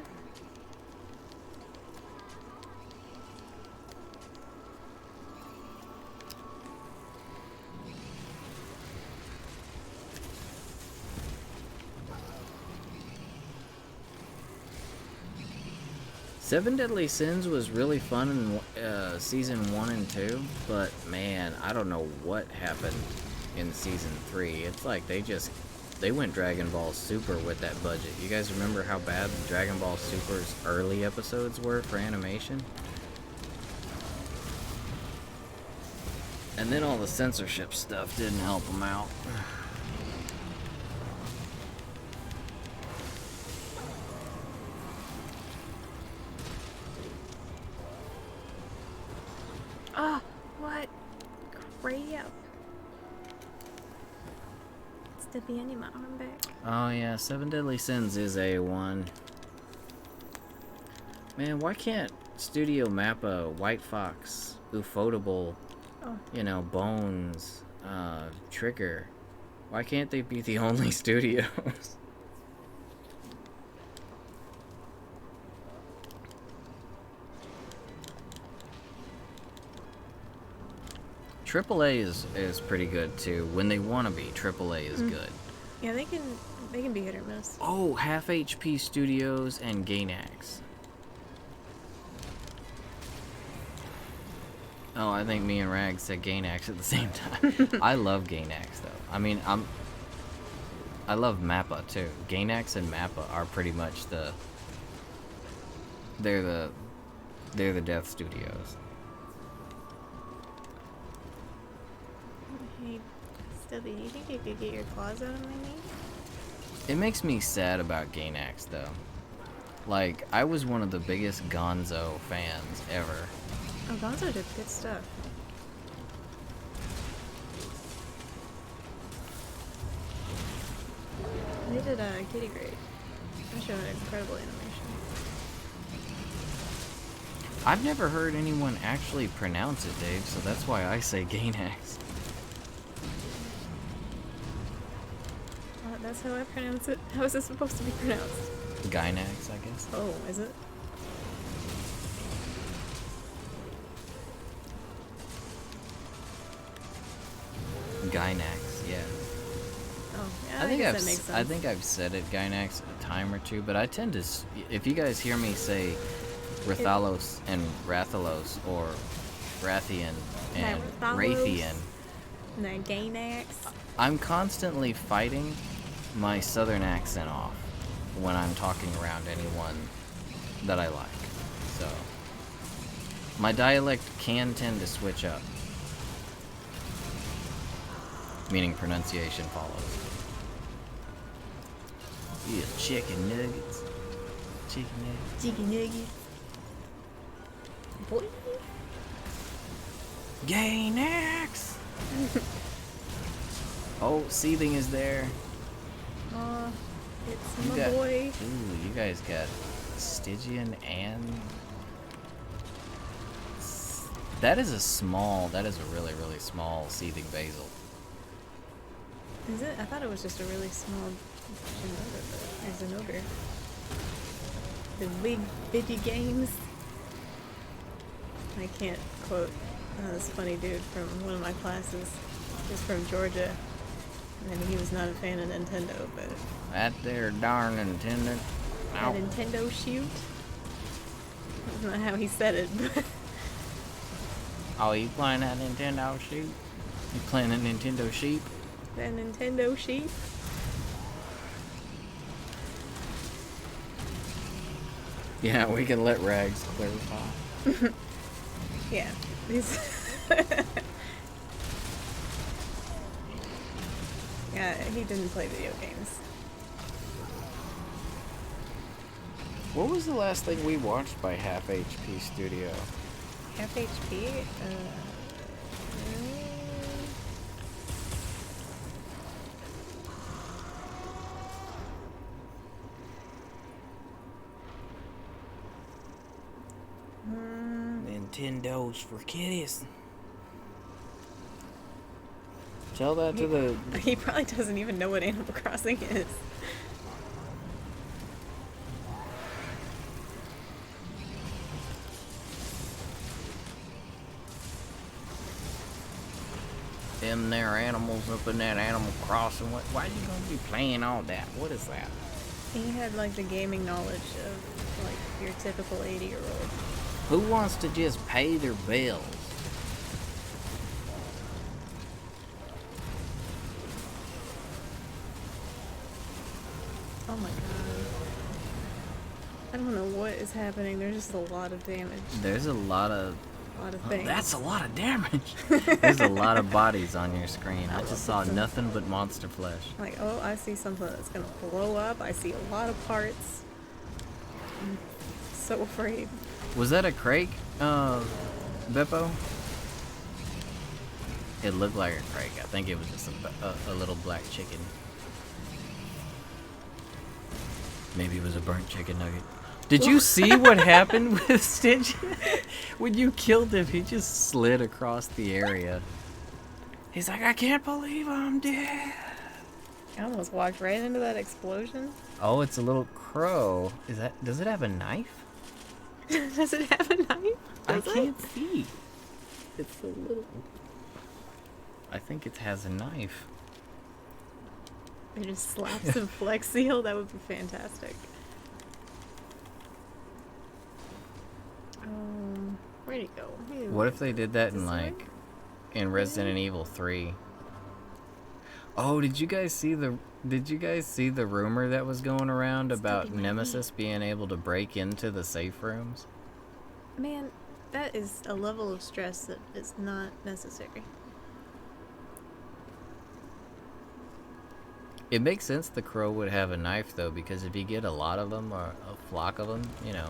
Seven Deadly Sins was really fun in season 1 and 2, but man, I don't know what happened in season 3. It's like they went Dragon Ball Super with that budget. You guys remember how bad Dragon Ball Super's early episodes were for animation? And then all the censorship stuff didn't help them out. Ah, what? Crap. It's the beginning, my arm back. Oh yeah, Seven Deadly Sins is A1. Man, why can't Studio Mappa, White Fox, Ufotable, Bones, Trigger, why can't they be the only studios? AAA is pretty good too. When they want to be, AAA is good. Yeah, they can be hit or miss. Oh, Half HP Studios and Gainax. Oh, I think me and Rag said Gainax at the same time. I love Gainax though. I mean, I love Mappa too. Gainax and Mappa are pretty much they're the Death Studios. Hey, Stubby, do you think you could get your claws out of my knee? It makes me sad about Gainax though. Like, I was one of the biggest Gonzo fans ever. Oh, Gonzo did good stuff. They did Kitty Great. They showed incredible animation. I've never heard anyone actually pronounce it, Dave, so that's why I say Gainax. That's how I pronounce it. How is it supposed to be pronounced? Gynax, I guess. Oh, is it? Gynax, yeah. Oh, yeah, I guess that makes sense. I think I've said it Gynax a time or two, but I tend to, if you guys hear me say Rathalos and Rathalos, or Rathian and Raythean, Gynax. I'm constantly fighting my southern accent off when I'm talking around anyone that I like. So, my dialect can tend to switch up. Meaning pronunciation follows. Yeah, chicken nuggets. Chicken nuggets. Chicken nuggets. Boy. Gynax! Oh, Seething is there. It's my boy. Ooh, you guys got Stygian and... That is a really, really small Seething Basil. Is it? I thought it was just a really small Shinoda, but there's an ogre. The big bitty games. I can't quote this funny dude from one of my classes. He's from Georgia, and he was not a fan of Nintendo, but... That there darn Nintendo. That Nintendo shoot? That's not how he said it, but... Oh, you playing that Nintendo sheep? You playing a Nintendo sheep? That Nintendo sheep? Yeah, we can let Rags clarify. Yeah. Yeah, he didn't play video games. What was the last thing we watched by Half HP Studio? Half HP? Nintendo's for kiddies. Tell that to the... He probably doesn't even know what Animal Crossing is. Them there animals up in that Animal Crossing. Why are you gonna be playing all that? What is that? He had like the gaming knowledge of like your typical 80-year-old. Who wants to just pay their bills? Oh my god. I don't know what is happening. There's just a lot of damage. There's a lot of things. That's a lot of damage. There's a lot of bodies on your screen. I just saw nothing but monster flesh. Like, oh, I see something that's gonna blow up. I see a lot of parts. I'm so afraid. Was that a crake, Beppo? It looked like a crake. I think it was just a little black chicken. Maybe it was a burnt chicken nugget. Did you see what happened with Stitch? When you killed him, he just slid across the area. He's like, I can't believe I'm dead. I almost walked right into that explosion. Oh, it's a little crow. Does it have a knife? Does it have a knife? I can't see. It's a little... I think it has a knife. They just slap some Flex Seal. That would be fantastic. Where'd he go? What if they did that in like in Resident Evil 3? Oh, did you guys see the rumor that was going around about Nemesis being able to break into the safe rooms? Man, that is a level of stress that is not necessary. It makes sense the crow would have a knife though, because if you get a lot of them or a flock of them, you know,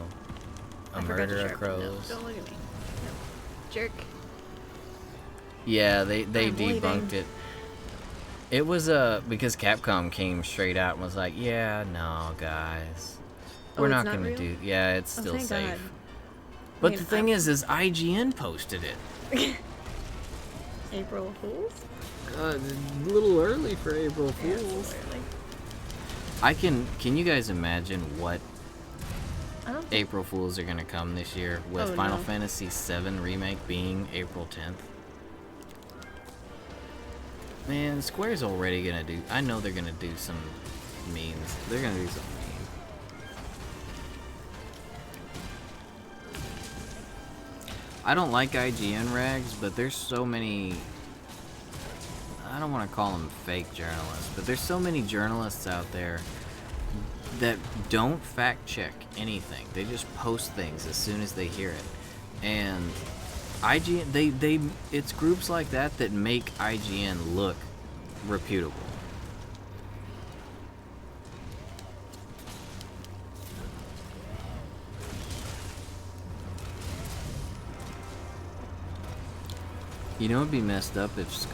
a murder of crows. No, don't look at me. No. Jerk. Yeah, they debunked it. It was because Capcom came straight out and was like, yeah, no, guys. We're not going to do... Yeah, it's still safe. God. But the thing is IGN posted it. April Fools? A little early for April Fools. Can you guys imagine what I don't think, April Fools are gonna come this year with Oh, Final no. Fantasy VII Remake being April 10th? Man, Square's already gonna do. I know they're gonna do some memes. They're gonna do some meme. I don't like IGN rags, but there's so many. I don't want to call them fake journalists, but there's so many journalists out there that don't fact check anything. They just post things as soon as they hear it. And IGN, it's groups like that that make IGN look reputable. You know, it'd be messed up if,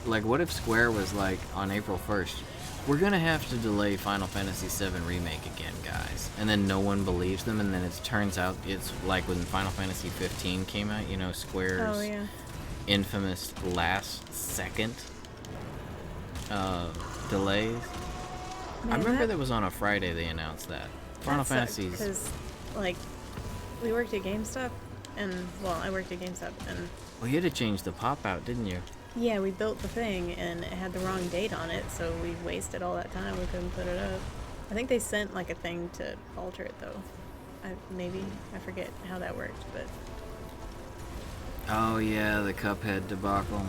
like, what if Square was like, on April 1st, we're gonna have to delay Final Fantasy VII Remake again, guys. And then no one believes them, and then it turns out it's like when Final Fantasy 15 came out, you know, Square's Oh, yeah. infamous last second delays. I remember that was on a Friday they announced that. Final Fantasy's. Because, like, we worked at GameStop, and, well, I worked at GameStop, and Well, you had to change the pop out, didn't you? yeah, we built the thing, and it had the wrong date on it, so we wasted all that time. We couldn't put it up. I think they sent, like, a thing to alter it, though. I forget how that worked, but Oh yeah, the Cuphead debacle.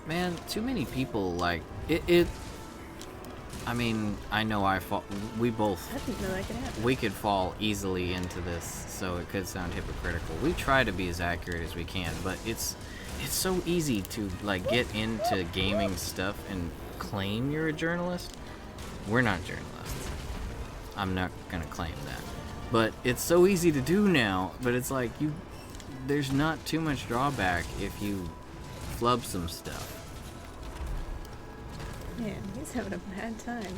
Man, too many people like it. I mean, I know we both. I didn't know that could happen. We could fall easily into this, so it could sound hypocritical. We try to be as accurate as we can, but it's so easy to like get into gaming stuff and claim you're a journalist. We're not journalists. I'm not gonna claim that. But it's so easy to do now, but it's like there's not too much drawback if you flub some stuff. Man, he's having a bad time.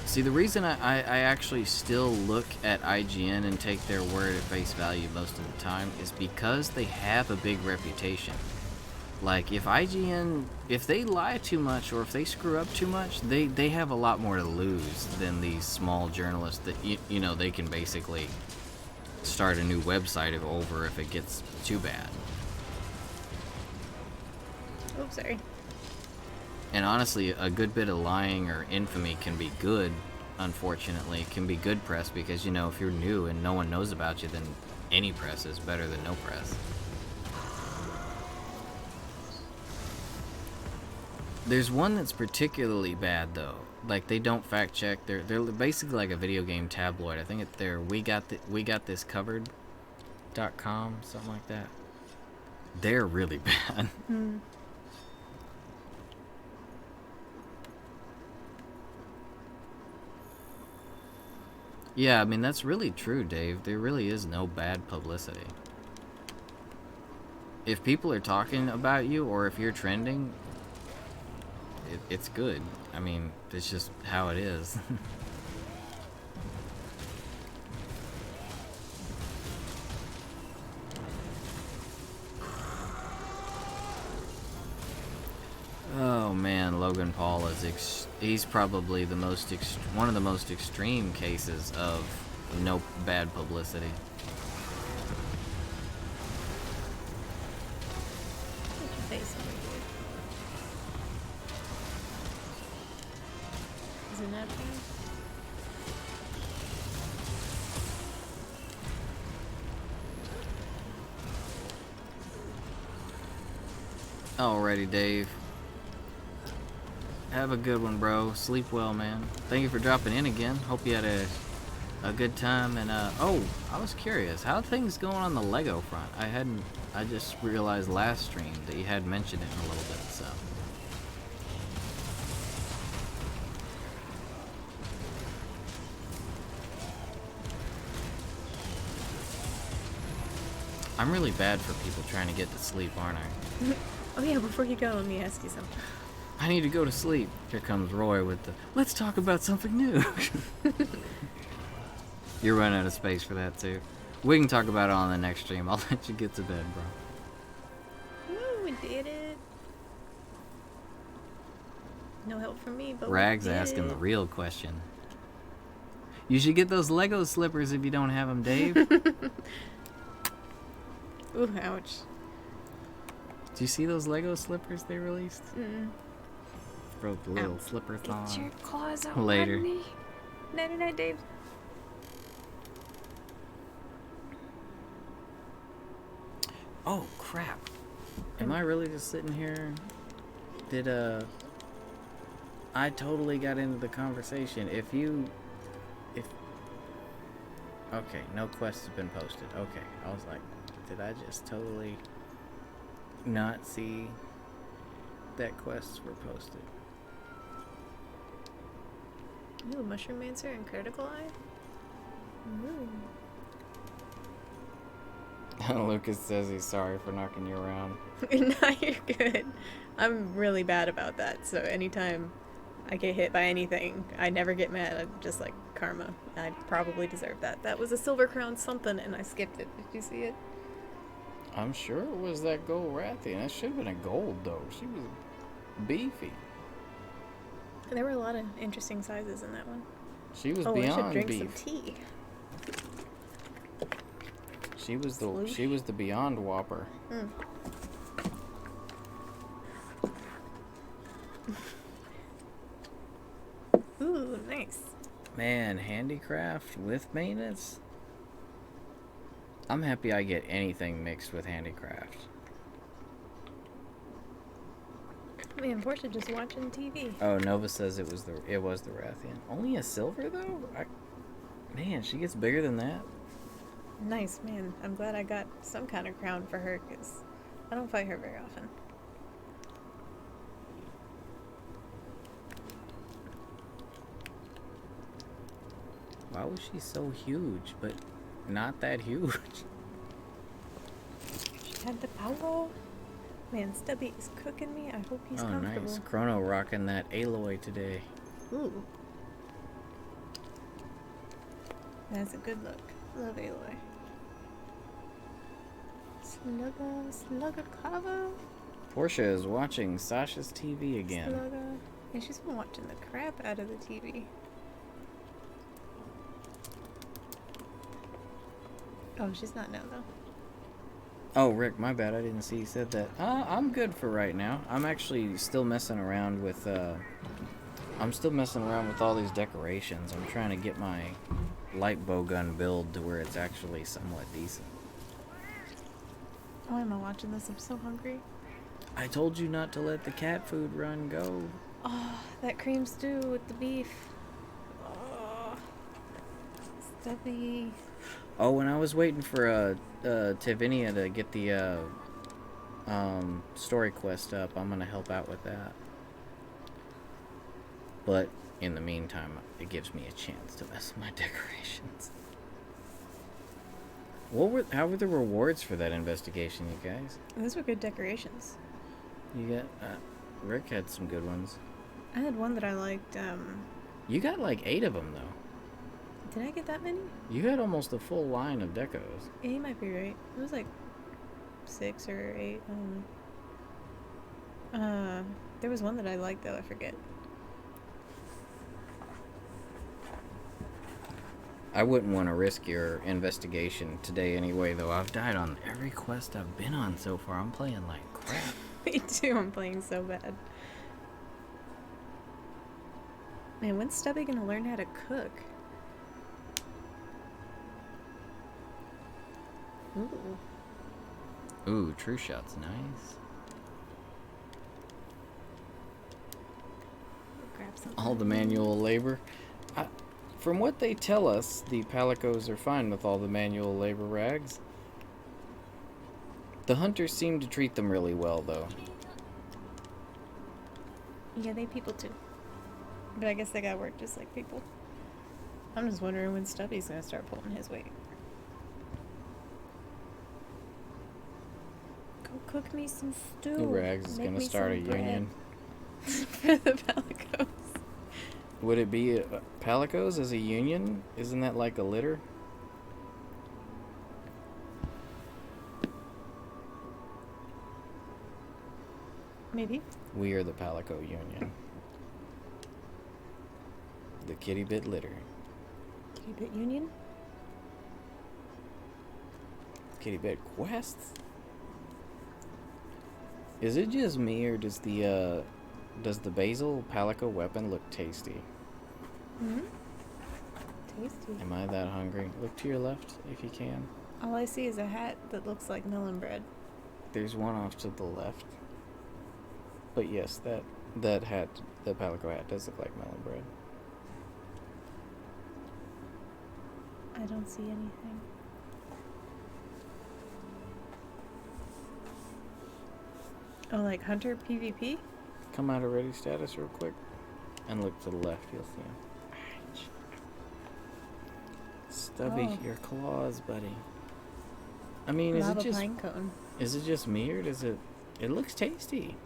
See, the reason I actually still look at IGN and take their word at face value most of the time is because they have a big reputation. Like, if IGN, if they lie too much or if they screw up too much, they have a lot more to lose than these small journalists that, you know, they can basically start a new website over if it gets too bad. Oh, sorry. And honestly, a good bit of lying or infamy can be good, unfortunately. Can be good press because, you know, if you're new and no one knows about you, then any press is better than no press. There's one that's particularly bad, though. Like, they don't fact check. They're basically like a video game tabloid. I think they're we got this covered.com, something like that. They're really bad. Hmm. Yeah, I mean, that's really true, Dave. There really is no bad publicity. If people are talking about you or if you're trending, it's good. I mean, it's just how it is. Oh man, Logan Paul is he's probably the most one of the most extreme cases of no bad publicity. Put your face over here. Isn't that bad? Alrighty, Dave. Have a good one, bro. Sleep well, man. Thank you for dropping in again. Hope you had a good time. And oh, I was curious, how are things going on the Lego front? I just realized last stream that you had mentioned it in a little bit. So I'm really bad for people trying to get to sleep, aren't I? Oh yeah, before you go, let me ask you something. I need to go to sleep. Here comes Roy with the, let's talk about something new. You're running out of space for that too. We can talk about it on the next stream. I'll let you get to bed, bro. Ooh, did it. No help from me, but Rags we did asking it. the real question. You should get those Lego slippers if you don't have them, Dave. Ooh, ouch. Did you see those Lego slippers they released? Broke the little Ow. slipper Get thong. your claws out Later. me. Night, Dave. Oh, crap. Am I really just sitting here? Did, I totally got into the conversation. Okay, no quest has been posted. Okay, I was like, did I just totally not see that quests were posted? Ooh, Mushroom Mancer and Critical Eye? Ooh. Lucas says he's sorry for knocking you around. No, you're good. I'm really bad about that, so anytime I get hit by anything, I never get mad. I'm just like, karma. I probably deserve that. That was a silver crown something, and I skipped it. Did you see it? I'm sure it was that gold Rathian. That should have been a gold, though. She was beefy. There were a lot of interesting sizes in that one. She was I should beyond drink beef. some tea. She was Sloosh. the beyond Whopper. Ooh, nice. Man, handicraft with maintenance? I'm happy I get anything mixed with handicraft. Man, Portia just watching TV. Oh, Nova says it was the Rathian. Only a silver though? Man, she gets bigger than that. Nice, man. I'm glad I got some kind of crown for her, because I don't fight her very often. Why was she so huge, but not that huge? She had the power. Man, Stubby is cooking me. I hope he's Oh, comfortable. nice. Chrono rocking that Aloy today. Ooh. That's a good look. Love Aloy. Slugger Clava. Portia is watching Sasha's TV again. Slugger. Yeah, she's been watching the crap out of the TV. Oh, she's not now, though. Oh, Rick, my bad. I didn't see you said that. I'm good for right now. I'm actually still messing around with, all these decorations. I'm trying to get my light bow gun build to where it's actually somewhat decent. Why am I watching this? I'm so hungry. I told you not to let the cat food run go. Oh, that cream stew with the beef. Oh, Stubby. Oh, when I was waiting for Tivinia to get the story quest up, I'm gonna help out with that. But in the meantime, it gives me a chance to mess with my decorations. How were the rewards for that investigation, you guys? Those were good decorations. You got Rick had some good ones. I had one that I liked. You got like 8 of them though. Did I get that many? You had almost a full line of decos. Yeah, you might be right. It was like 6 or 8. I don't know. There was one that I liked though. I forget. I wouldn't want to risk your investigation today anyway, though. I've died on every quest I've been on so far. I'm playing like crap. Me too. I'm playing so bad. Man, when's Stubby gonna learn how to cook? Ooh. Ooh, True Shot's nice. Grab something. All the manual labor. From what they tell us, the Palicos are fine with all the manual labor rags. The hunters seem to treat them really well, though. Yeah, they people too. But I guess they gotta work just like people. I'm just wondering when Stubby's gonna start pulling his weight. Go cook me some stew. The rags is Make gonna me start a some bread. union. For the Palicos. Would it be Palicos as a union? Isn't that like a litter? Maybe. We are the Palico Union. The Kitty Bit Litter. Kitty Bit Union? Kitty Bit Quests? Is it just me, or does the basil Palico weapon look tasty? Hmm? Tasty. Am I that hungry? Look to your left, if you can. All I see is a hat that looks like melon bread. There's one off to the left. But yes, that hat, the Palico hat, does look like melon bread. I don't see anything. Oh, like Hunter PvP? Come out of ready status real quick. And look to the left, you'll see him. Stubby, Oh. your claws, buddy. I mean, is Lava it just pine cone. is it just me, or does it looks tasty?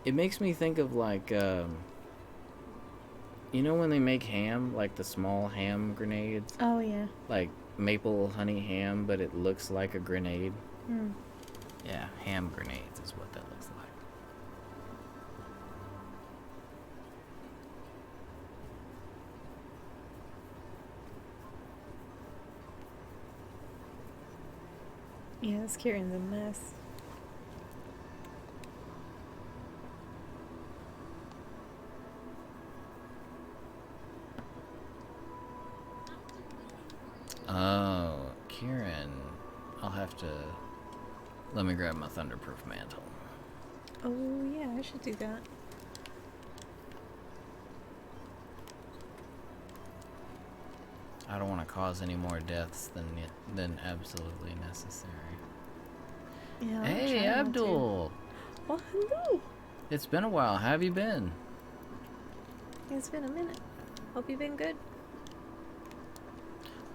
It makes me think of like you know when they make ham, like the small ham grenades, Oh, yeah. like maple honey ham, but it looks like a grenade. Hmm. Yeah, ham grenades is what that looks like. Yeah, this Kieran's a mess. Oh, Kieran. I'll have to... Let me grab my Thunderproof mantle. Oh, yeah, I should do that. I don't want to cause any more deaths than absolutely necessary. Yeah, I'll Hey, try not to. Abdul! Oh, hello! It's been a while. How have you been? It's been a minute. Hope you've been good.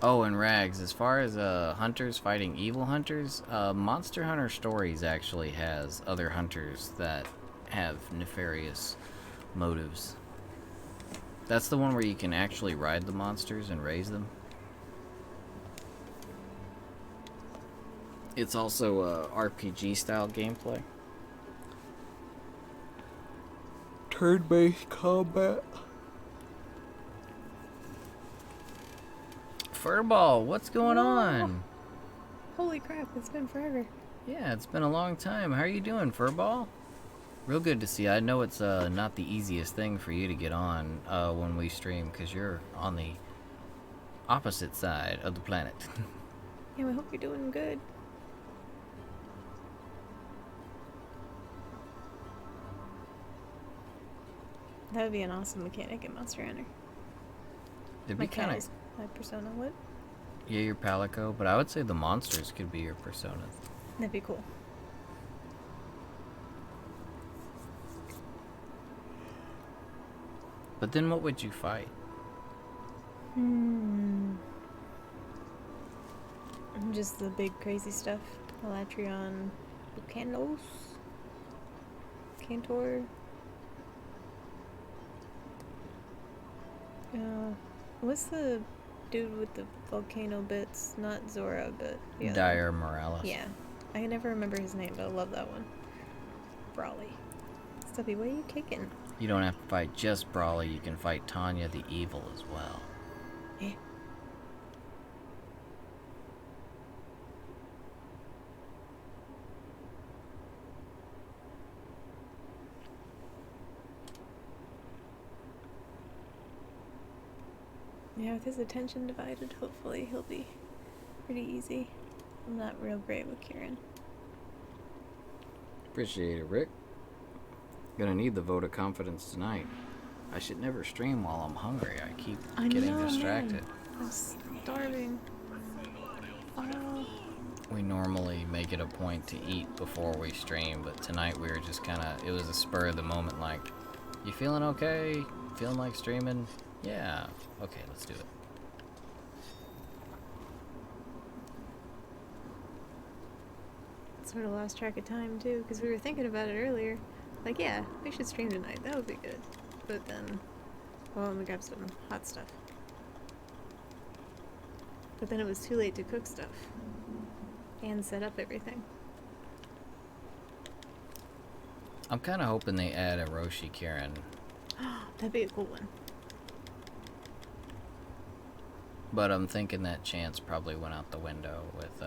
Oh, and Rags, as far as hunters fighting evil hunters, Monster Hunter Stories actually has other hunters that have nefarious motives. That's the one where you can actually ride the monsters and raise them. It's also RPG style gameplay. Turn-based combat. Furball, what's going on? Holy crap, it's been forever. Yeah, it's been a long time. How are you doing, Furball? Real good to see you. I know it's not the easiest thing for you to get on when we stream, because you're on the opposite side of the planet. Yeah, I hope you're doing good. That would be an awesome mechanic in Monster Hunter. It'd My be kind cat of... is my persona. What? Yeah, your Palico, but I would say the monsters could be your personas. That'd be cool. But then what would you fight? Just the big crazy stuff. Elatrion, Bucanos, Cantor. What's the dude with the volcano bits? Not Zora, but the other Dire Morales. one. Yeah. I can never remember his name, but I love that one. Brawly. Stubby, what are you kicking? You don't have to fight just Brawly, you can fight Tanya the Evil as well. Eh. Yeah, with his attention divided, hopefully he'll be pretty easy. I'm not real great with Kieran. Appreciate it, Rick. Gonna need the vote of confidence tonight. I should never stream while I'm hungry. I keep getting distracted. Man. I'm starving. Oh. We normally make it a point to eat before we stream, but tonight we were just kind of... It was a spur of the moment, like, you feeling okay? Feeling like streaming? Yeah. Okay, let's do it. Sort of lost track of time, too, because we were thinking about it earlier. Like, yeah, we should stream tonight. That would be good. But then, well, I'm gonna grab some hot stuff. But then it was too late to cook stuff. And set up everything. I'm kind of hoping they add a Roshi Kieran. That'd be a cool one. But I'm thinking that chance probably went out the window with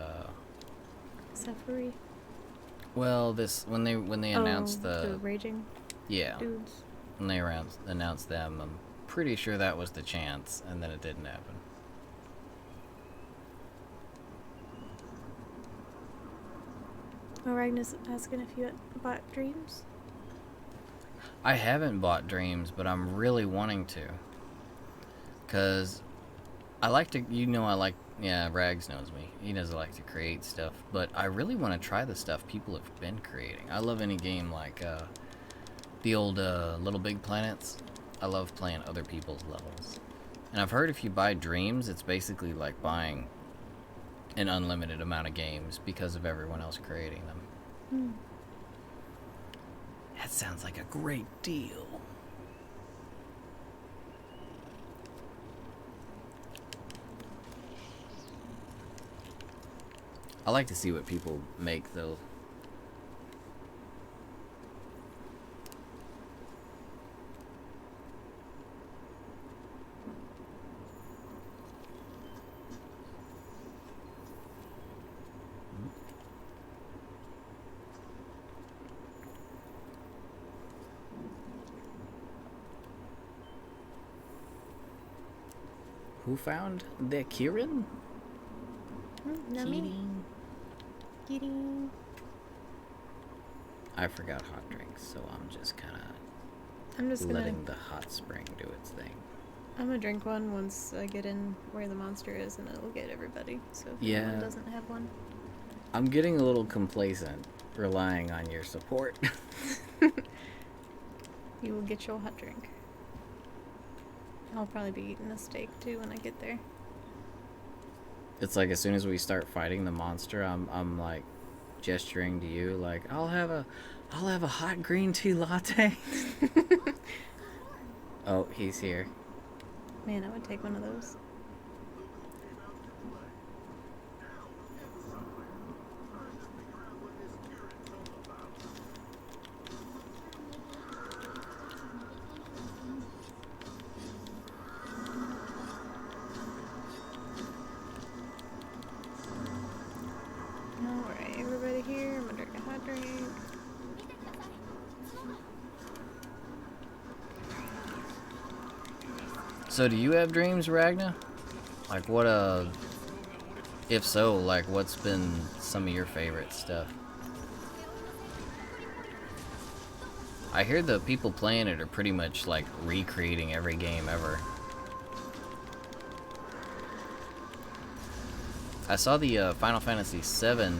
Safari. Well, when they announced the raging dudes. When they announced them, I'm pretty sure that was the chance, and then it didn't happen. Oh, Ragnar's asking if you bought Dreams. I haven't bought Dreams, but I'm really wanting to. Cause I like to, Rags knows me. He doesn't like to create stuff, but I really want to try the stuff people have been creating. I love any game like the old Little Big Planets. I love playing other people's levels. And I've heard if you buy Dreams, it's basically like buying an unlimited amount of games because of everyone else creating them. That sounds like a great deal. I like to see what people make though. Who found the Kieran? Not me. Kidding. I forgot hot drinks, so I'm just kind I'm just of gonna letting the hot spring do its thing. I'm gonna drink one once I get in where the monster is, and it'll get everybody. So if anyone doesn't have one, I'm getting a little complacent, relying on your support. you will get your hot drink. I'll probably be eating a steak too when I get there. It's like as soon as we start fighting the monster, I'm like gesturing to you, like I'll have a hot green tea latte. Oh, he's here. Man, I would take one of those. Alright, everybody here. I'm gonna drink a hot drink. So do you have dreams, Ragna? Like what if so, like what's been some of your favorite stuff? I hear the people playing it are pretty much like recreating every game ever. I saw the Final Fantasy VII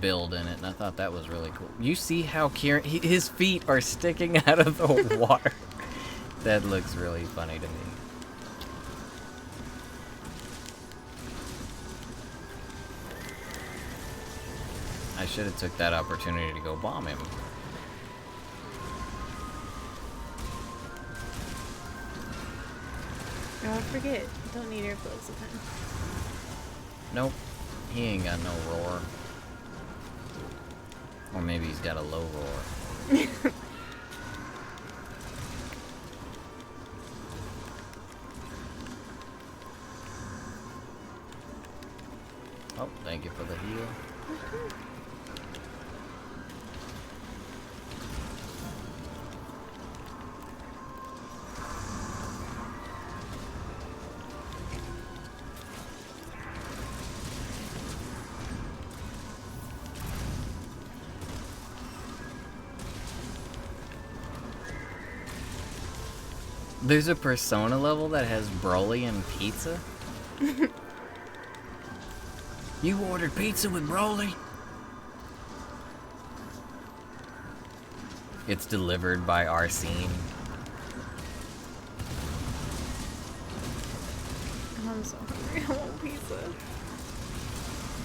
build in it, and I thought that was really cool. You see how Kieran, his feet are sticking out of the water. That looks really funny to me. I should have took that opportunity to go bomb him. Oh, I forget. Don't need airflow sometimes. Nope. He ain't got no roar. Or maybe he's got a low roar. Oh, thank you for the heal. There's a Persona level that has Broly and pizza. You ordered pizza with Broly? It's delivered by Arsene. I'm so hungry. I want pizza.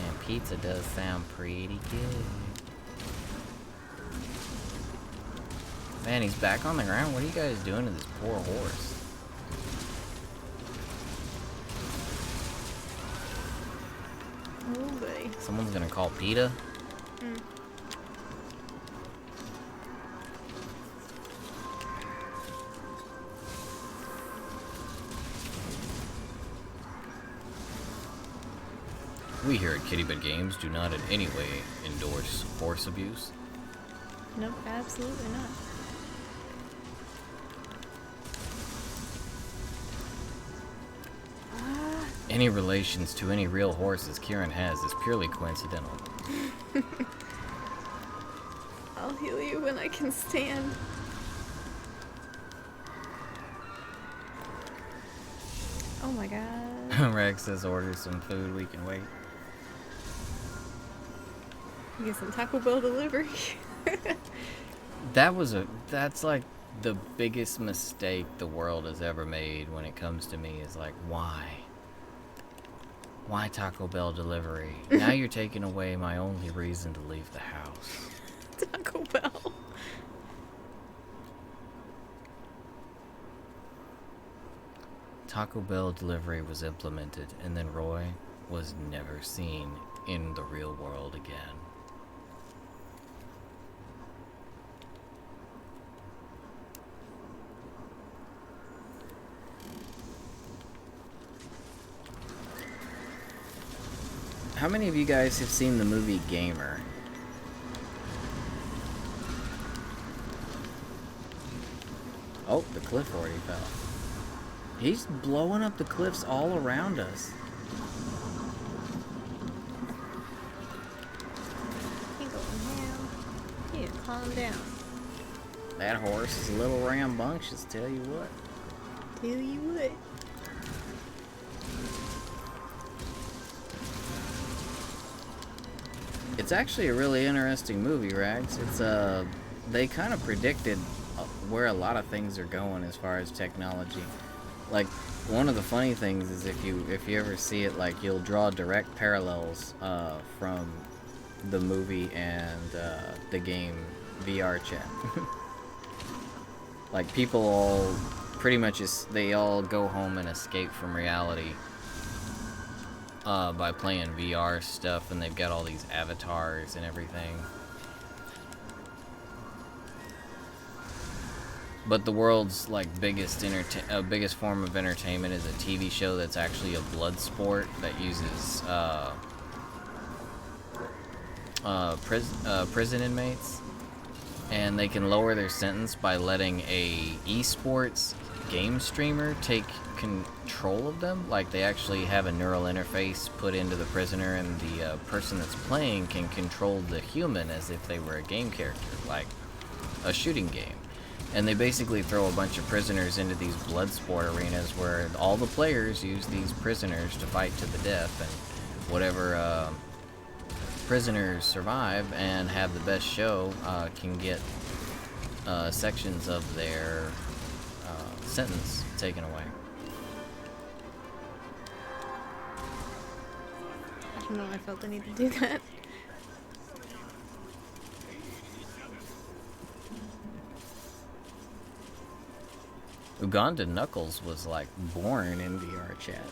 And pizza does sound pretty good. Man, he's back on the ground. What are you guys doing to this poor horse? Oh, boy. Someone's gonna call PETA? We here at Kittybed Games do not in any way endorse horse abuse. Nope, absolutely not. Any relations to any real horses Kieran has is purely coincidental. I'll heal you when I can stand. Oh my god. Rag says order some food, we can wait. You get some Taco Bell delivery. That's like the biggest mistake the world has ever made when it comes to me is like, why? Why Taco Bell delivery? Now you're taking away my only reason to leave the house. Taco Bell. Taco Bell delivery was implemented, and then Roy was never seen in the real world again. How many of you guys have seen the movie Gamer? Oh, the cliff already fell. He's blowing up the cliffs all around us. He going down. He need to calm down. That horse is a little rambunctious, tell you what. Tell you what. It's actually a really interesting movie, Rags. It's they kind of predicted where a lot of things are going as far as technology. Like, one of the funny things is if you ever see it, like, you'll draw direct parallels from the movie and the game VR Chat. Like, people all pretty much they all go home and escape from reality by playing VR stuff, and they've got all these avatars and everything. But the world's like biggest form of entertainment is a TV show that's actually a blood sport that uses prison inmates, and they can lower their sentence by letting a esports game streamer take control of them. Like, they actually have a neural interface put into the prisoner, and the person that's playing can control the human as if they were a game character, like a shooting game. And they basically throw a bunch of prisoners into these blood sport arenas where all the players use these prisoners to fight to the death, and whatever prisoners survive and have the best show can get sections of their sentence taken away. I don't know, I felt the need to do that. Uganda Knuckles was like born in VR Chat.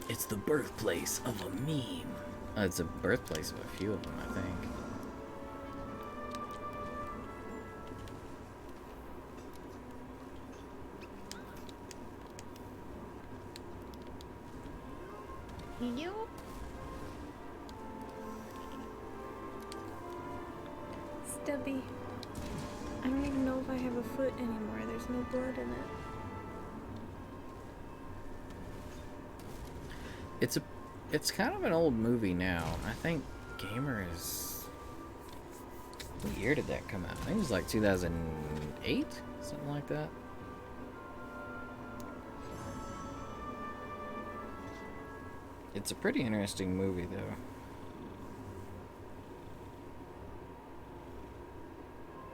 It's the birthplace of a meme. It's a birthplace of a few of them, I think. Yo. Stubby. I don't even know if I have a foot anymore. There's no blood in it. It's kind of an old movie now. I think Gamer is... What year did that come out? I think it was like 2008? Something like that. It's a pretty interesting movie, though.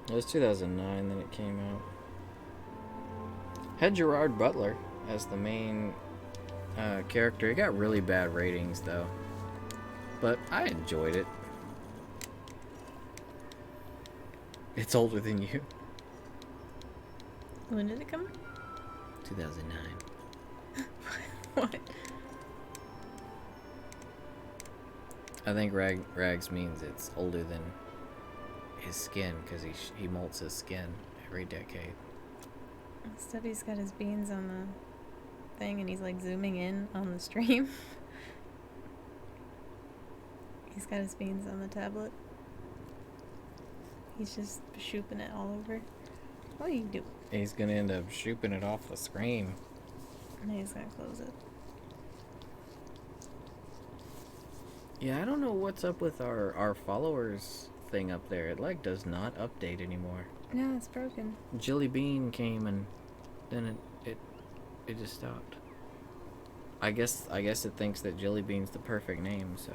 It was 2009 that it came out. Had Gerard Butler as the main character. It got really bad ratings, though. But I enjoyed it. It's older than you. When did it come out? 2009. What? I think Rags means it's older than his skin, because he molts his skin every decade. Stubby's got his beans on thing and he's like zooming in on the stream. He's got his beans on the tablet. He's just shooping it all over. What do you do? He's gonna end up shooping it off the screen. And he's gonna close it. Yeah, I don't know what's up with our followers thing up there. It like does not update anymore. No, it's broken. Jilly Bean came and then it just stopped. I guess it thinks that Jilly Bean's the perfect name, so.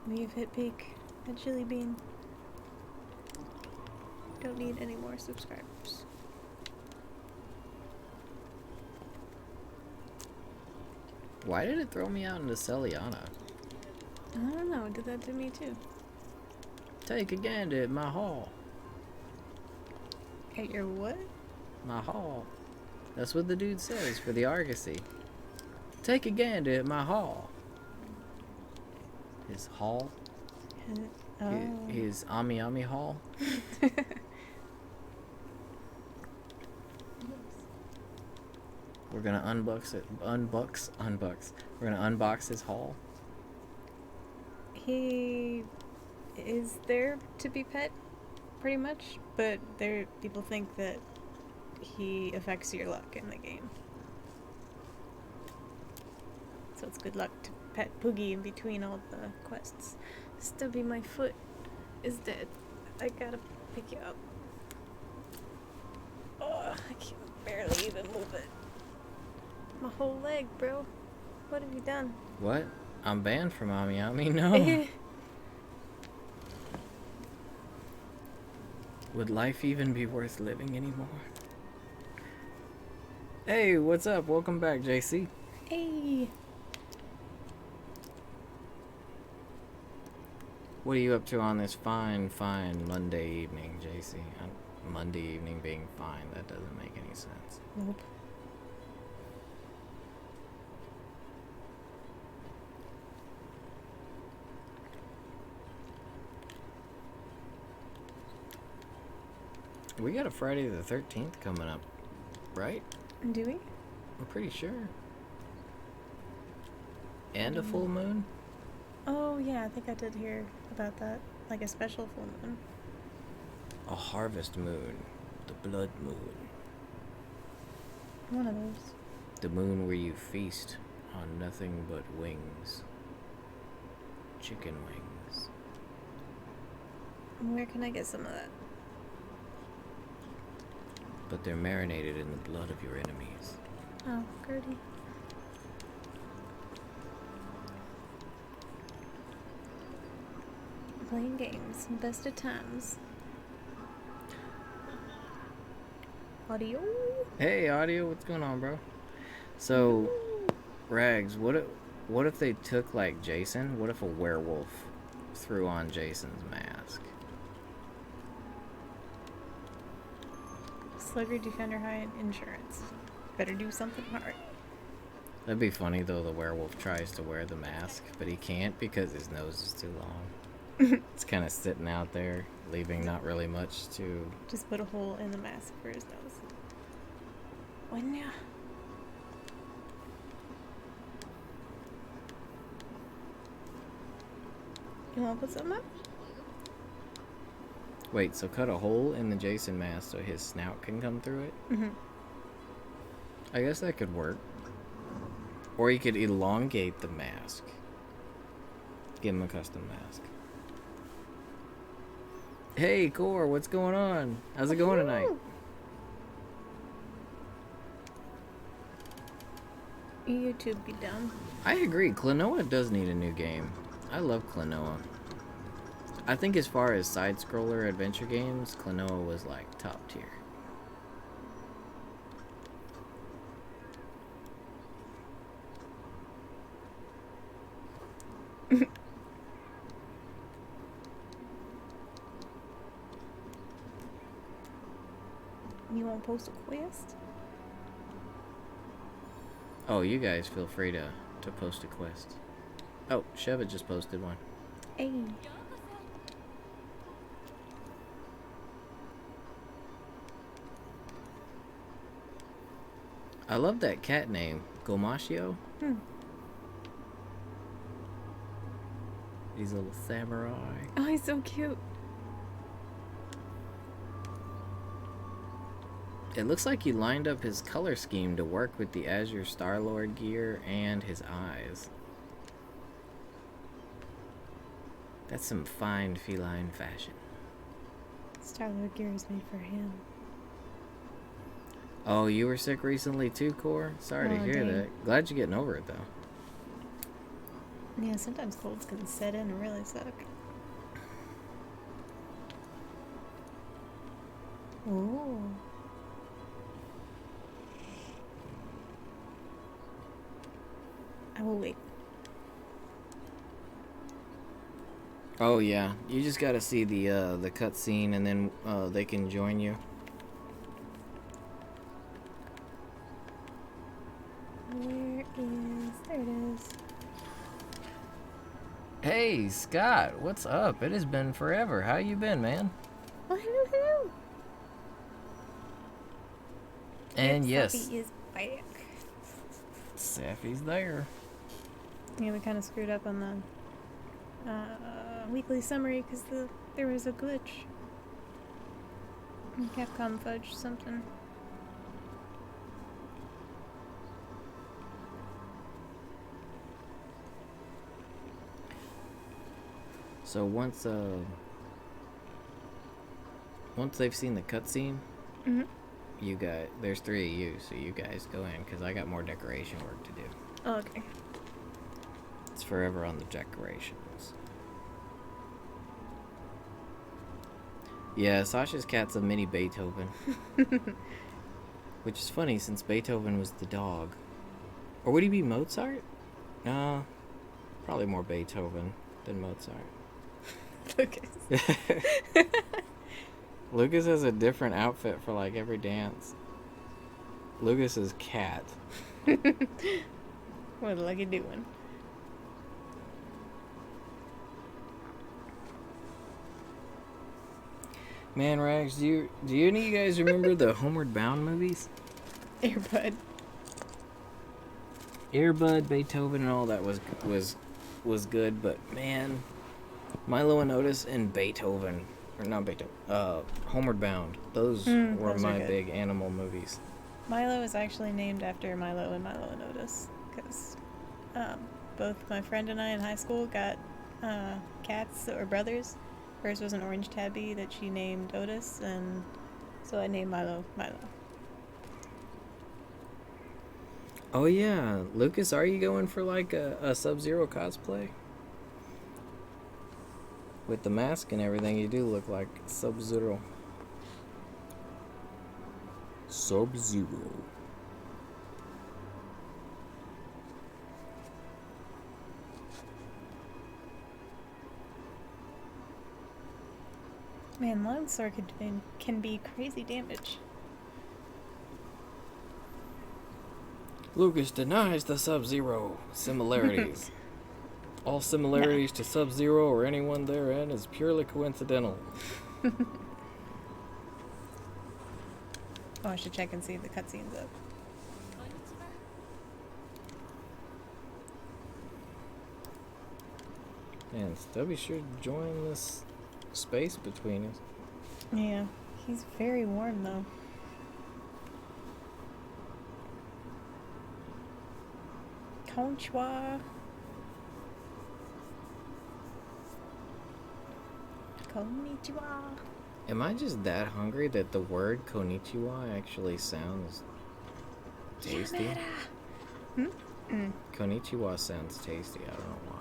We have hit peak at Chili Bean. Don't need any more subscribers. Why did it throw me out into Celiana? I don't know, it did that to me too. Take a gander at my hall. At your what? My hall. That's what the dude says for the Argosy. Take a gander at my hall. His hall? Oh. His Ami Ami hall? We're gonna unbox it. Unbox. We're gonna unbox his haul. He is there to be pet, pretty much, but people think that he affects your luck in the game. So it's good luck to pet Poogie in between all the quests. Stubby, my foot is dead. I gotta pick you up. Oh, I can barely even move it. My whole leg, bro. What have you done? What? I'm banned from Ami Ami? No. Would life even be worth living anymore? Hey, what's up? Welcome back, JC. Hey. What are you up to on this fine Monday evening, JC? Monday evening being fine, that doesn't make any sense. Nope. We got a Friday the 13th coming up, right? Do we? I'm pretty sure. And a full moon? Oh, yeah, I think I did hear about that. Like a special full moon. A harvest moon. The blood moon. One of those. The moon where you feast on nothing but wings. Chicken wings. Where can I get some of that? But they're marinated in the blood of your enemies. Oh, Gertie. Playing games. Best of times. Audio? Hey, audio, what's going on, bro? So, Rags, what if they took, like, Jason? What if a werewolf threw on Jason's mask? Slugger, Defender, High, and Insurance. Better do something hard. That'd be funny, though. The werewolf tries to wear the mask, but he can't because his nose is too long. It's kind of sitting out there, leaving not really much to... Just put a hole in the mask for his nose. When ya? You wanna put something up? Wait, so cut a hole in the Jason mask so his snout can come through it? Mm-hmm. I guess that could work. Or you could elongate the mask. Give him a custom mask. Hey, Core, what's going on? How's it going tonight? YouTube be done. I agree. Klonoa does need a new game. I love Klonoa. I think as far as side-scroller adventure games, Klonoa was like top tier. You want to post a quest? Oh, you guys feel free to post a quest. Oh, Sheva just posted one. Hey. I love that cat name, Gomashio. Hmm. He's a little samurai. Oh, he's so cute. It looks like he lined up his color scheme to work with the Azure Star-Lord gear and his eyes. That's some fine feline fashion. Star-Lord gear is made for him. Oh, you were sick recently too, Core? Sorry to hear that. Glad you're getting over it, though. Yeah, sometimes colds can set in and really suck. Ooh. I will wait. Oh yeah, you just gotta see the cutscene, and then they can join you. Where is... There it is. Hey Scott, what's up? It has been forever. How you been, man? Oh, hello, hello. And yes, Safi is back. Safi's there. Yeah, we kind of screwed up on the weekly summary because there was a glitch. Capcom fudged something. So once they've seen the cutscene, you got there's 3 of you, so you guys go in because I got more decoration work to do. Oh, okay. It's forever on the decorations. Yeah, Sasha's cat's a mini Beethoven. Which is funny since Beethoven was the dog. Or would he be Mozart? No, probably more Beethoven than Mozart. Lucas. Lucas has a different outfit for like every dance. Lucas is cat. What a lucky doing. Man, Rags, do any of you guys remember the Homeward Bound movies? Airbud. Airbud, Beethoven, and all that was good, but man, Milo and Otis and Beethoven, or not Beethoven, Homeward Bound. Those were those my good. big animal movies. Milo is actually named after Milo and Otis because both my friend and I in high school got cats that were brothers. Hers was an orange tabby that she named Otis, and so I named Milo. Oh yeah, Lucas, are you going for like a Sub-Zero cosplay? With the mask and everything, you do look like Sub-Zero. Sub-Zero. Man, Longsword can be crazy damage. Lucas denies the Sub-Zero similarities. All similarities to Sub-Zero or anyone therein is purely coincidental. Oh, I should check and see if the cutscene's up. Man, Stubby should join this space between us. Yeah, he's very warm though. Konnichiwa. Konnichiwa. Am I just that hungry that the word konnichiwa actually sounds tasty? Konnichiwa sounds tasty, I don't know why.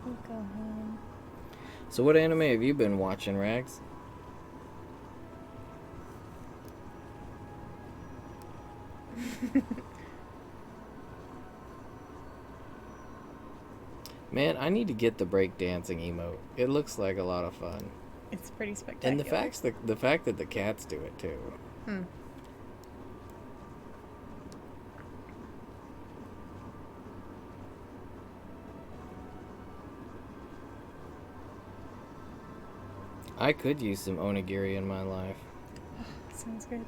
We'll go home. So what anime have you been watching, Rags? Man, I need to get the breakdancing emote. It looks like a lot of fun. It's pretty spectacular. And the fact that the cats do it too. I could use some onigiri in my life. Sounds good.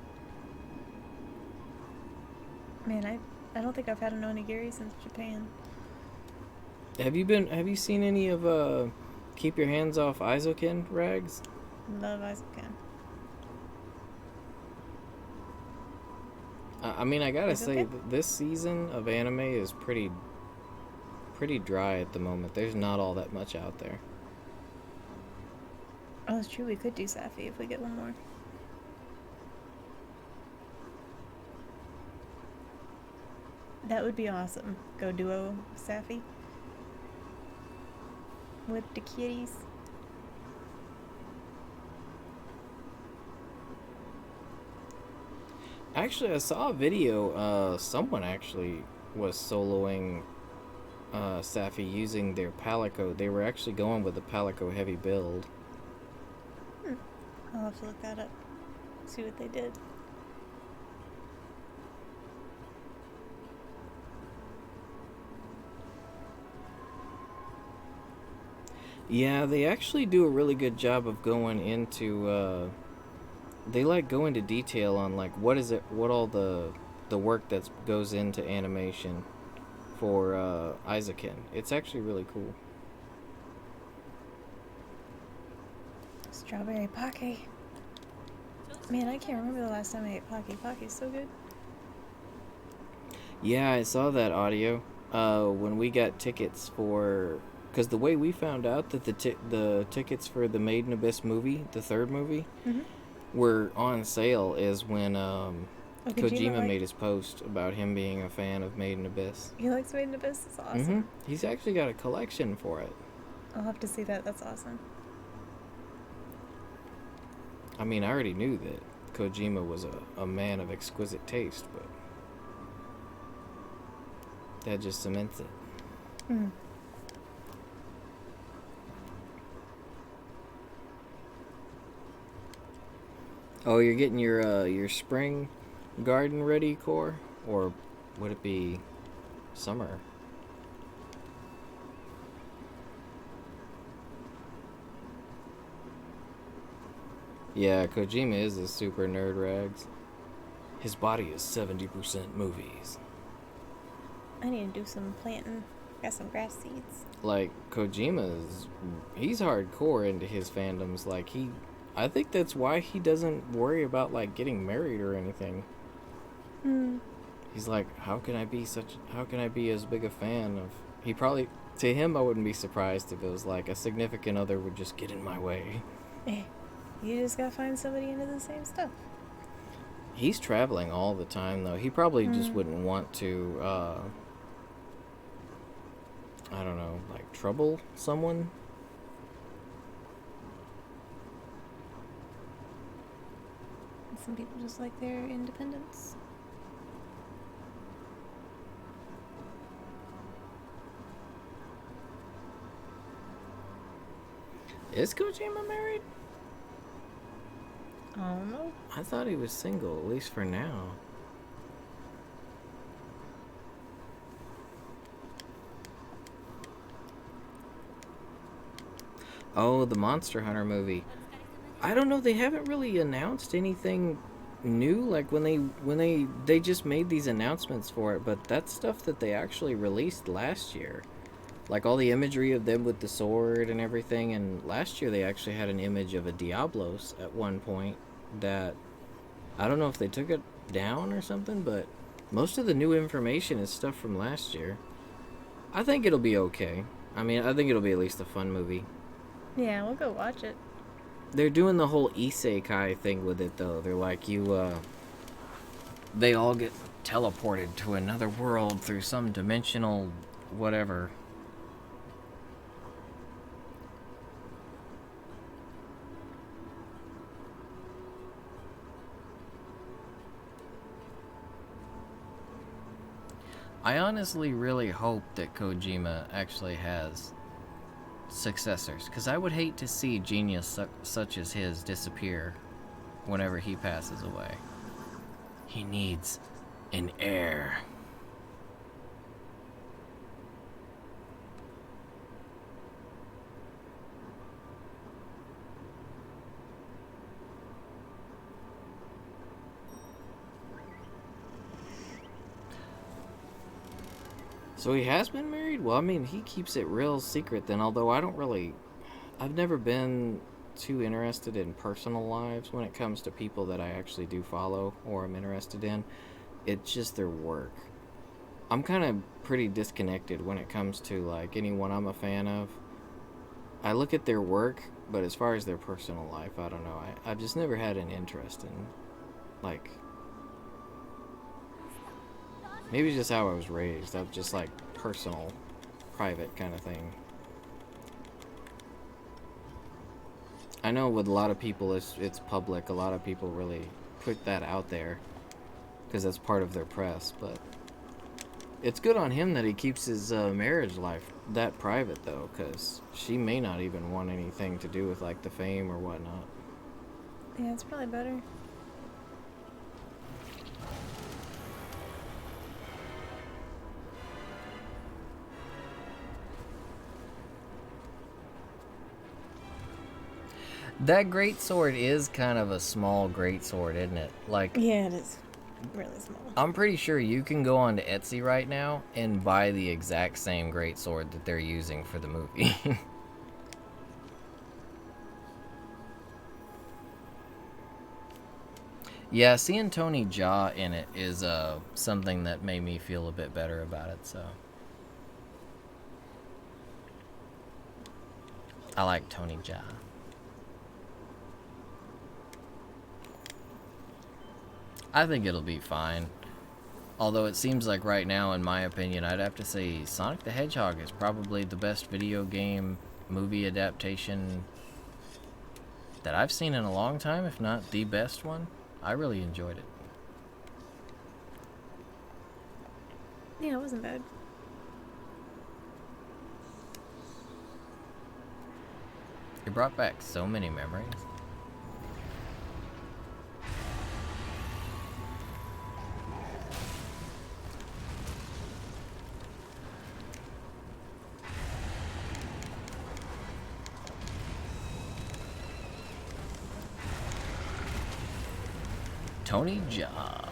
Man, I don't think I've had an onigiri since Japan. Have you seen any of Keep Your Hands Off Isoken rags? Love Isoken. I mean, I gotta say, this season of anime is pretty dry at the moment. There's not all that much out there. Oh, it's true. We could do Safi if we get one more. That would be awesome. Go duo Safi with the kitties. Actually, I saw a video. Someone actually was soloing Safi using their Palico. They were actually going with a Palico heavy build. I'll have to look that up. See what they did. Yeah, they actually do a really good job of going into. They like go into detail on like what all the work that goes into animation for Isaacin. It's actually really cool. Strawberry Pocky. Man, I can't remember the last time I ate Pocky. Pocky's so good. Yeah, I saw that audio. When we got tickets for, because the way we found out that the tickets for the Made in Abyss movie, the third movie, were on sale is when Kojima made his post about him being a fan of Made in Abyss. He likes Made in Abyss? That's awesome. He's actually got a collection for it. I'll have to see that. That's awesome. I mean, I already knew that Kojima was a man of exquisite taste, but that just cements it. Oh, you're getting your spring garden ready, Core? Or would it be summer? Yeah, Kojima is a super nerd, Rags. His body is 70% movies. I need to do some planting. Got some grass seeds. Like, he's hardcore into his fandoms. Like, I think that's why he doesn't worry about, like, getting married or anything. He's like, how can I be as big a fan of... To him, I wouldn't be surprised if it was like a significant other would just get in my way. You just gotta find somebody into the same stuff. He's traveling all the time, though. He probably just wouldn't want to, I don't know, like, trouble someone. Some people just like their independence. Is Kojima married? I don't know. I thought he was single, at least for now. Oh, the Monster Hunter movie. I don't know, they haven't really announced anything new. Like, when they just made these announcements for it, but that's stuff that they actually released last year. Like, all the imagery of them with the sword and everything, and last year they actually had an image of a Diablos at one point that... I don't know if they took it down or something, but most of the new information is stuff from last year. I think it'll be okay. I mean, I think it'll be at least a fun movie. Yeah, we'll go watch it. They're doing the whole isekai thing with it, though. They're like, they all get teleported to another world through some dimensional whatever. I honestly really hope that Kojima actually has successors, because I would hate to see genius such as his disappear whenever he passes away. He needs an heir. So he has been married? Well, I mean, he keeps it real secret then, although I've never been too interested in personal lives when it comes to people that I actually do follow or am interested in. It's just their work. I'm kind of pretty disconnected when it comes to, like, anyone I'm a fan of. I look at their work, but as far as their personal life, I don't know. I've just never had an interest in, like, maybe just how I was raised. I'm just, like, personal, private kind of thing. I know with a lot of people it's public. A lot of people really put that out there because that's part of their press, but it's good on him that he keeps his marriage life that private, though, because she may not even want anything to do with, like, the fame or whatnot. Yeah, it's probably better. That greatsword is kind of a small greatsword, isn't it? Like, Yeah, it is really small. I'm pretty sure you can go onto Etsy right now and buy the exact same greatsword that they're using for the movie. Yeah, seeing Tony Jaa in it is something that made me feel a bit better about it, so. I like Tony Jaa. I think it'll be fine. Although it seems like right now, in my opinion, I'd have to say Sonic the Hedgehog is probably the best video game movie adaptation that I've seen in a long time, if not the best one. I really enjoyed it. Yeah, it wasn't bad. It brought back so many memories. Tony Jaa.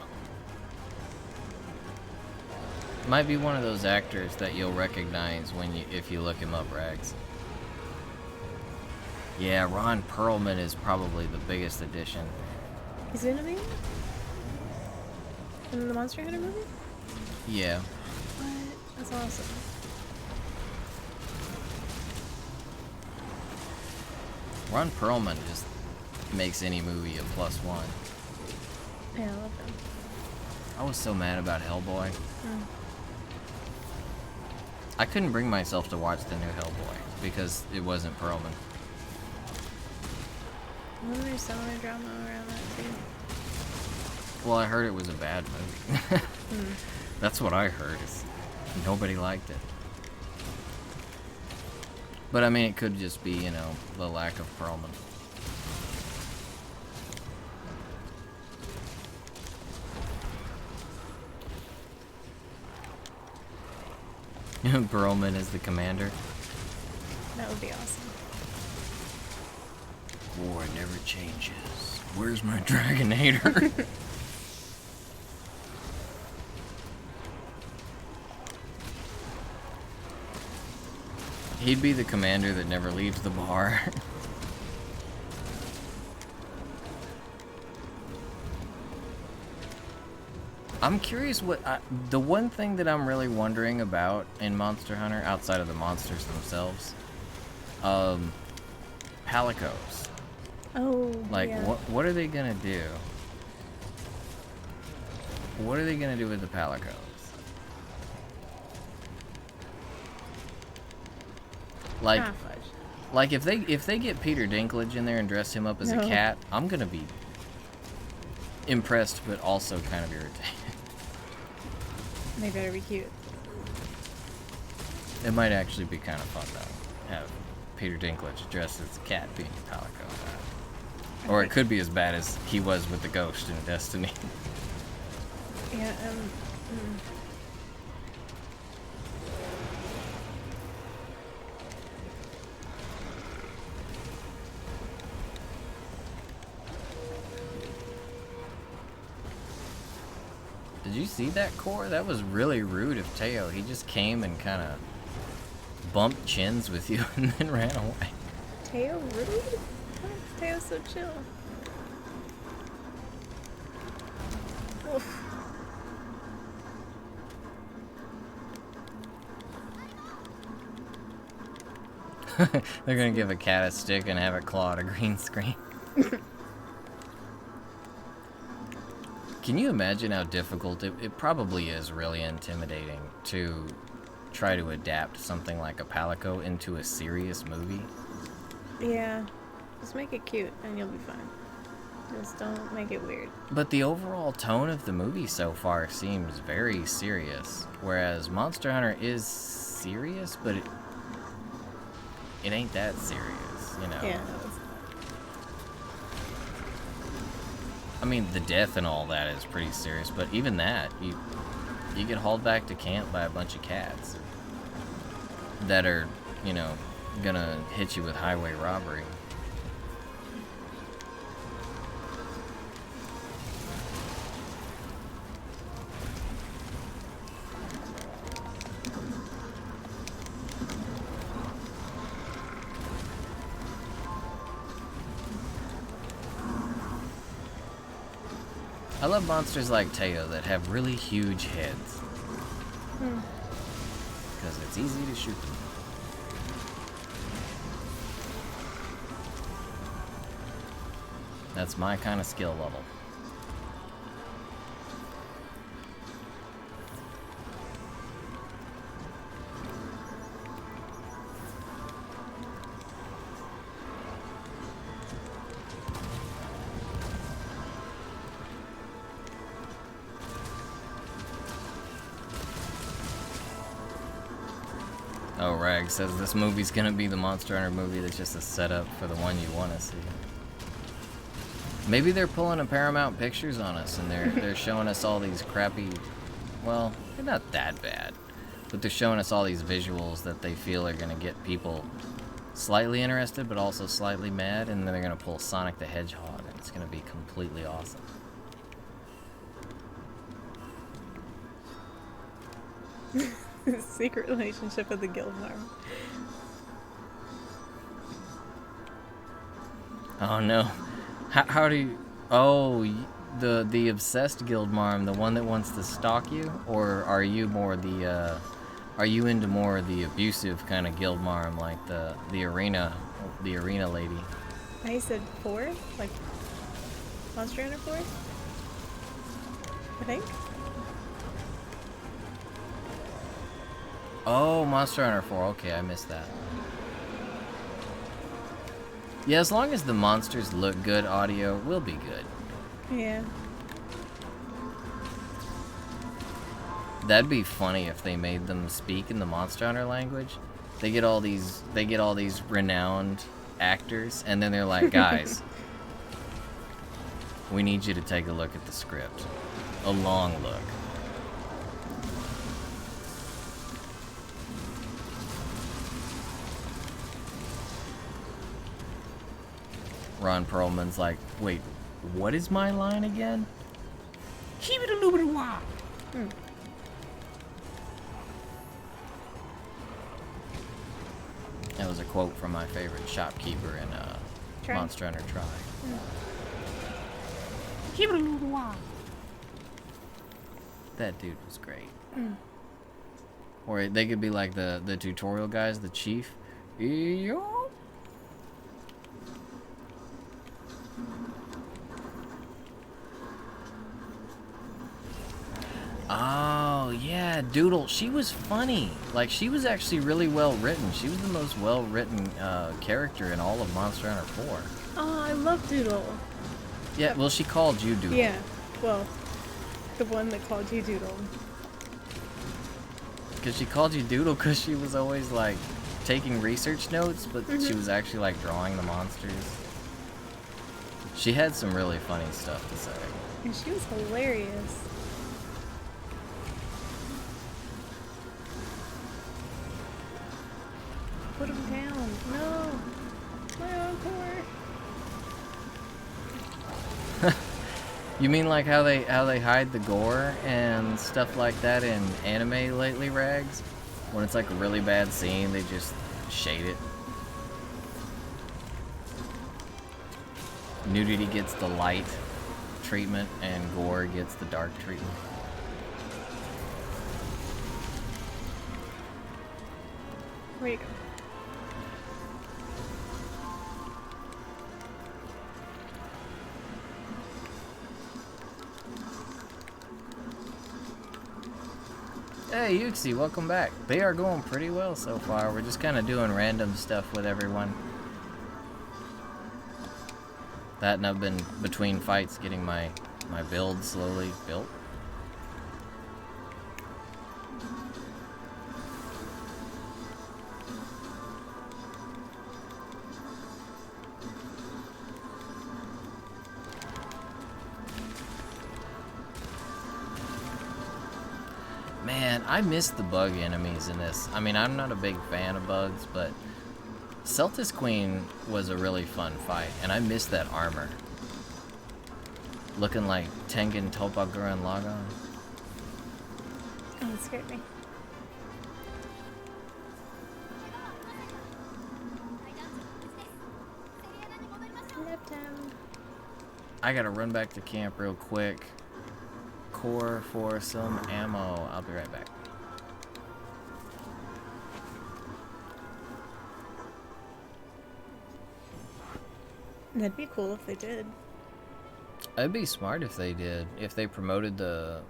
Might be one of those actors that you'll recognize if you look him up, Rags. Yeah, Ron Perlman is probably the biggest addition. He's gonna be in the Monster Hunter movie? Yeah. What? That's awesome. Ron Perlman just makes any movie a +1. Yeah, I love him. I was so mad about Hellboy. I couldn't bring myself to watch the new Hellboy because it wasn't Perlman. Wasn't there similar drama around that too? Well, I heard it was a bad movie. That's what I heard. Is nobody liked it. But I mean, it could just be, you know, the lack of Perlman. Perlman is the commander. That would be awesome. War never changes. Where's my Dragonator? He'd be the commander that never leaves the bar. I'm curious the one thing that I'm really wondering about in Monster Hunter, outside of the monsters themselves, palicos. Oh, Like, yeah. what are they gonna do? What are they gonna do with the palicos? Like, like if they get Peter Dinklage in there and dress him up as a cat, I'm gonna be impressed, but also kind of irritated. They better be cute. It might actually be kind of fun though. Have Peter Dinklage dressed as a cat being a palico. Or it could be as bad as he was with the ghost in Destiny. Yeah, Did you see that core? That was really rude of Teo. He just came and kind of bumped chins with you and then ran away. Teo rude? Why is Teo so chill? Oof. They're gonna give a cat a stick and have it claw at a green screen. Can you imagine how difficult it probably is really intimidating to try to adapt something like a Palico into a serious movie? Yeah. Just make it cute and you'll be fine. Just don't make it weird. But the overall tone of the movie so far seems very serious, whereas Monster Hunter is serious, but it ain't that serious, you know? Yeah, no, it's I mean, the death and all that is pretty serious, but even that, you get hauled back to camp by a bunch of cats that are, you know, gonna hit you with highway robbery. I love monsters like Teo that have really huge heads. Because it's easy to shoot them. That's my kind of skill level. Oh, Rag says this movie's gonna be the Monster Hunter movie that's just a setup for the one you want to see. Maybe they're pulling a Paramount Pictures on us and they're showing us all these crappy, well, they're not that bad, but they're showing us all these visuals that they feel are gonna get people slightly interested but also slightly mad, and then they're gonna pull Sonic the Hedgehog and it's gonna be completely awesome. secret relationship with the guild marm. Oh no. How do you... Oh, the obsessed guild marm, the one that wants to stalk you? Or are you more the, are you into more of the abusive kind of guild marm, like the arena lady? I said 4? Like, Monster Hunter 4? I think? Oh, Monster Hunter 4. Okay, I missed that. Yeah, as long as the monsters look good audio, we'll be good. Yeah. That'd be funny if they made them speak in the Monster Hunter language. They get all these renowned actors, and then they're like, guys, we need you to take a look at the script. A long look. Ron Perlman's like, wait, what is my line again? Keep it a little bit wild. That was a quote from my favorite shopkeeper in Monster Hunter Tri. Keep it a little bit wild. That dude was great. Or they could be like the tutorial guys, the chief. Yo. Oh, yeah, Doodle. She was funny. Like, she was actually really well written. She was the most well written character in all of Monster Hunter 4. Oh, I love Doodle. Yeah, well, she called you Doodle. Yeah, well, the one that called you Doodle. Because she called you Doodle because she was always, like, taking research notes, but she was actually, like, drawing the monsters. She had some really funny stuff to say. And she was hilarious. Put him down. No. My encore. You mean like how they hide the gore and stuff like that in anime lately, Rags? When it's like a really bad scene, they just shade it. Nudity gets the light treatment and gore gets the dark treatment. Where you go? Hey, Yuxi, welcome back. They are going pretty well so far. We're just kind of doing random stuff with everyone. That, and I've been between fights getting my build slowly built. Man, I miss the bug enemies in this. I mean, I'm not a big fan of bugs, but Celtis Queen was a really fun fight, and I miss that armor. Looking like Tengen Toppa Gurren Lagann. Oh, that scared me. Left him. I gotta run back to camp real quick. Core for some ammo. I'll be right back. That'd be cool if they did. It'd be smart if they did. If they promoted the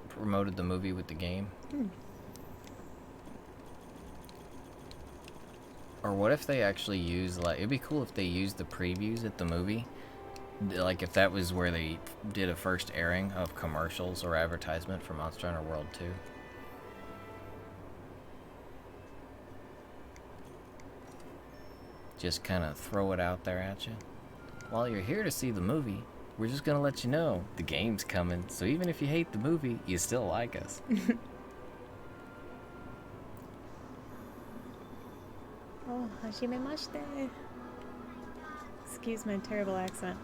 movie with the game. Or what if they actually use, like, it'd be cool if they used the previews at the movie. Like if that was where they did a first airing of commercials or advertisement for Monster Hunter World 2. Just kind of throw it out there at you. While you're here to see the movie, we're just gonna let you know the game's coming. So even if you hate the movie, you still like us. Oh, hajimemashite. Excuse my terrible accent.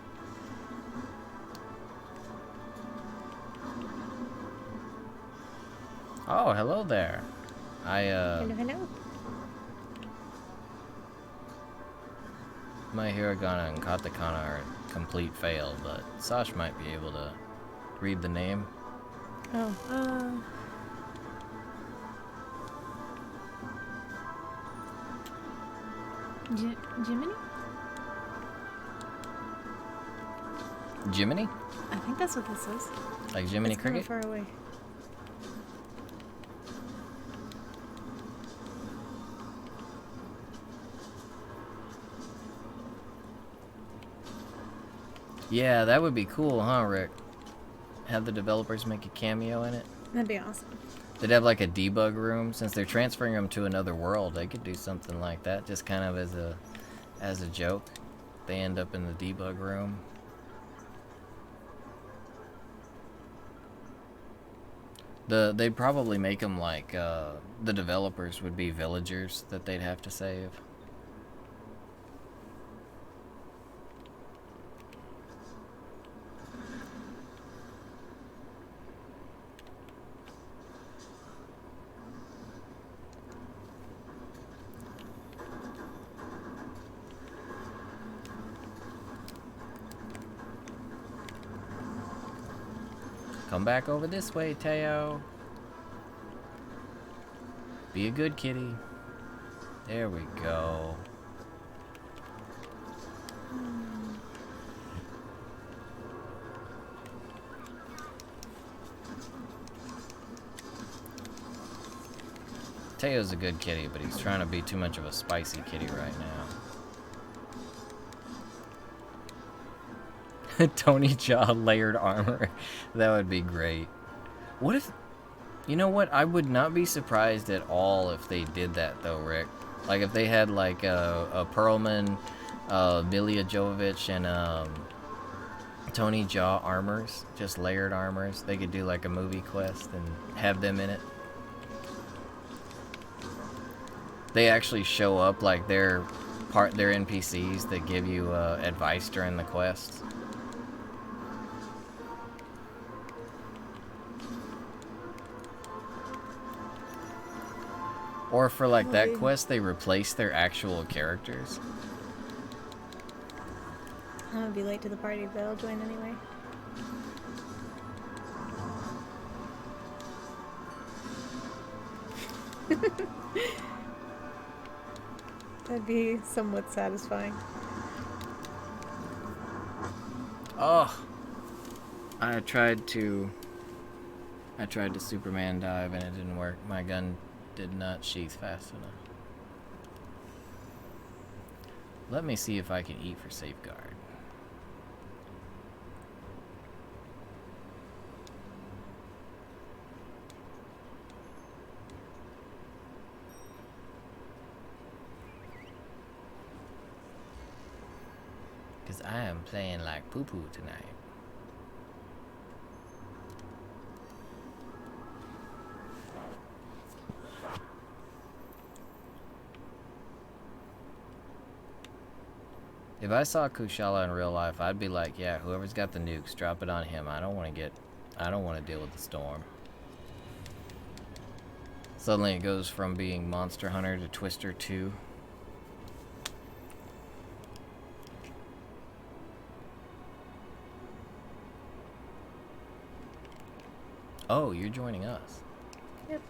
Oh, hello there. Hello, hello. My hiragana and katakana are complete fail, but Sash might be able to read the name. Oh, Jiminy? Jiminy? I think that's what this is. Like Jiminy it's kind Cricket? of far away. Yeah, that would be cool, huh, Rick? Have the developers make a cameo in it? That'd be awesome. They'd have like a debug room. Since they're transferring them to another world, they could do something like that, just kind of as a joke. They end up in the debug room. They'd probably make them like, the developers would be villagers that they'd have to save. Come back over this way, Teo. Be a good kitty. There we go. Teo's a good kitty, but he's trying to be too much of a spicy kitty right now. Tony Jaw layered armor. That would be great. What if... You know what? I would not be surprised at all if they did that, though, Rick. Like, if they had, like, a Perlman, Vilya Jovovich, and Tony Jaw armors. Just layered armors. They could do, like, a movie quest and have them in it. They actually show up, like, they're NPCs that give you advice during the quests. Or for like that quest, they replace their actual characters. I'm gonna be late to the party, but I'll join anyway. That'd be somewhat satisfying. Oh, I tried to Superman dive and it didn't work. My gun did not sheath fast enough. Let me see if I can eat for safeguard. Because I am playing like poo-poo tonight. If I saw Kushala in real life, I'd be like, yeah, whoever's got the nukes, drop it on him. I don't want to deal with the storm. Suddenly it goes from being Monster Hunter to Twister 2. Oh, you're joining us. Yep.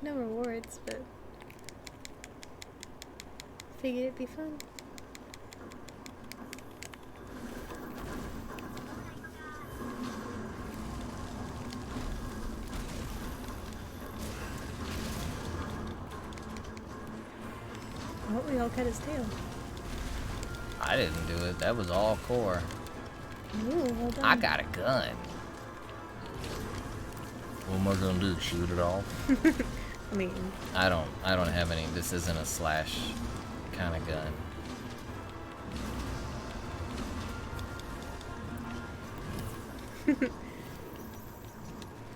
No rewards, but figured it'd be fun. Oh, we all cut his tail. I didn't do it. That was all core. Ooh, well done. I got a gun. What am I gonna do? Shoot it off? I mean, I don't have any. This isn't a slash kind of gun.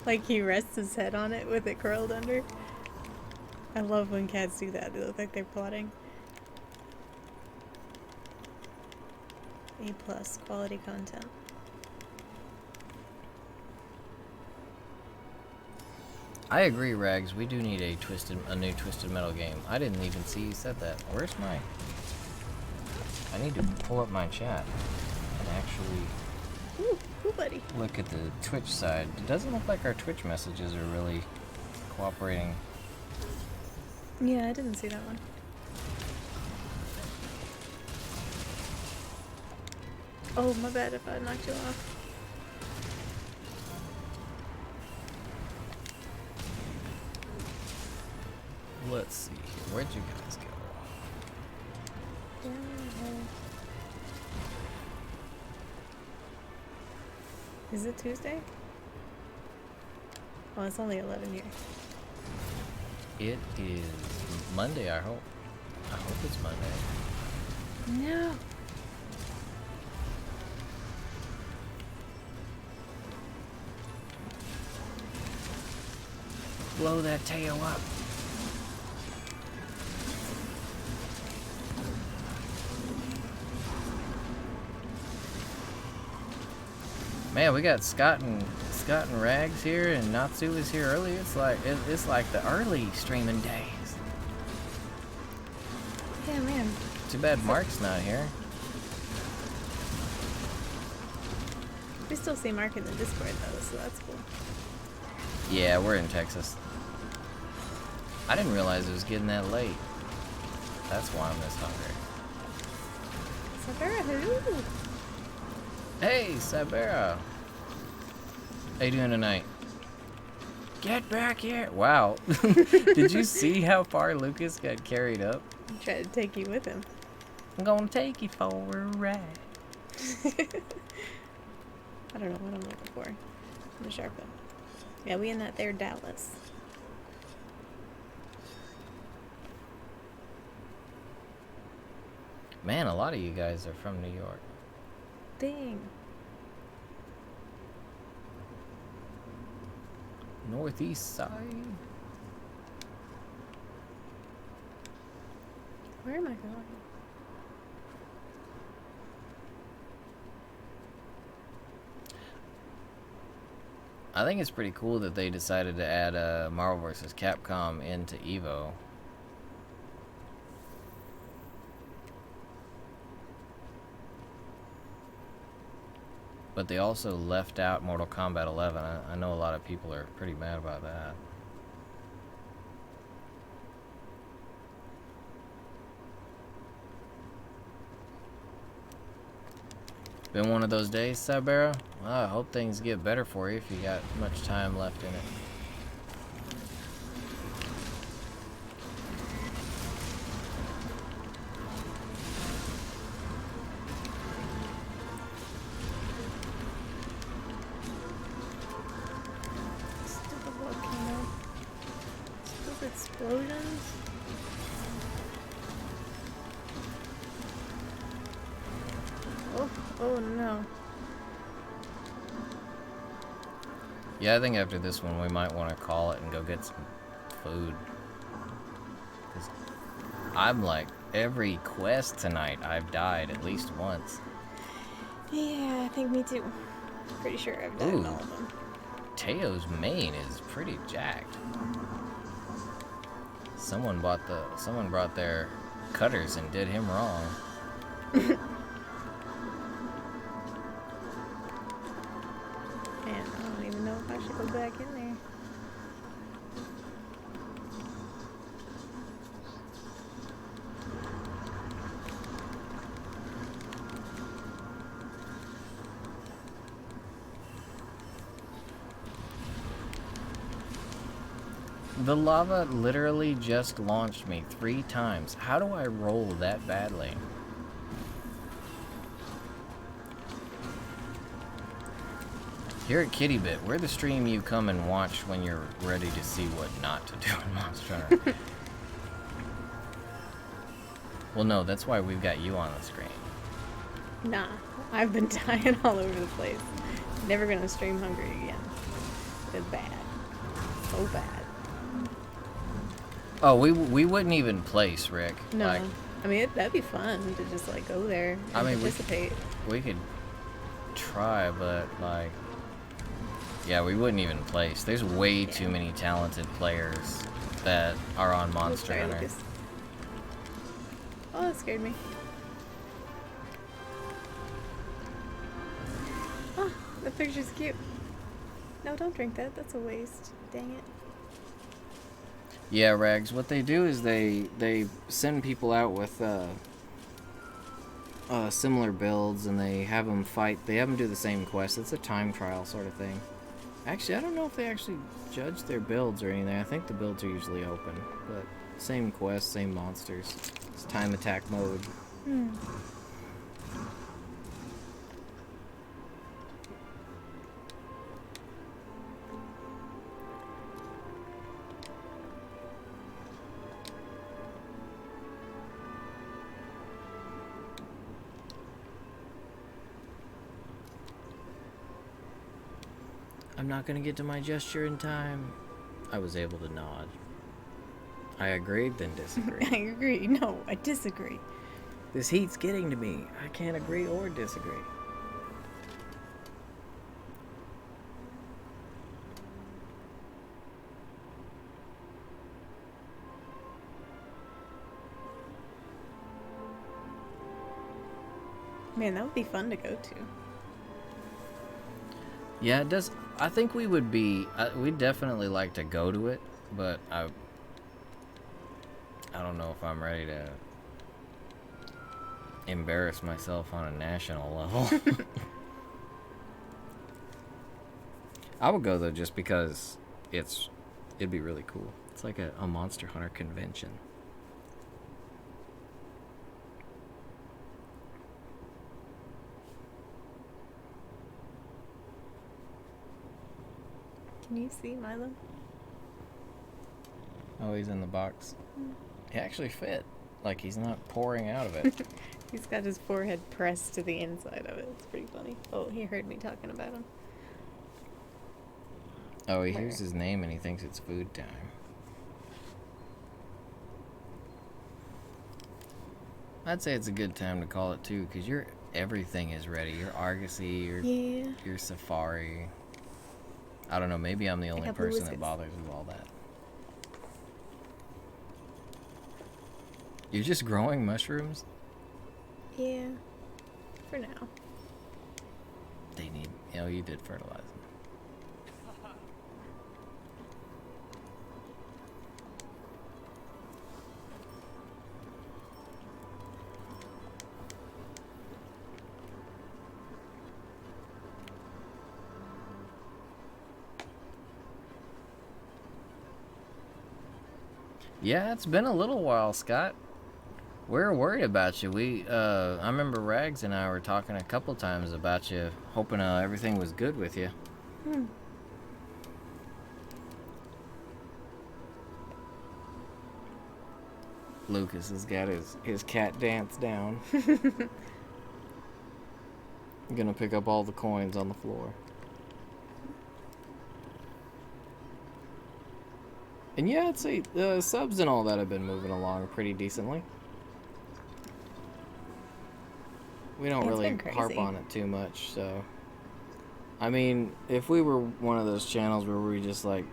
like he rests his head on it with it curled under. I love when cats do that. They look like they're plotting. A+ quality content. I agree, Rags. We do need a new Twisted Metal game. I didn't even see you said that. Where's my... I need to pull up my chat and actually Ooh, buddy. look at the Twitch side. It doesn't look like our Twitch messages are really cooperating. Yeah, I didn't see that one. Oh, my bad if I knocked you off. Let's see here. Where'd you guys go? Is it Tuesday? Oh, it's only 11 here. It is Monday, I hope. I hope it's Monday. No. Blow that tail up. Man, we got Scott and Rags here, and Natsu is here early. It's like the early streaming days. Yeah, man. Too bad Mark's not here. We still see Mark in the Discord though, so that's cool. Yeah, we're in Texas. I didn't realize it was getting that late. That's why I'm this hungry. Sabera, hello. Hey, Sabera. How you doing tonight? Get back here. Wow. Did you see how far Lucas got carried up? He tried to take you with him. I'm gonna take you for a ride. I don't know what I'm looking for. I'm a sharp one. Yeah, we in that there Dallas. Man, a lot of you guys are from New York. Dang. Northeast side. Where am I going? I think it's pretty cool that they decided to add Marvel vs. Capcom into EVO. But they also left out Mortal Kombat 11. I know a lot of people are pretty mad about that. Been one of those days, Sabera? Well, I hope things get better for you if you got much time left in it. Stupid volcano. Stupid explosions. Oh no. Yeah, I think after this one we might want to call it and go get some food. 'Cause I'm like, every quest tonight I've died at least once. Yeah, I think me too. Pretty sure I've died in all of them. Teo's mane is pretty jacked. Someone brought their cutters and did him wrong. Man, I don't even know if I should go back in there. The lava literally just launched me 3 times. How do I roll that badly? Here at Kitty Bit, we're the stream you come and watch when you're ready to see what not to do in Monster Hunter. Well, no, that's why we've got you on the screen. Nah, I've been dying all over the place. Never gonna stream hungry again. It's bad. So bad. Oh, we wouldn't even place, Rick. No. Like, I mean, that'd be fun to just, like, go there and participate. we could try, but, like... Yeah, we wouldn't even place. There's way too many talented players that are on Monster Hunter. Lucas. Oh, that scared me. Oh, the picture's cute. No, don't drink that. That's a waste. Dang it. Yeah, Rags, what they do is they send people out with similar builds, and they have them fight. They have them do the same quest. It's a time trial sort of thing. Actually, I don't know if they actually judge their builds or anything. I think the builds are usually open, but same quest, same monsters. It's time attack mode. I'm not gonna get to my gesture in time. I was able to nod. I agreed, then disagreed. I agree. No, I disagree. This heat's getting to me. I can't agree or disagree. Man, that would be fun to go to. Yeah, it does. I think we would be. We'd definitely like to go to it, but I don't know if I'm ready to embarrass myself on a national level. I would go though, just because it'd be really cool. It's like a Monster Hunter convention. Can you see Milo? Oh, he's in the box. He actually fit. Like, he's not pouring out of it. He's got his forehead pressed to the inside of it. It's pretty funny. Oh, he heard me talking about him. Oh, he hears his name and he thinks it's food time. I'd say it's a good time to call it too, because everything is ready. Your Argosy, your Safari. I don't know, maybe I'm the only got blue person that whiskers. bothers with all that. You're just growing mushrooms? Yeah. For now. They need, you did fertilize them. Yeah, it's been a little while, Scott. We're worried about you. I remember Rags and I were talking a couple times about you, hoping everything was good with you. Lucas has got his cat dance down. Gonna pick up all the coins on the floor. And yeah, I'd say the subs and all that have been moving along pretty decently. We don't really harp on it too much, so. I mean, if we were one of those channels where we just like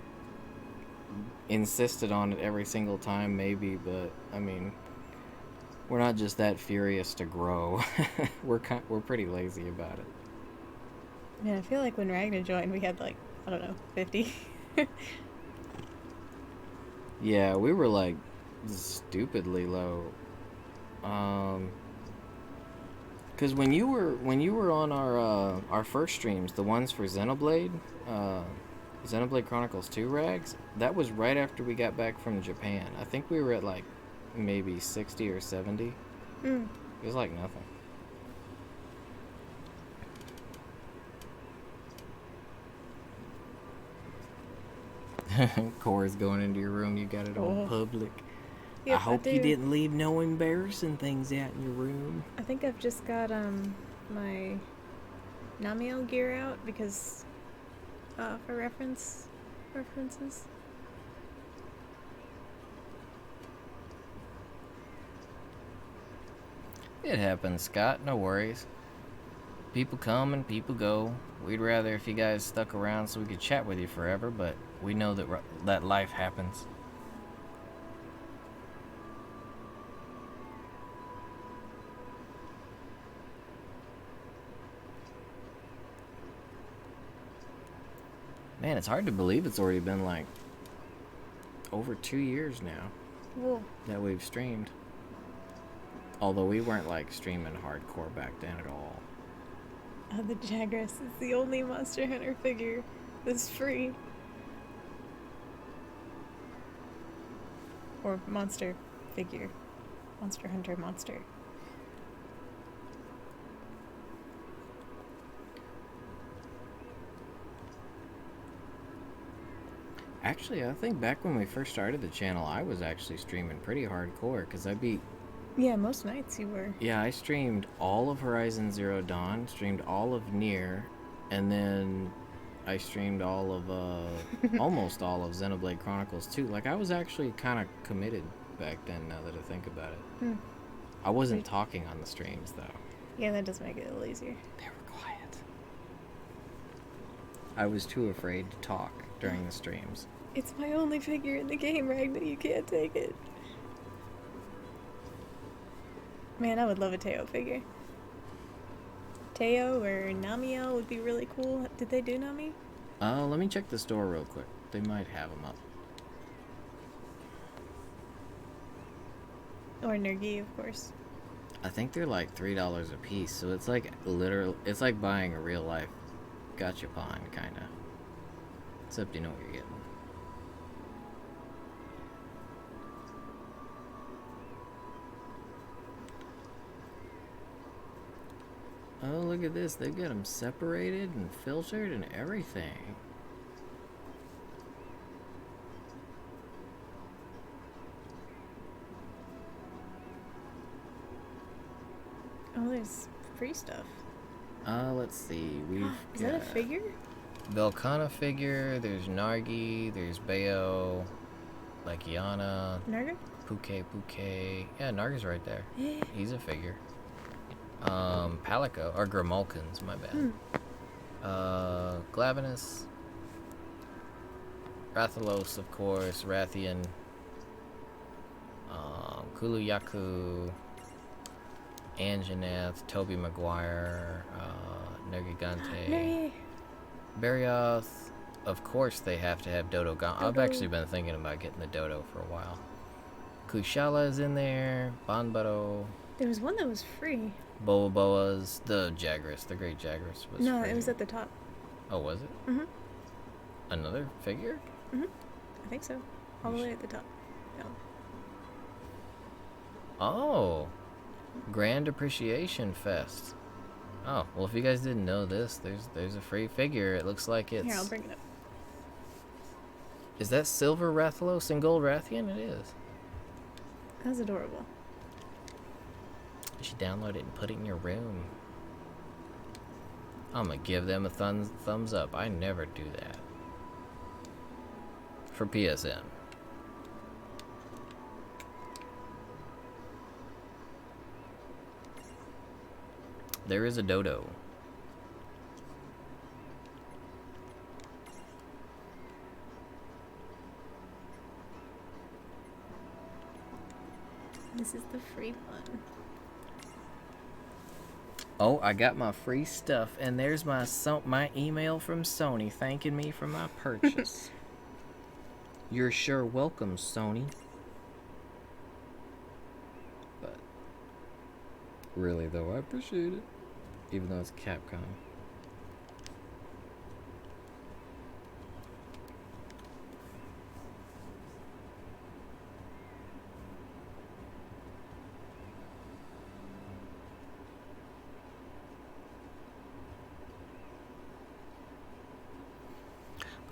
insisted on it every single time, maybe, but I mean, we're not just that furious to grow. we're pretty lazy about it. Yeah, I feel like when Ragnar joined, we had like, I don't know, 50. Yeah, we were like stupidly low. Cause when you were on our first streams, the ones for Xenoblade Chronicles 2 Rags, that was right after we got back from Japan. I think we were at like maybe 60 or 70. It was like nothing. Cora's going into your room. You got it on public. Yep, I hope you didn't leave no embarrassing things out in your room. I think I've just got my Namiel gear out because for references. It happens, Scott. No worries. People come and people go. We'd rather if you guys stuck around so we could chat with you forever, but we know that life happens. Man, it's hard to believe it's already been like over 2 years now that we've streamed. Although we weren't like streaming hardcore back then at all. The Jagras is the only Monster Hunter figure that's free. Or monster figure. Monster Hunter monster. Actually, I think back when we first started the channel, I was actually streaming pretty hardcore because I beat... Yeah, most nights you were. Yeah, I streamed all of Horizon Zero Dawn, streamed all of Nier, and then I streamed all of, almost all of Xenoblade Chronicles 2. Like, I was actually kind of committed back then, now that I think about it. I wasn't talking on the streams, though. Yeah, that does make it a little easier. They were quiet. I was too afraid to talk during the streams. It's my only figure in the game, Ragnar. You can't take it. Man, I would love a Teo figure. Teo or Namiel would be really cool. Did they do Nami? Let me check the store real quick. They might have them up. Or Nergi, of course. I think they're like $3 a piece, so it's like it's like buying a real life gachapon, kinda. Except you know what you're getting. Oh, look at this. They've got them separated and filtered and everything. Oh, there's free stuff. Let's see. We've Is that a figure? Velkhana figure. There's Nargi. There's Bayo. Like Yana. Narga? Puke. Yeah, Narga's right there. He's a figure. Palico, or Grimulkins, my bad. Glavenus, Rathalos, of course, Rathian, Kuluyaku, Anjanath, Toby Maguire, Nergigante, Nay. Barrioth. Of course, they have to have Dodo. I've Dodo. actually been thinking about getting the Dodo for a while. Kushala is in there. Banbaro. There was one that was free. Boas, the Jagras, the Great Jagras was No, free. it was at the top. Oh, was it? Mm-hmm. Another figure? Mm-hmm. I think so. All the way at the top. No. Oh, Grand Appreciation Fest. Oh, well, if you guys didn't know this, there's a free figure. It looks like it's... Here, I'll bring it up. Is that Silver Rathalos and Gold Rathian? It is. That's adorable. You should download it and put it in your room. I'm gonna give them a thumbs up. I never do that. For PSN. There is a Dodo. This is the free one. Oh, I got my free stuff, and there's my email from Sony thanking me for my purchase. You're sure welcome, Sony. But really, though, I appreciate it, even though it's Capcom.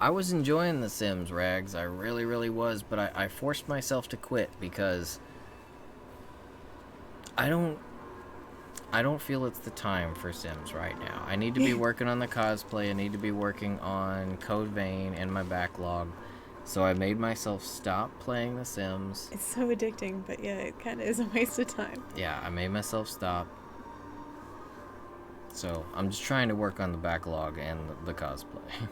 I was enjoying The Sims, Rags. I really, really was, but I forced myself to quit because I don't feel it's the time for Sims right now. I need to be working on the cosplay. I need to be working on Code Vein and my backlog. So I made myself stop playing The Sims. It's so addicting, but yeah, it kind of is a waste of time. Yeah, I made myself stop. So I'm just trying to work on the backlog and the cosplay.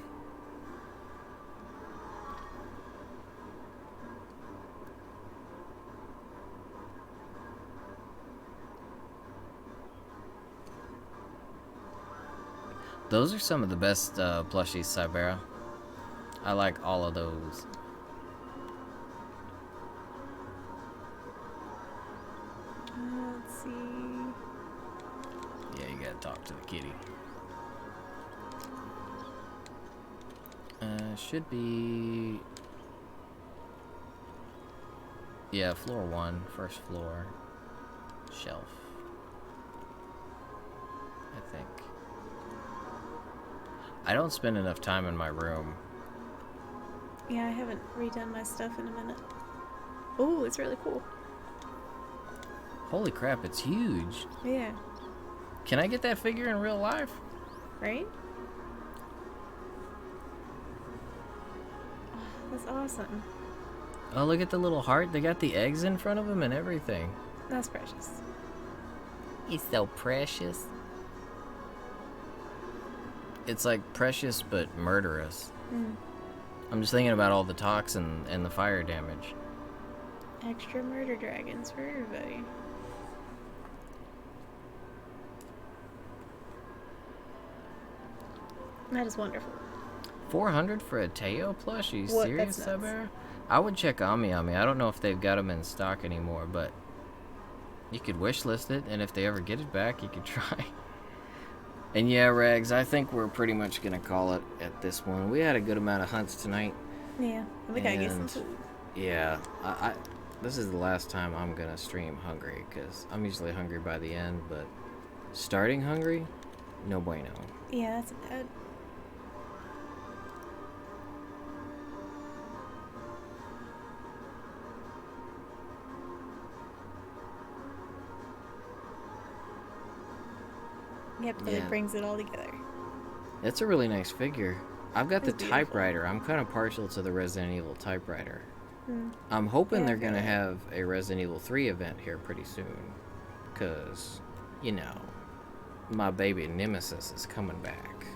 Those are some of the best plushies, Cybera. I like all of those. Let's see. Yeah, you gotta talk to the kitty. Should be... Yeah, floor 1, first floor. Shelf. I think. I don't spend enough time in my room. Yeah, I haven't redone my stuff in a minute. Oh, it's really cool. Holy crap, it's huge. Yeah. Can I get that figure in real life? Right? Oh, that's awesome. Oh, look at the little heart. They got the eggs in front of him and everything. That's precious. He's so precious. It's like precious but murderous. Mm. I'm just thinking about all the toxin and the fire damage. Extra murder dragons for everybody. That is wonderful. 400 for a Teo plush? Are you What? serious, That's nuts. Cyber? I would check Ami. I don't know if they've got them in stock anymore, but you could wish list it, and if they ever get it back, you could try. And yeah, Rags, I think we're pretty much gonna call it at this one. We had a good amount of hunts tonight. Yeah, we gotta get some And food. yeah, this is the last time I'm gonna stream hungry, because I'm usually hungry by the end, but starting hungry, no bueno. Yeah, that's bad. Yep, but Yeah. it brings it all together. It's a really nice figure. I've got the It's beautiful. typewriter. I'm kind of partial to the Resident Evil typewriter. Mm. I'm hoping Yeah, I they're feel gonna it. have a Resident Evil 3 event here pretty soon. Cause, you know, my baby Nemesis is coming back.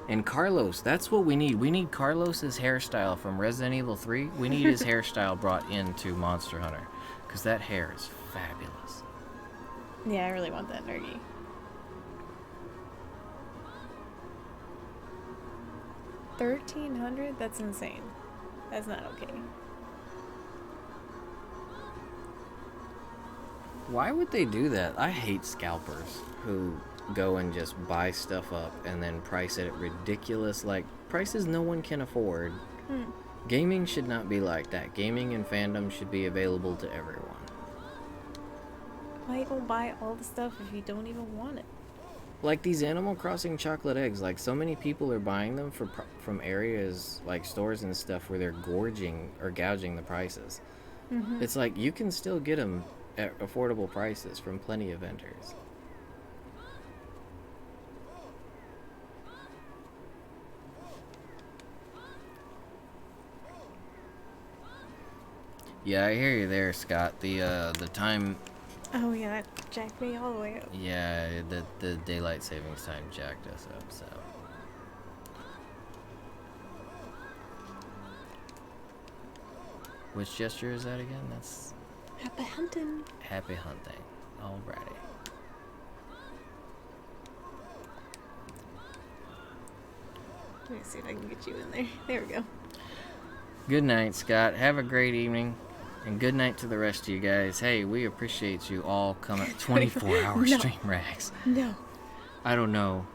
And Carlos, that's what we need. We need Carlos's hairstyle from Resident Evil 3. We need his hairstyle brought into Monster Hunter. Because that hair is fabulous. Yeah, I really want that Nergy. $1,300? That's insane. That's not okay. Why would they do that? I hate scalpers who go and just buy stuff up and then price it at ridiculous, like, prices no one can afford. Gaming should not be like that. Gaming and fandom should be available to everyone. Why you gonna buy all the stuff if you don't even want it? Like these Animal Crossing chocolate eggs, like so many people are buying them from areas like stores and stuff where they're gouging the prices. It's like you can still get them at affordable prices from plenty of vendors. Yeah, I hear you there, Scott. The time. Oh yeah, that jacked me all the way up. Yeah, the daylight savings time jacked us up. So. Which gesture is that again? That's. Happy hunting. Happy hunting. Alrighty. Let me see if I can get you in there. There we go. Good night, Scott. Have a great evening. And good night to the rest of you guys. Hey, we appreciate you all coming. 24-hour No. stream racks. No. I don't know.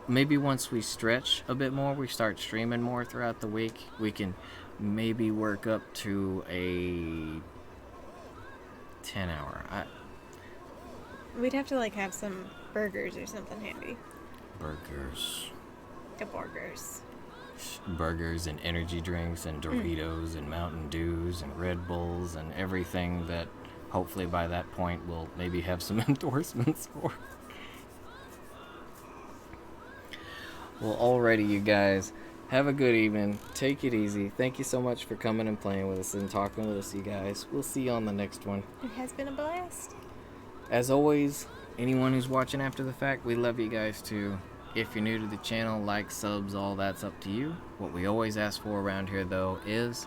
Maybe once we stretch a bit more, we start streaming more throughout the week, we can maybe work up to a 10-hour. We'd have to like have some burgers or something handy. Burgers. The burgers. Burgers and energy drinks and Doritos and Mountain Dews and Red Bulls and everything that hopefully by that point we'll maybe have some endorsements for. Well, alrighty, you guys. Have a good evening. Take it easy. Thank you so much for coming and playing with us and talking with us, you guys. We'll see you on the next one. It has been a blast. As always, anyone who's watching after the fact, we love you guys too. If you're new to the channel, like, subs, all that's up to you. What we always ask for around here, though, is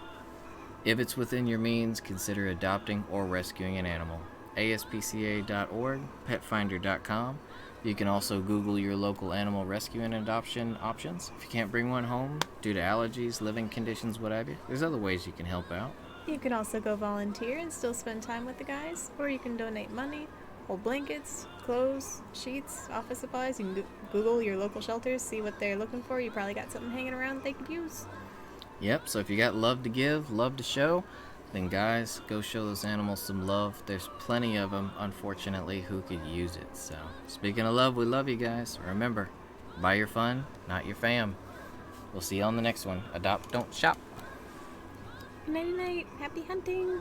if it's within your means, consider adopting or rescuing an animal. ASPCA.org, petfinder.com. You can also Google your local animal rescue and adoption options. If you can't bring one home due to allergies, living conditions, whatever, there's other ways you can help out. You can also go volunteer and still spend time with the guys, or you can donate money, old blankets, clothes, sheets, office supplies. You can Google your local shelters, see what they're looking for. You probably got something hanging around that they could use. Yep, so if you got love to give, love to show, then guys, go show those animals some love. There's plenty of them, unfortunately, who could use it. So, speaking of love, we love you guys. Remember, buy your fun, not your fam. We'll see you on the next one. Adopt, don't shop. Night night. Happy hunting.